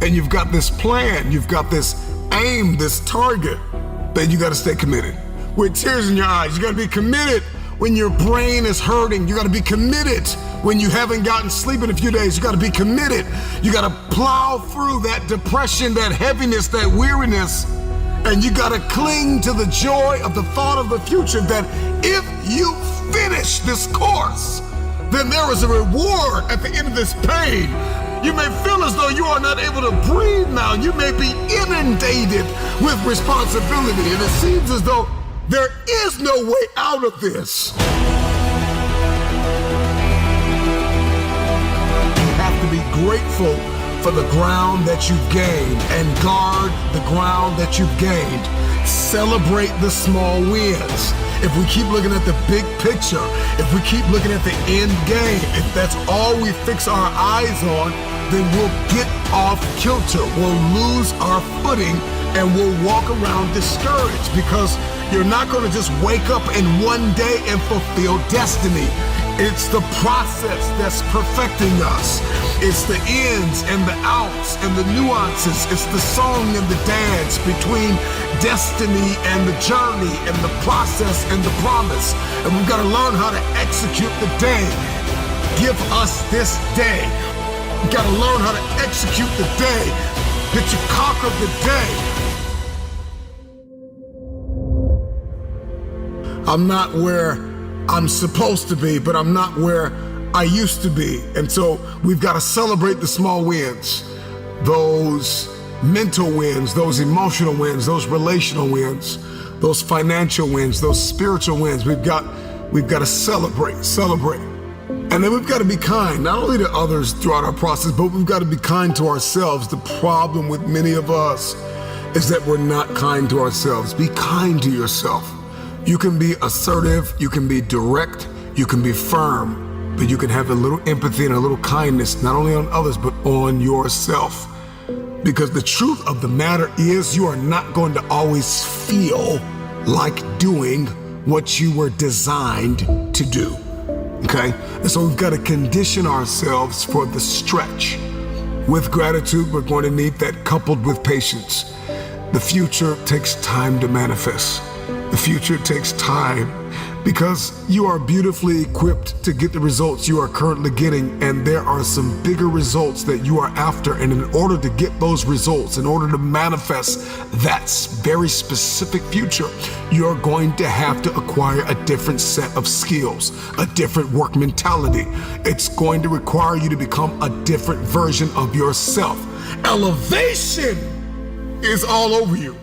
and you've got this plan, you've got this aim, this target, then you got to stay committed. With tears in your eyes, you got to be committed when your brain is hurting. You got to be committed when you haven't gotten sleep in a few days. You got to be committed. You got to plow through that depression, that heaviness, that weariness, and you got to cling to the joy of the thought of the future that if you finish this course, then there is a reward at the end of this pain. You may feel as though you are not able to breathe now. You may be inundated with responsibility, and it seems as though there is no way out of this. You have to be grateful for the ground that you've gained and guard the ground that you've gained. Celebrate the small wins. If we keep looking at the big picture, if we keep looking at the end game, if that's all we fix our eyes on, then we'll get off kilter. We'll lose our footing and we'll walk around discouraged because you're not going to just wake up in one day and fulfill destiny. It's the process that's perfecting us. It's the ins and the outs and the nuances. It's the song and the dance between destiny and the journey and the process and the promise. And we've got to learn how to execute the day. Give us this day. We've got to learn how to execute the day that you conquer the day. I'm not where I'm supposed to be, but I'm not where I used to be. And so we've got to celebrate the small wins, those mental wins, those emotional wins, those relational wins, those financial wins, those spiritual wins. We've got to celebrate. And then we've got to be kind, not only to others throughout our process, but we've got to be kind to ourselves. The problem with many of us is that we're not kind to ourselves. Be kind to yourself. You can be assertive, you can be direct, you can be firm, but you can have a little empathy and a little kindness, not only on others, but on yourself. Because the truth of the matter is you are not going to always feel like doing what you were designed to do, okay? And so we've got to condition ourselves for the stretch. With gratitude, we're going to need that coupled with patience. The future takes time to manifest. The future takes time because you are beautifully equipped to get the results you are currently getting, and there are some bigger results that you are after. And in order to get those results, in order to manifest that very specific future, you're going to have to acquire a different set of skills, a different work mentality. It's going to require you to become a different version of yourself. Elevation is all over you.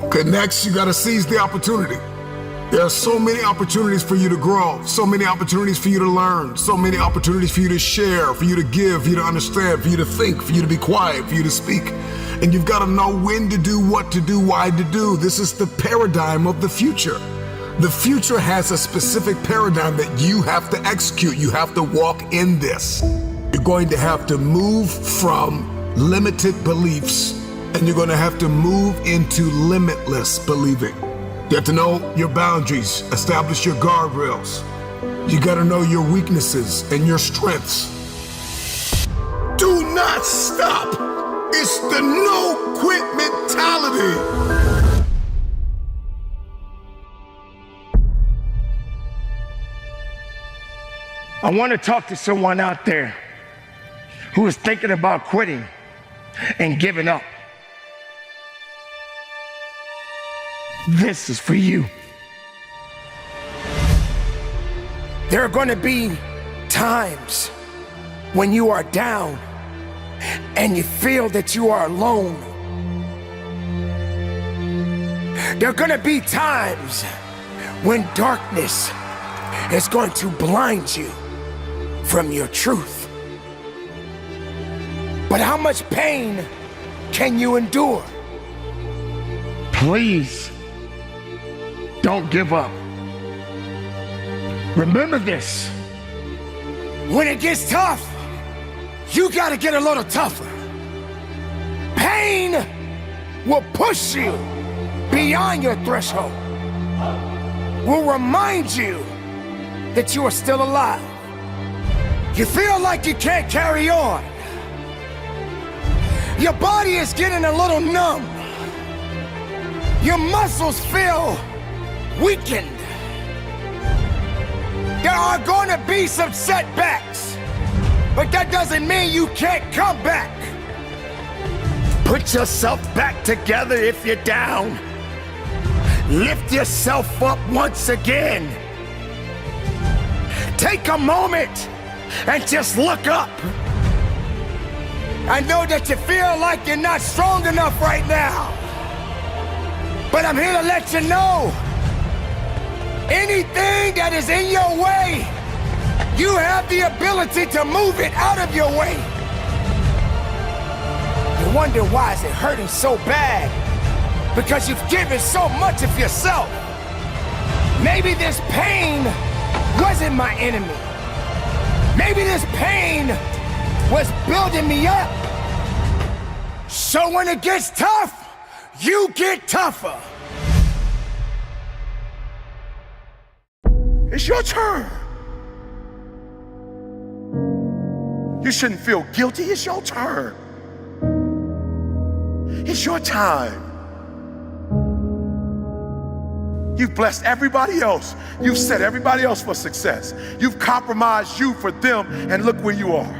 Okay, next you gotta seize the opportunity. There are so many opportunities for you to grow, so many opportunities for you to learn, so many opportunities for you to share, for you to give, for you to understand, for you to think, for you to be quiet, for you to speak. And you've gotta know when to do, what to do, why to do. This is the paradigm of the future. The future has a specific paradigm that you have to execute. You have to walk in this. You're going to have to move from limited beliefs and you're going to have to move into limitless believing. You have to know your boundaries, establish your guardrails. You got to know your weaknesses and your strengths. Do not stop. It's the no quit mentality. I want to talk to someone out there who is thinking about quitting and giving up. This is for you. There are going to be times when you are down and you feel that you are alone. There are going to be times when darkness is going to blind you from your truth. But how much pain can you endure? Please don't give up. Remember this. When it gets tough, you gotta get a little tougher. Pain will push you beyond your threshold, will remind you that you are still alive. You feel like you can't carry on. Your body is getting a little numb. Your muscles feel weakened. There are going to be some setbacks, but that doesn't mean you can't come back. Put yourself back together if you're down. Lift yourself up once again. Take a moment and just look up. I know that you feel like you're not strong enough right now, but I'm here to let you know, anything that is in your way, you have the ability to move it out of your way. You wonder why is it hurting so bad? Because you've given so much of yourself. Maybe this pain wasn't my enemy. Maybe this pain was building me up. So when it gets tough, you get tougher. It's your turn. You shouldn't feel guilty. It's your turn. It's your time. You've blessed everybody else. You've set everybody else for success. You've compromised you for them, and look where you are.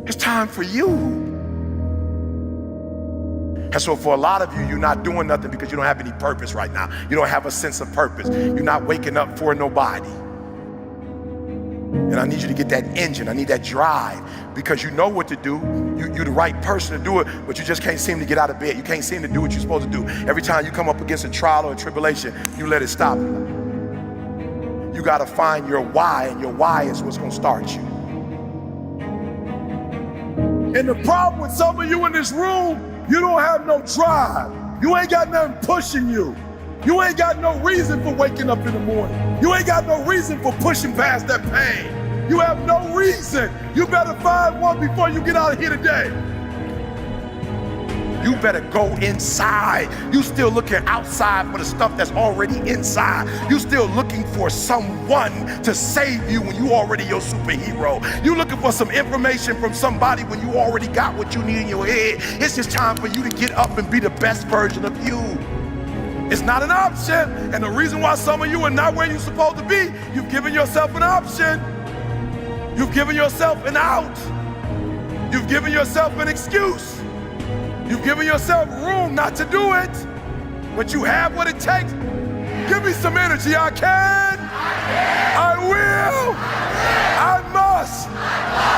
It's time for you. And so for a lot of you, you're not doing nothing because you don't have any purpose right now. You don't have a sense of purpose. You're not waking up for nobody. And I need you to get that engine. I need that drive, because you know what to do. You're the right person to do it, but you just can't seem to get out of bed. You can't seem to do what you're supposed to do. Every time you come up against a trial or a tribulation, you let it stop you. You gotta find your why, and your why is what's gonna start you. And the problem with some of you in this room, you don't have no drive. You ain't got nothing pushing you. You ain't got no reason for waking up in the morning. You ain't got no reason for pushing past that pain. You have no reason. You better find one before you get out of here today. You better go inside. You still looking outside for the stuff that's already inside. You still looking for someone to save you when you already your superhero. You looking for some information from somebody when you already got what you need in your head. It's just time for you to get up and be the best version of you. It's not an option. And the reason why some of you are not where you're supposed to be, you've given yourself an option. You've given yourself an out. You've given yourself an excuse. You've given yourself room not to do it, but you have what it takes. Give me some energy. I can. I will. I must.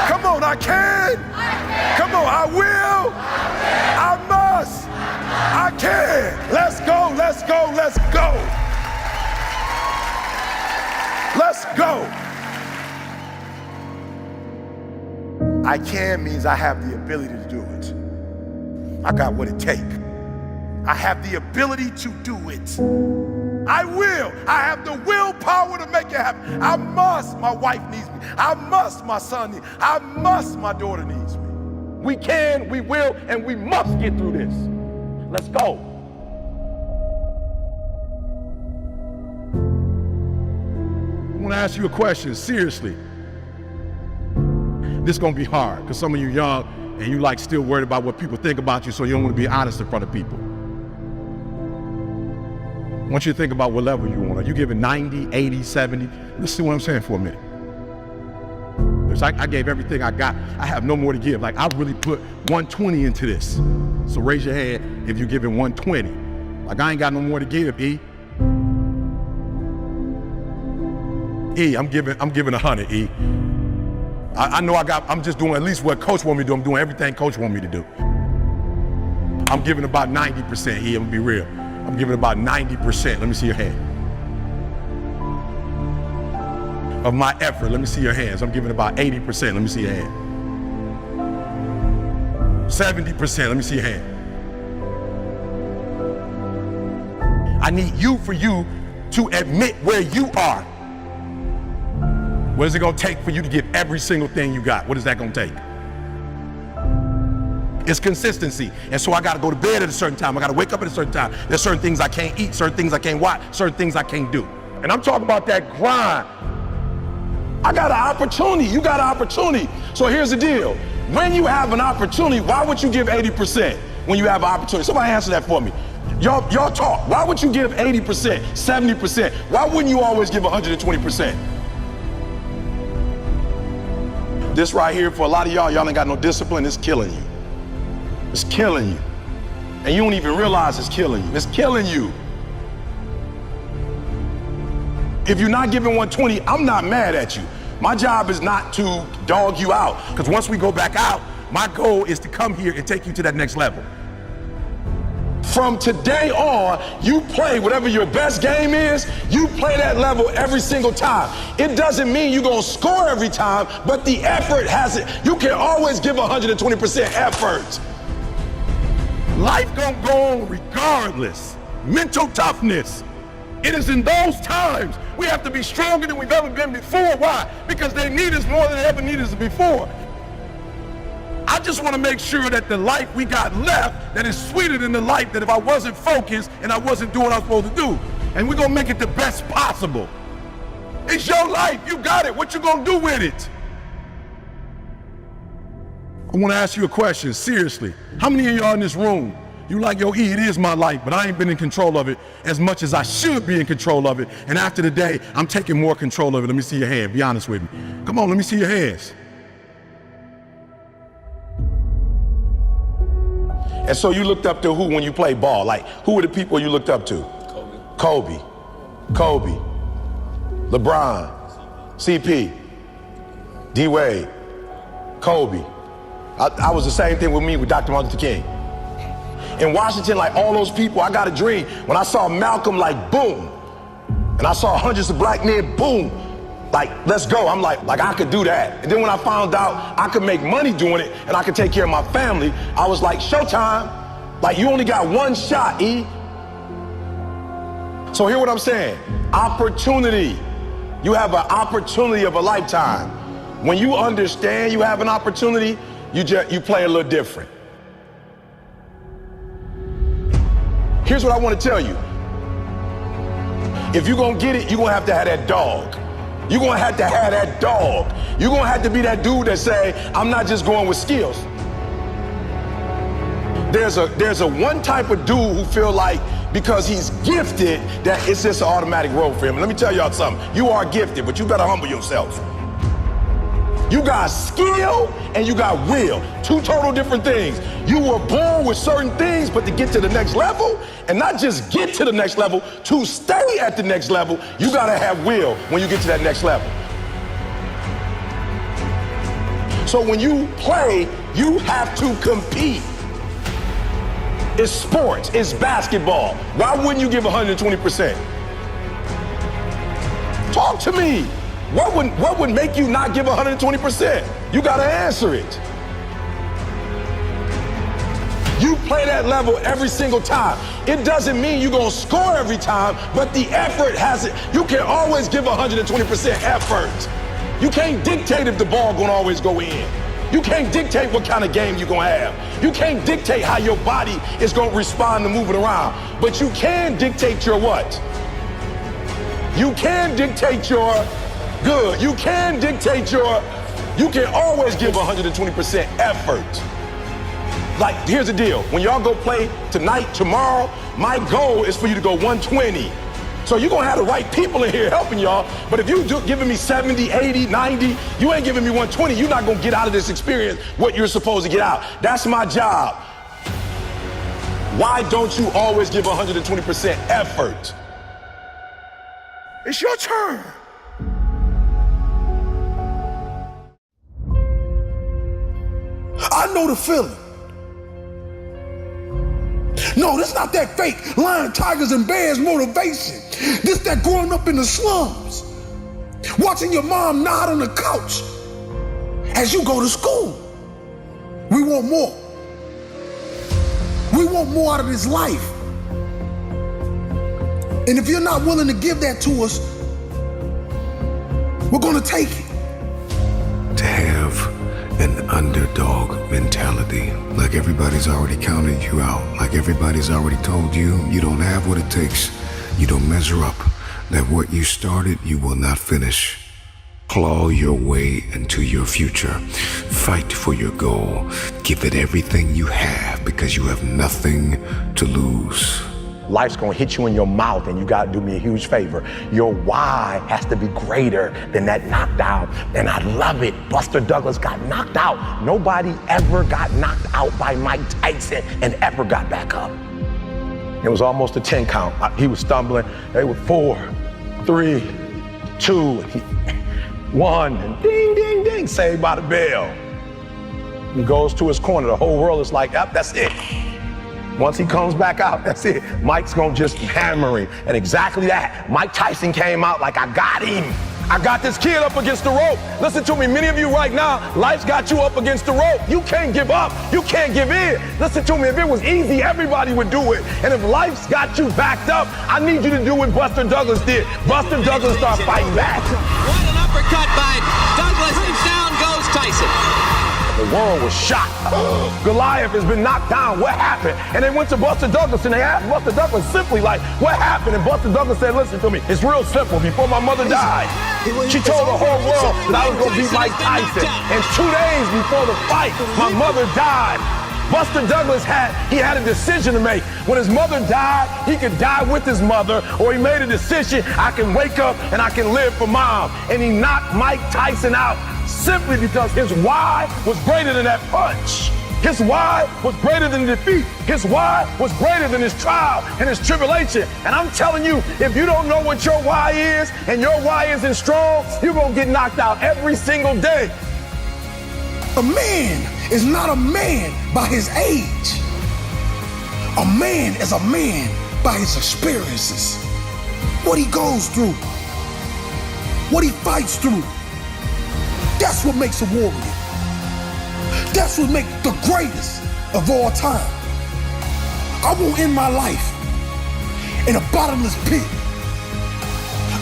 Come on, I can. Come on, I will. I must. I can. Let's go, let's go, let's go. Let's go. I can means I have the ability to do it. I got what it takes. I have the ability to do it. I will. I have the willpower to make it happen. I must. My wife needs me. I must. My son needs me. I must. My daughter needs me. We can, we will, and we must get through this. Let's go. I want to ask you a question, seriously. This is going to be hard, because some of you young and you like still worried about what people think about you, so you don't want to be honest in front of people. I want you to think about what level you want. Are you giving 90, 80, 70? Let's see what I'm saying for a minute. Because I gave everything I got. I have no more to give. Like, I really put 120 into this. So raise your hand if you're giving 120. Like, I ain't got no more to give, E. E, I'm giving 100, E. I know I'm just doing at least what Coach want me to do. I'm doing everything Coach want me to do. I'm giving about 90%, E, I'm gonna be real. I'm giving about 90%. Let me see your hand. Of my effort, let me see your hands. I'm giving about 80%. Let me see your hand. 70%, let me see your hand. I need you for you to admit where you are. What is it gonna take for you to give every single thing you got? What is that gonna take? It's consistency. And so I gotta go to bed at a certain time. I gotta wake up at a certain time. There's certain things I can't eat, certain things I can't watch, certain things I can't do. And I'm talking about that grind. I got an opportunity, you got an opportunity. So here's the deal. When you have an opportunity, why would you give 80% when you have an opportunity? Somebody answer that for me. Y'all talk. Why would you give 80%, 70%? Why wouldn't you always give 120%? This right here, for a lot of y'all ain't got no discipline, it's killing you. It's killing you. And you don't even realize it's killing you. It's killing you. If you're not giving 120, I'm not mad at you. My job is not to dog you out, because once we go back out, my goal is to come here and take you to that next level. From today on, you play whatever your best game is, you play that level every single time. It doesn't mean you're gonna score every time, but the effort has it. You can always give 120% effort. Life gonna go on regardless. Mental toughness. It is in those times we have to be stronger than we've ever been before. Why? Because they need us more than they ever needed us before. I just want to make sure that the life we got left, that is sweeter than the life that if I wasn't focused and I wasn't doing what I was supposed to do. And we're gonna make it the best possible. It's your life, you got it. What you gonna do with it? I want to ask you a question, seriously. How many of y'all in this room, you like, yo, E, it is my life, but I ain't been in control of it as much as I should be in control of it. And after the day, I'm taking more control of it. Let me see your hand, be honest with me. Come on, let me see your hands. And so you looked up to who when you played ball? Like, who were the people you looked up to? Kobe. LeBron. CP. D-Wade. Kobe. I was the same thing with me with Dr. Martin Luther King. In Washington, like all those people, I got a dream. When I saw Malcolm, like, boom. And I saw hundreds of black men, boom. Like, let's go. I'm like I could do that. And then when I found out I could make money doing it and I could take care of my family, I was like, showtime. Like, you only got one shot, E. So hear what I'm saying. Opportunity. You have an opportunity of a lifetime. When you understand you have an opportunity, you play a little different. Here's what I want to tell you. If you're going to get it, you're going to have that dog. You're going to have that dog. You're going to have to be that dude that say, I'm not just going with skills. There's a one type of dude who feel like because he's gifted that it's just an automatic road for him. And let me tell y'all something. You are gifted, but you better humble yourself. You got skill and you got will. Two total different things. You were born with certain things, but to get to the next level, and not just get to the next level, to stay at the next level, you gotta have will when you get to that next level. So when you play, you have to compete. It's sports, it's basketball. Why wouldn't you give 120%? Talk to me. What would make you not give 120%? You gotta answer it. You play that level every single time. It doesn't mean you're gonna score every time, but the effort has it. You can always give 120% effort. You can't dictate if the ball gonna always go in. You can't dictate what kind of game you're gonna have. You can't dictate how your body is gonna respond to moving around. But you can dictate your what? You can dictate your good. You can dictate you can always give 120% effort. Like, here's the deal. When y'all go play tonight, tomorrow, my goal is for you to go 120. So you're gonna have the right people in here helping y'all, but if you giving me 70, 80, 90, you ain't giving me 120, you're not gonna get out of this experience what you're supposed to get out. That's my job. Why don't you always give 120% effort? It's your turn. I know the feeling. No, this not that fake lion, tigers, and bears motivation. This that growing up in the slums, watching your mom nod on the couch as you go to school. We want more. We want more out of this life. And if you're not willing to give that to us, we're gonna take it. have an underdog mentality. Like everybody's already counted you out. Like everybody's already told you you don't have what it takes. You don't measure up. That what you started, you will not finish. Claw your way into your future. Fight for your goal. Give it everything you have because you have nothing to lose. Life's gonna hit you in your mouth and you gotta do me a huge favor. Your why has to be greater than that knockdown. And I love it. Buster Douglas got knocked out. Nobody ever got knocked out by Mike Tyson and ever got back up. It was almost a 10 count. He was stumbling. They were 4, 3, 2, 1, and ding, ding, ding, saved by the bell. He goes to his corner. The whole world is like, yep, that's it. Once he comes back out, that's it. Mike's gonna just hammer him. And exactly that. Mike Tyson came out like, I got him. I got this kid up against the rope. Listen to me, many of you right now, life's got you up against the rope. You can't give up. You can't give in. Listen to me, if it was easy, everybody would do it. And if life's got you backed up, I need you to do what Buster Douglas did. Buster Douglas started fighting back. What an uppercut by Douglas, and down goes Tyson. The world was shocked. Goliath has been knocked down. What happened? And they went to Buster Douglas and they asked Buster Douglas simply like, what happened? And Buster Douglas said, listen to me, it's real simple. Before my mother died, she told the whole world that I was gonna beat Mike Tyson. And 2 days before the fight, my mother died. Buster Douglas had a decision to make. When his mother died, he could die with his mother, or he made a decision, I can wake up and I can live for mom. And he knocked Mike Tyson out simply because his why was greater than that punch. His why was greater than defeat. His why was greater than his trial and his tribulation. And I'm telling you, if you don't know what your why is, and your why isn't strong, you're gonna get knocked out every single day. A man is not a man by his age. A man is a man by his experiences. What he goes through. What he fights through. That's what makes a warrior. That's what makes the greatest of all time. I won't end my life in a bottomless pit.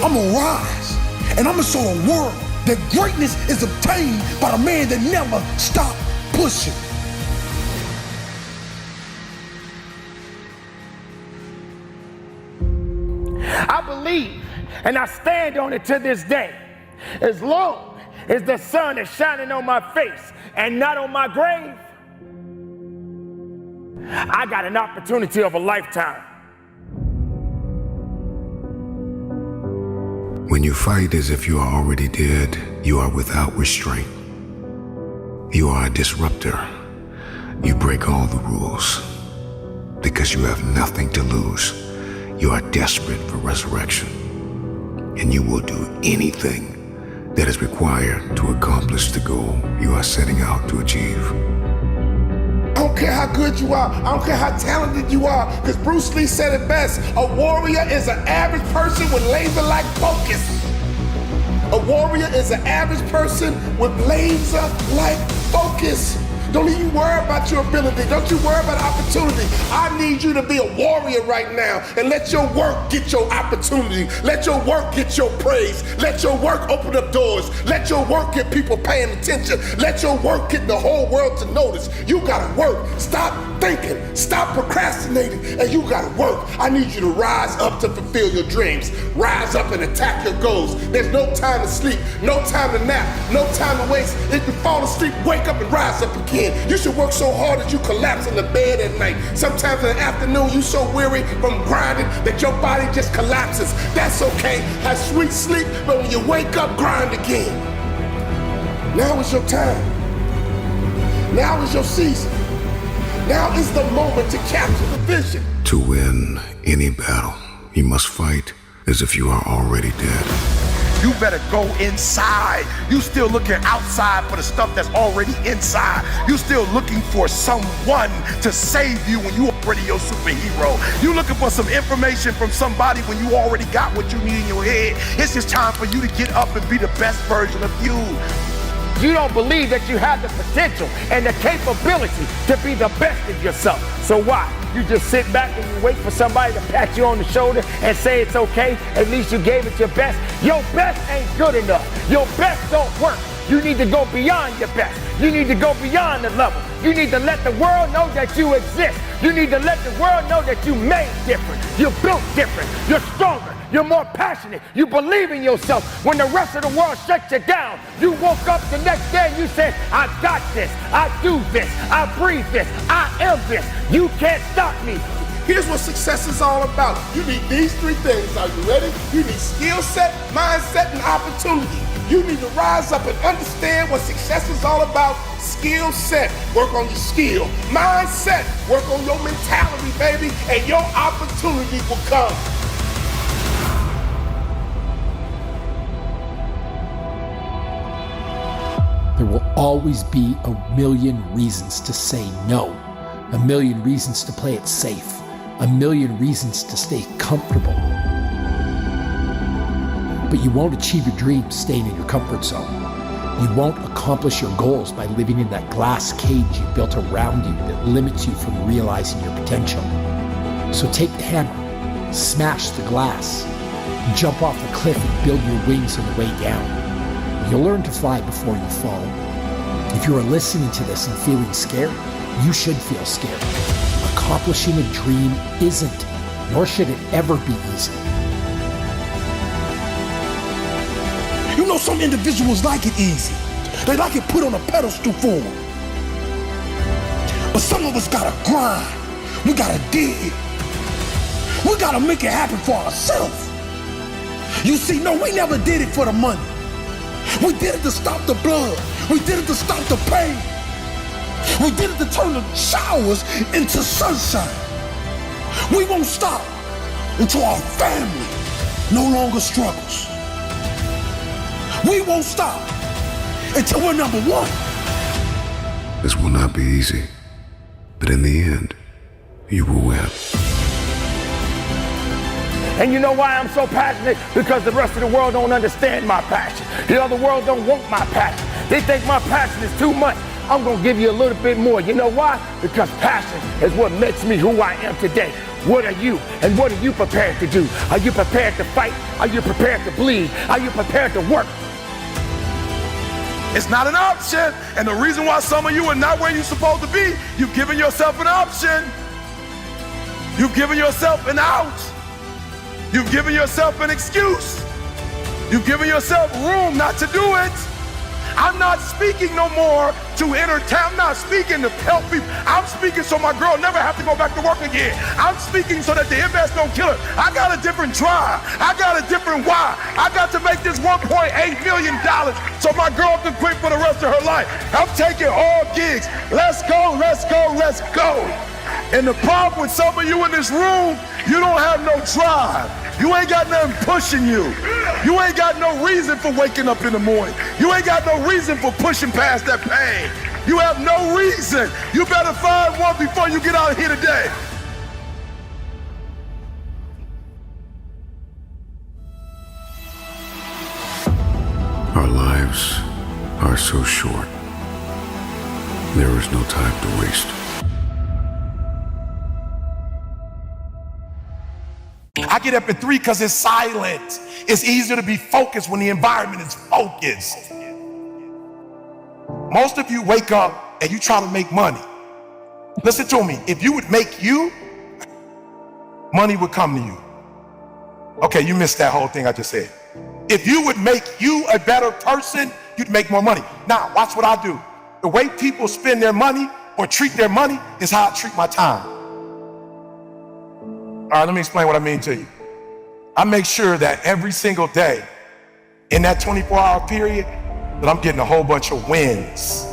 I'm gonna rise and I'm gonna show the world that greatness is obtained by the man that never stopped pushing. I believe, and I stand on it to this day, as long as the sun is shining on my face and not on my grave, I got an opportunity of a lifetime. When you fight as if you are already dead, you are without restraint. You are a disruptor. You break all the rules because you have nothing to lose. You are desperate for resurrection, and you will do anything that is required to accomplish the goal you are setting out to achieve. I don't care how good you are. I don't care how talented you are. Because Bruce Lee said it best. A warrior is an average person with laser-like focus. A warrior is an average person with laser-like focus. Don't even worry about your ability. Don't you worry about opportunity. I need you to be a warrior right now and let your work get your opportunity. Let your work get your praise. Let your work open up doors. Let your work get people paying attention. Let your work get the whole world to notice. You gotta work. Stop thinking. Stop procrastinating. And you gotta work. I need you to rise up to fulfill your dreams. Rise up and attack your goals. There's no time to sleep. No time to nap. No time to waste. If you fall asleep, wake up and rise up again. You should work so hard that you collapse in the bed at night. Sometimes in the afternoon, you so weary from grinding that your body just collapses. That's okay. Have sweet sleep, but when you wake up, grind again. Now is your time. Now is your season. Now is the moment to capture the vision. To win any battle, you must fight as if you are already dead. You better go inside. You still looking outside for the stuff that's already inside. You still looking for someone to save you when you already your superhero. You looking for some information from somebody when you already got what you need in your head. It's just time for you to get up and be the best version of you. You don't believe that you have the potential and the capability to be the best of yourself. So why? You just sit back and you wait for somebody to pat you on the shoulder and say it's okay. At least you gave it your best. Your best ain't good enough. Your best don't work. You need to go beyond your best. You need to go beyond the level. You need to let the world know that you exist. You need to let the world know that you made different. You're built different. You're stronger. You're more passionate. You believe in yourself. When the rest of the world shuts you down, you woke up the next day and you said, I got this. I do this. I breathe this. I am this. You can't stop me. Here's what success is all about. You need these three things. Are you ready? You need skill set, mindset, and opportunity. You need to rise up and understand what success is all about. Skill set, work on your skill. Mindset, work on your mentality, baby, and your opportunity will come. There will always be a million reasons to say no, a million reasons to play it safe, a million reasons to stay comfortable. But you won't achieve your dreams staying in your comfort zone. You won't accomplish your goals by living in that glass cage you built around you that limits you from realizing your potential. So take the hammer, smash the glass, jump off the cliff and build your wings on the way down. You'll learn to fly before you fall. If you are listening to this and feeling scared, you should feel scared. Accomplishing a dream isn't, nor should it ever be easy. You know, some individuals like it easy. They like it put on a pedestal for them. But some of us gotta grind. We gotta dig. We gotta make it happen for ourselves. You see, no, we never did it for the money. We did it to stop the blood. We did it to stop the pain. We did it to turn the showers into sunshine. We won't stop until our family no longer struggles. We won't stop until we're number one. This will not be easy, but in the end, you will win. And you know why I'm so passionate? Because the rest of the world don't understand my passion. The other world don't want my passion. They think my passion is too much. I'm gonna give you a little bit more. You know why? Because passion is what makes me who I am today. What are you? And what are you prepared to do? Are you prepared to fight? Are you prepared to bleed? Are you prepared to work? It's not an option. And the reason why some of you are not where you're supposed to be, you've given yourself an option. You've given yourself an out. You've given yourself an excuse. You've given yourself room not to do it. I'm not speaking no more to entertain. I'm not speaking to help people. I'm speaking so my girl never have to go back to work again. I'm speaking so that the MS don't kill her. I got a different drive. I got a different why. I got to make this $1.8 million so my girl can quit for the rest of her life. I'm taking all gigs. Let's go, let's go, let's go. And the problem with some of you in this room, you don't have no drive. You ain't got nothing pushing you. You ain't got no reason for waking up in the morning. You ain't got no reason for pushing past that pain. You have no reason. You better find one before you get out of here today. Our lives are so short. There is no time to waste. I get up at 3 because it's silent. It's easier to be focused when the environment is focused. Most of you wake up and you try to make money. Listen to me. If you would make you, money would come to you. Okay, you missed that whole thing I just said. If you would make you a better person, you'd make more money. Now, watch what I do. The way people spend their money or treat their money is how I treat my time. All right, let me explain what I mean to you. I make sure that every single day in that 24-hour period that I'm getting a whole bunch of wins.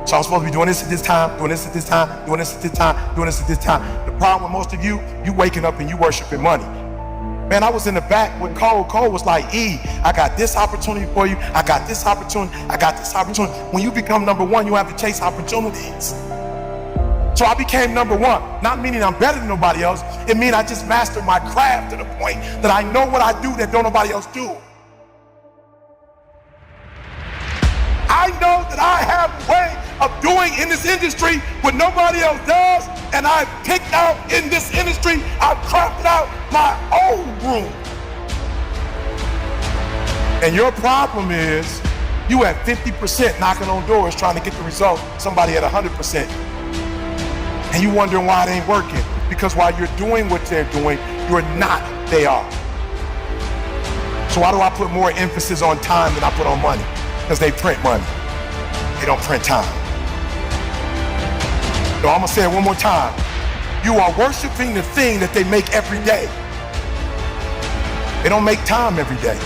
So I'm supposed to be doing this at this time, doing this at this time, doing this at this time, doing this at this time. The problem with most of you waking up and you worshiping money. Man, I was in the back with Cole. Cole was like, E, I got this opportunity for you. I got this opportunity. I got this opportunity. When you become number one, you have to chase opportunities. So I became number one, not meaning I'm better than nobody else. It means I just mastered my craft to the point that I know what I do that don't nobody else do. I know that I have a way of doing in this industry what nobody else does, and I've picked out in this industry, I've crafted out my own room. And your problem is You at 50% knocking on doors trying to get the result, somebody at 100%. And you wondering why it ain't working. Because while you're doing what they're doing, you're not they are. So why do I put more emphasis on time than I put on money? Because they print money. They don't print time. So I'm gonna say it one more time. You are worshiping the thing that they make every day. They don't make time every day.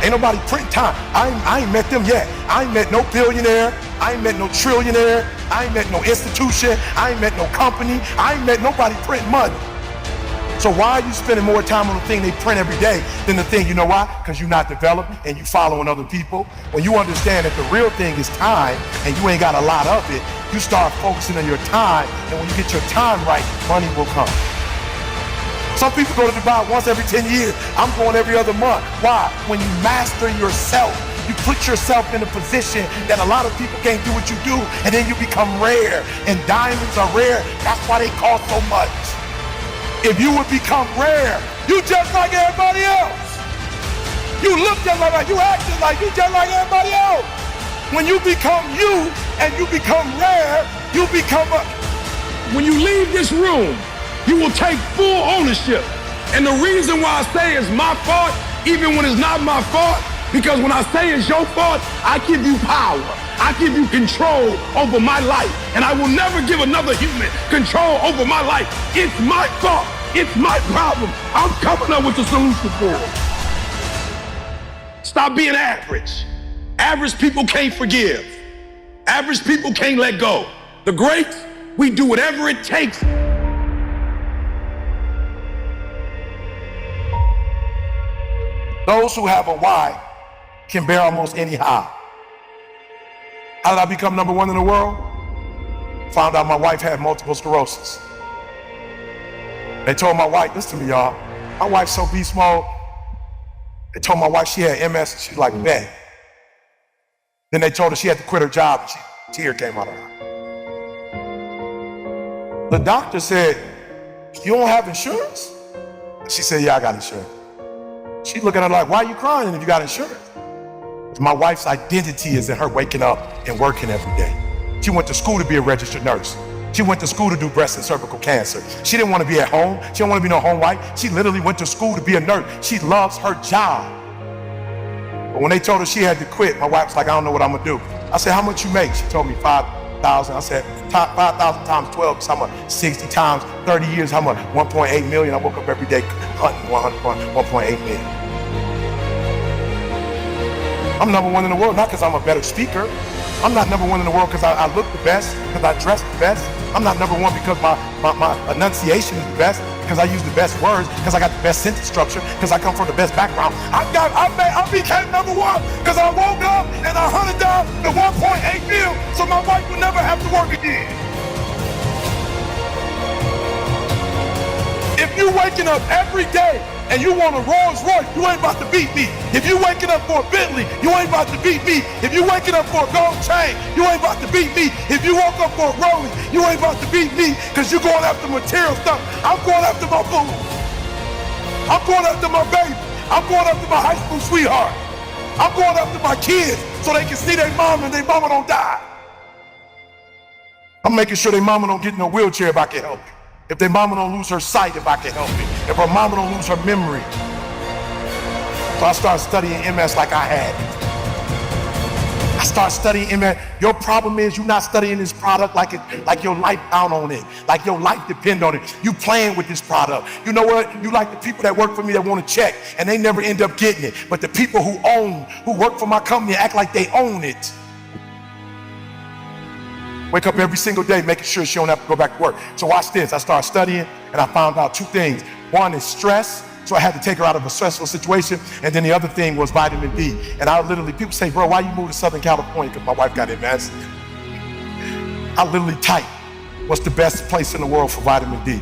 Ain't nobody print time. I ain't met them yet. I ain't met no billionaire. I ain't met no trillionaire. I ain't met no institution. I ain't met no company. I ain't met nobody print money. So why are you spending more time on the thing they print every day than the thing, you know why? Because you're not developed and you following other people. When you understand that the real thing is time and you ain't got a lot of it, you start focusing on your time, and when you get your time right, money will come. Some people go to Dubai once every 10 years. I'm going every other month. Why? When you master yourself, you put yourself in a position that a lot of people can't do what you do, and then you become rare. And diamonds are rare. That's why they cost so much. If you would become rare, you just like everybody else. You look just like, you act just like, you just like everybody else. When you become you and you become rare, you become a... When you leave this room, you will take full ownership. And the reason why I say it's my fault, even when it's not my fault, because when I say it's your fault, I give you power. I give you control over my life. And I will never give another human control over my life. It's my fault. It's my problem. I'm coming up with a solution for it. Stop being average. Average people can't forgive. Average people can't let go. The greats, we do whatever it takes. Those who have a why can bear almost any how. How did I become number one in the world? Found out my wife had multiple sclerosis. They told my wife, listen to me, y'all. My wife's so beast mode. They told my wife she had MS. She's like, bet. Then they told her she had to quit her job. And a tear came out of her. The doctor said, you don't have insurance? She said, yeah, I got insurance. She looking at her like, why are you crying if you got insurance? My wife's identity is in her waking up and working every day. She went to school to be a registered nurse. She went to school to do breast and cervical cancer. She didn't want to be at home. She didn't want to be no home wife. She literally went to school to be a nurse. She loves her job. But when they told her she had to quit, my wife was like, I don't know what I'm gonna do. I said, how much you make? She told me 5,000. I said, 5,000 times 12 is how much? 60 times 30 years, how much? 1.8 million. I woke up every day hunting 1.8 million. I'm number one in the world, not because I'm a better speaker. I'm not number one in the world because I look the best, because I dress the best. I'm not number one because my enunciation is the best, because I use the best words, because I got the best sentence structure, because I come from the best background. I became number one because I woke up and I hunted down the 1.8 mil so my wife would never have to work again. If you're waking up every day and you want a Rolls Royce, you ain't about to beat me. If you're waking up for a Bentley, you ain't about to beat me. If you're waking up for a gold chain, you ain't about to beat me. If you woke up for a Rollie, you ain't about to beat me because you're going after material stuff. I'm going after my boo. I'm going after my baby. I'm going after my high school sweetheart. I'm going after my kids so they can see their mom and their mama don't die. I'm making sure their mama don't get in a wheelchair if I can help it. If their mama don't lose her sight, if I can help it. If her mama don't lose her memory. So I started studying MS like I had it. I started studying MS. Your problem is you're not studying this product like your life down on it, like your life depend on it. You playing with this product. You know what? You like the people that work for me that want to check and they never end up getting it. But the people who work for my company act like they own it. Wake up every single day making sure she don't have to go back to work. So watch this. I started studying and I found out two things. One is stress. So I had to take her out of a stressful situation. And then the other thing was vitamin D. And I literally, people say, bro, why you moved to Southern California? Because my wife got MS. I literally typed, what's the best place in the world for vitamin D?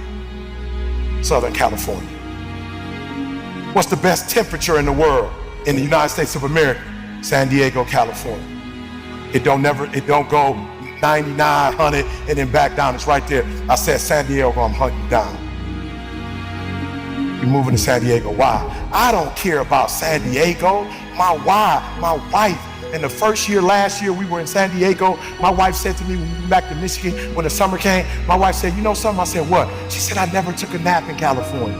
Southern California. What's the best temperature in the world in the United States of America? San Diego, California. It don't go 99, 100, and then back down. It's right there. I said, San Diego, I'm hunting you down. You're moving to San Diego. Why? I don't care about San Diego. my wife, in the first year, last year, we were in San Diego. My wife said to me when we went back to Michigan, when the summer came, my wife said, you know something? I said, what? She said, I never took a nap in California.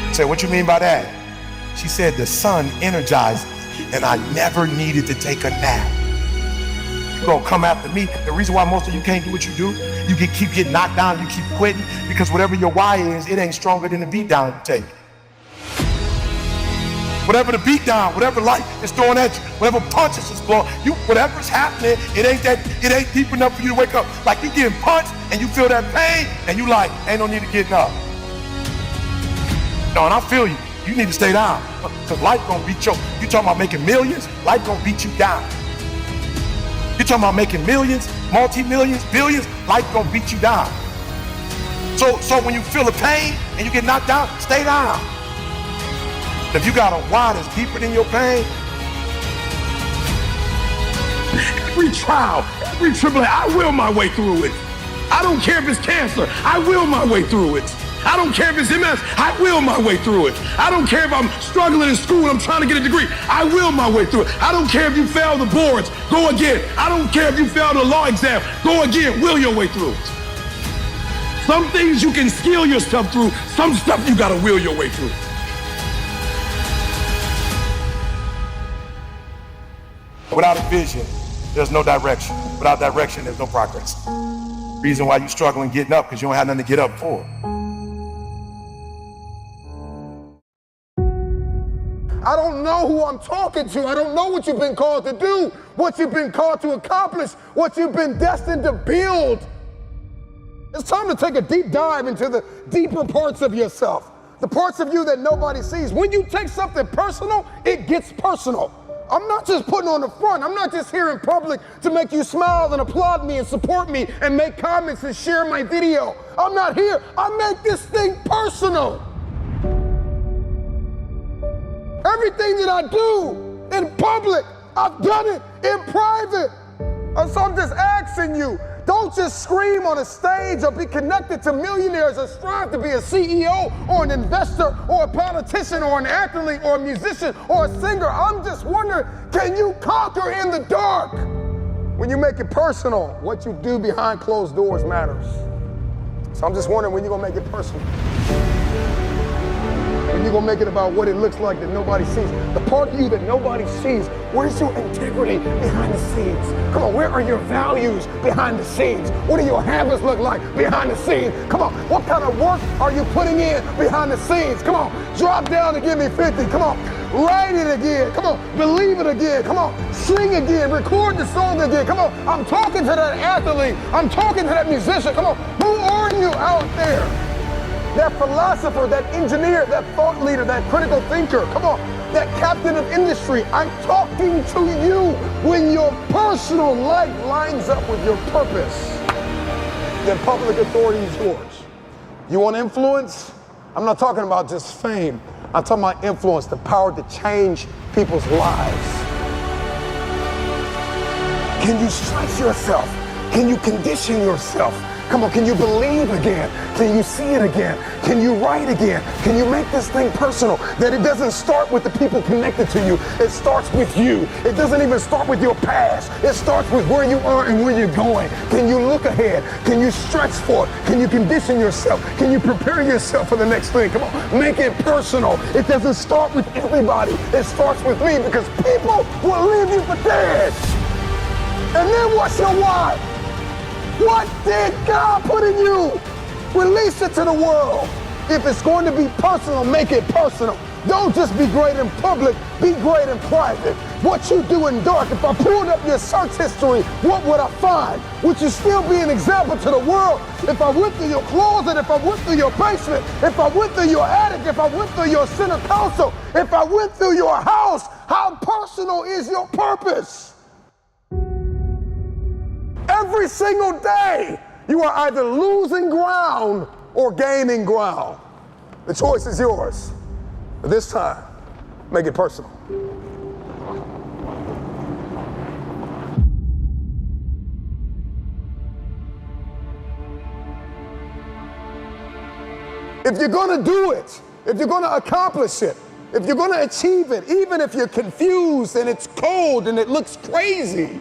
I said, what you mean by that? She said, the sun energized me, and I never needed to take a nap. You're gonna come after me. The reason why most of you can't do what you do, you keep getting knocked down, you keep quitting, because whatever your why is, it ain't stronger than the beat down you take. Whatever the beat down, whatever life is throwing at you, whatever punches is blowing, whatever's happening, it ain't deep enough for you to wake up. Like you getting punched and you feel that pain and you like, ain't no need to get up. No, and I feel you. You need to stay down. Because life gonna beat you. You talking about making millions, life gonna beat you down. You talking about making millions, multi-millions, billions, life gonna beat you down. So when you feel the pain and you get knocked down, stay down. If you got a why that's deeper than your pain, Every trial, every tribulation, I will my way through it. I don't care if it's cancer, I will my way through it. I don't care if it's MS, I will my way through it. I don't care if I'm struggling in school and I'm trying to get a degree, I will my way through it. I don't care if you fail the boards, go again. I don't care if you fail the law exam, go again, will your way through it. Some things you can skill yourself through, some stuff you gotta will your way through. without a vision, there's no direction. Without direction, there's no progress. Reason why you're struggling getting up, because you don't have nothing to get up for. I don't know who I'm talking to. I don't know what you've been called to do, what you've been called to accomplish, what you've been destined to build. It's time to take a deep dive into the deeper parts of yourself, the parts of you that nobody sees. When you take something personal, it gets personal. I'm not just putting on the front. I'm not just here in public to make you smile and applaud me and support me and make comments and share my video. I'm not here. I make this thing personal. Everything that I do in public, I've done it in private. And so I'm just asking you, don't just scream on a stage or be connected to millionaires or strive to be a CEO or an investor or a politician or an athlete or a musician or a singer. I'm just wondering, can you conquer in the dark? When you make it personal, what you do behind closed doors matters. So I'm just wondering when you're gonna make it personal. When you're gonna make it about what it looks like that nobody sees. The part of you that nobody sees. Where's your integrity behind the scenes? Come on, where are your values behind the scenes? What do your habits look like behind the scenes? Come on, what kind of work are you putting in behind the scenes? Come on, drop down and give me 50. Come on, write it again. Come on, believe it again. Come on, sing again, record the song again. Come on, I'm talking to that athlete. I'm talking to that musician. Come on, who are you out there? That philosopher, that engineer, that thought leader, that critical thinker, come on, that captain of industry, I'm talking to you. When your personal life lines up with your purpose, then public authority is yours. You want influence? I'm not talking about just fame. I'm talking about influence, the power to change people's lives. Can you stretch yourself? Can you condition yourself? Come on, can you believe again? Can you see it again? Can you write again? Can you make this thing personal? That it doesn't start with the people connected to you. It starts with you. It doesn't even start with your past. It starts with where you are and where you're going. Can you look ahead? Can you stretch for it? Can you condition yourself? Can you prepare yourself for the next thing? Come on, make it personal. It doesn't start with everybody. It starts with me, because people will leave you for dead. And then what's your why? What did God put in you? Release it to the world. If it's going to be personal, make it personal. Don't just be great in public, be great in private. What you do in dark, if I pulled up your search history, what would I find? Would you still be an example to the world? If I went through your closet, if I went through your basement, if I went through your attic, if I went through your center console, if I went through your house, how personal is your purpose? Every single day, you are either losing ground or gaining ground. The choice is yours. But this time, make it personal. If you're gonna do it, if you're gonna accomplish it, If you're going to achieve it, even if you're confused and it's cold and it looks crazy,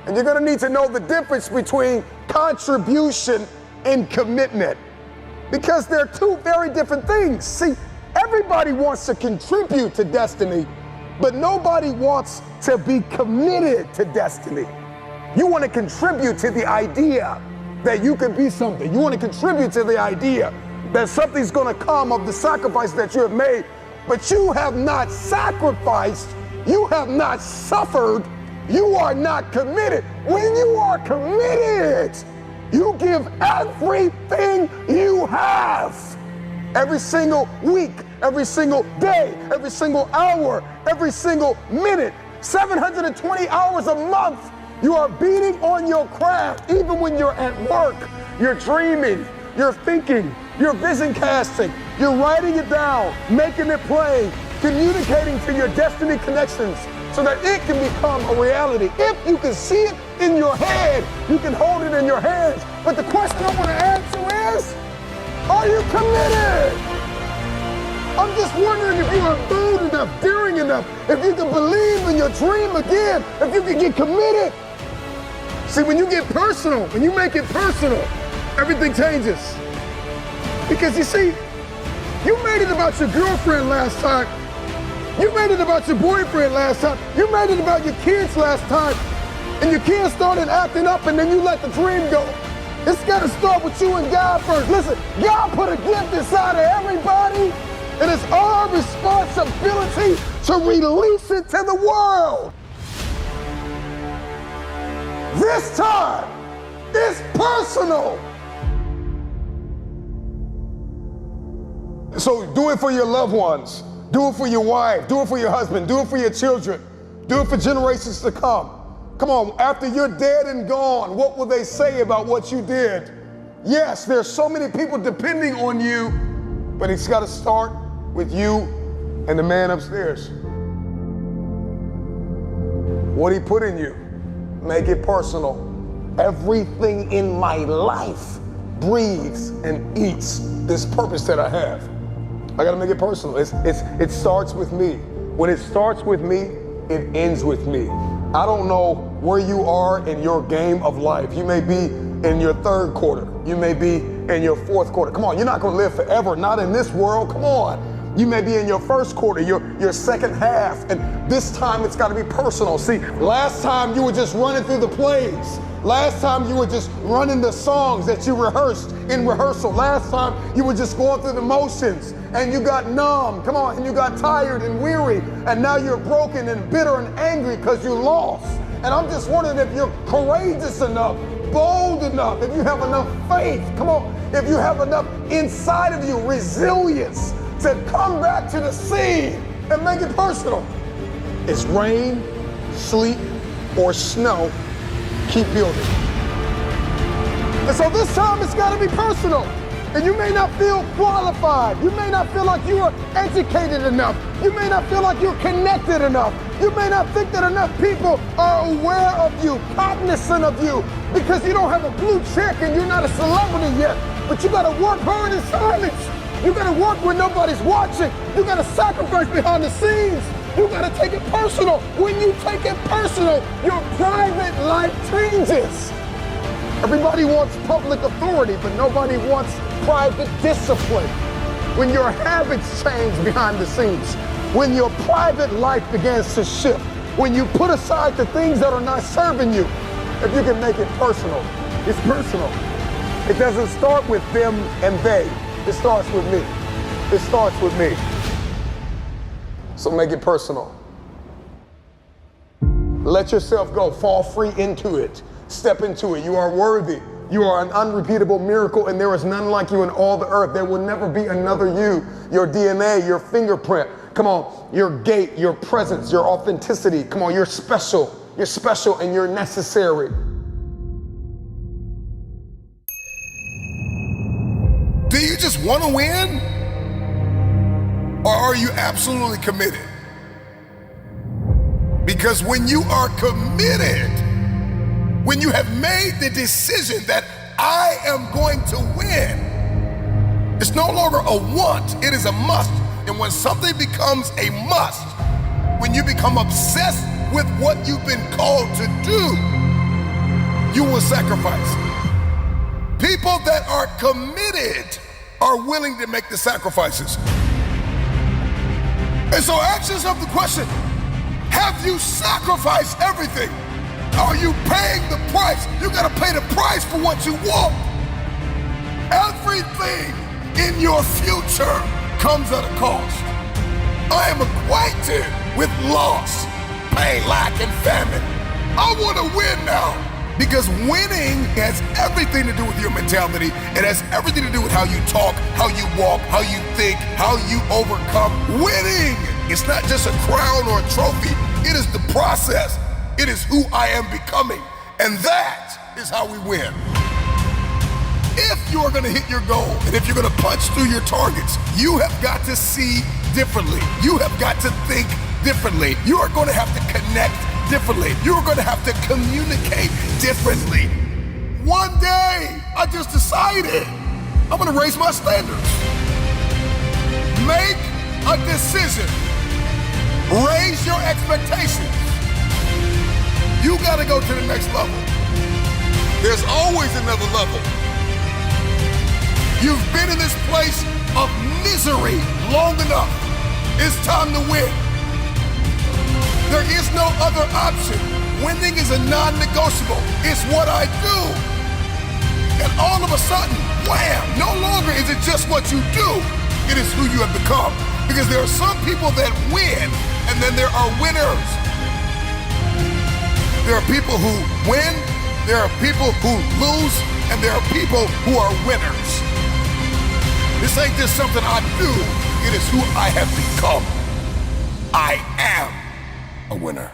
and you're going to need to know the difference between contribution and commitment, because they're two very different things. See, everybody wants to contribute to destiny, but nobody wants to be committed to destiny. You want to contribute to the idea that you can be something. You want to contribute to the idea that something's going to come of the sacrifice that you have made, but you have not sacrificed, you have not suffered, you are not committed. When you are committed, you give everything you have. Every single week, every single day, every single hour, every single minute, 720 hours a month, you are beating on your craft. Even when you're at work, you're dreaming, you're thinking, you're vision casting, you're writing it down, making it plain, communicating to your destiny connections so that it can become a reality. If you can see it in your head, you can hold it in your hands. But the question I want to answer is, are you committed? I'm just wondering if you are bold enough, daring enough, if you can believe in your dream again, if you can get committed. See, when you get personal, when you make it personal, everything changes. Because you see, you made it about your girlfriend last time. You made it about your boyfriend last time. You made it about your kids last time. And your kids started acting up and then you let the dream go. It's got to start with you and God first. Listen, God put a gift inside of everybody, and it's our responsibility to release it to the world. This time, it's personal. So do it for your loved ones. Do it for your wife. Do it for your husband. Do it for your children. Do it for generations to come. Come on, after you're dead and gone, what will they say about what you did? Yes, there's so many people depending on you, but it's got to start with you and the man upstairs. What he put in you, make it personal. Everything in my life breathes and eats this purpose that I have. I gotta make it personal. It starts with me. When it starts with me, it ends with me. I don't know where you are in your game of life. You may be in your third quarter. You may be in your fourth quarter. Come on, you're not gonna live forever, not in this world, come on. You may be in your first quarter, your second half, and this time it's gotta be personal. See, last time you were just running through the plays. Last time you were just running the songs that you rehearsed in rehearsal. Last time you were just going through the motions and you got numb, come on, and you got tired and weary, and now you're broken and bitter and angry because you lost. And I'm just wondering if you're courageous enough, bold enough, if you have enough faith, come on, if you have enough inside of you, resilience to come back to the scene and make it personal. It's rain, sleet, or snow, keep building. And so this time it's gotta be personal. And you may not feel qualified. You may not feel like you are educated enough. You may not feel like you're connected enough. You may not think that enough people are aware of you, cognizant of you, because you don't have a blue check and you're not a celebrity yet. But you gotta work hard in silence. You gotta work when nobody's watching. You gotta sacrifice behind the scenes. You gotta take it personal. When you take it personal, your private life changes. Everybody wants public authority, but nobody wants private discipline. When your habits change behind the scenes, when your private life begins to shift, when you put aside the things that are not serving you, if you can make it personal, it's personal. It doesn't start with them and they. It starts with me. It starts with me. So make it personal. Let yourself go. Fall free into it. Step into it. You are worthy. You are an unrepeatable miracle, and there is none like you in all the earth. There will never be another you. Your DNA, your fingerprint. Come on, your gait, your presence, your authenticity. Come on, you're special. You're special and you're necessary. Do you just want to win? Or are you absolutely committed? Because when you are committed, when you have made the decision that I am going to win, it's no longer a want, it is a must. And when something becomes a must, when you become obsessed with what you've been called to do, you will sacrifice. People that are committed are willing to make the sacrifices. And so ask yourself the question, have you sacrificed everything? Are you paying the price? You gotta pay the price for what you want. Everything in your future comes at a cost. I am acquainted with loss, pain, lack, and famine. I want to win now because winning has everything to do with your mentality. It has everything to do with how you talk, how you walk, how you think, how you overcome. Winning is not just a crown or a trophy. It is the process. It is who I am becoming. And that is how we win. If you're gonna hit your goal, and if you're gonna punch through your targets, you have got to see differently. You have got to think differently. You are gonna have to connect differently. You're gonna have to communicate differently. One day, I just decided I'm gonna raise my standards. Make a decision. Raise your expectations. You gotta go to the next level. There's always another level. You've been in this place of misery long enough. It's time to win. There is no other option. Winning is a non-negotiable. It's what I do. And all of a sudden, wham, no longer is it just what you do. It is who you have become. Because there are some people that win, and then there are winners. There are people who win, there are people who lose, and there are people who are winners. This ain't just something I do, it is who I have become. I am a winner.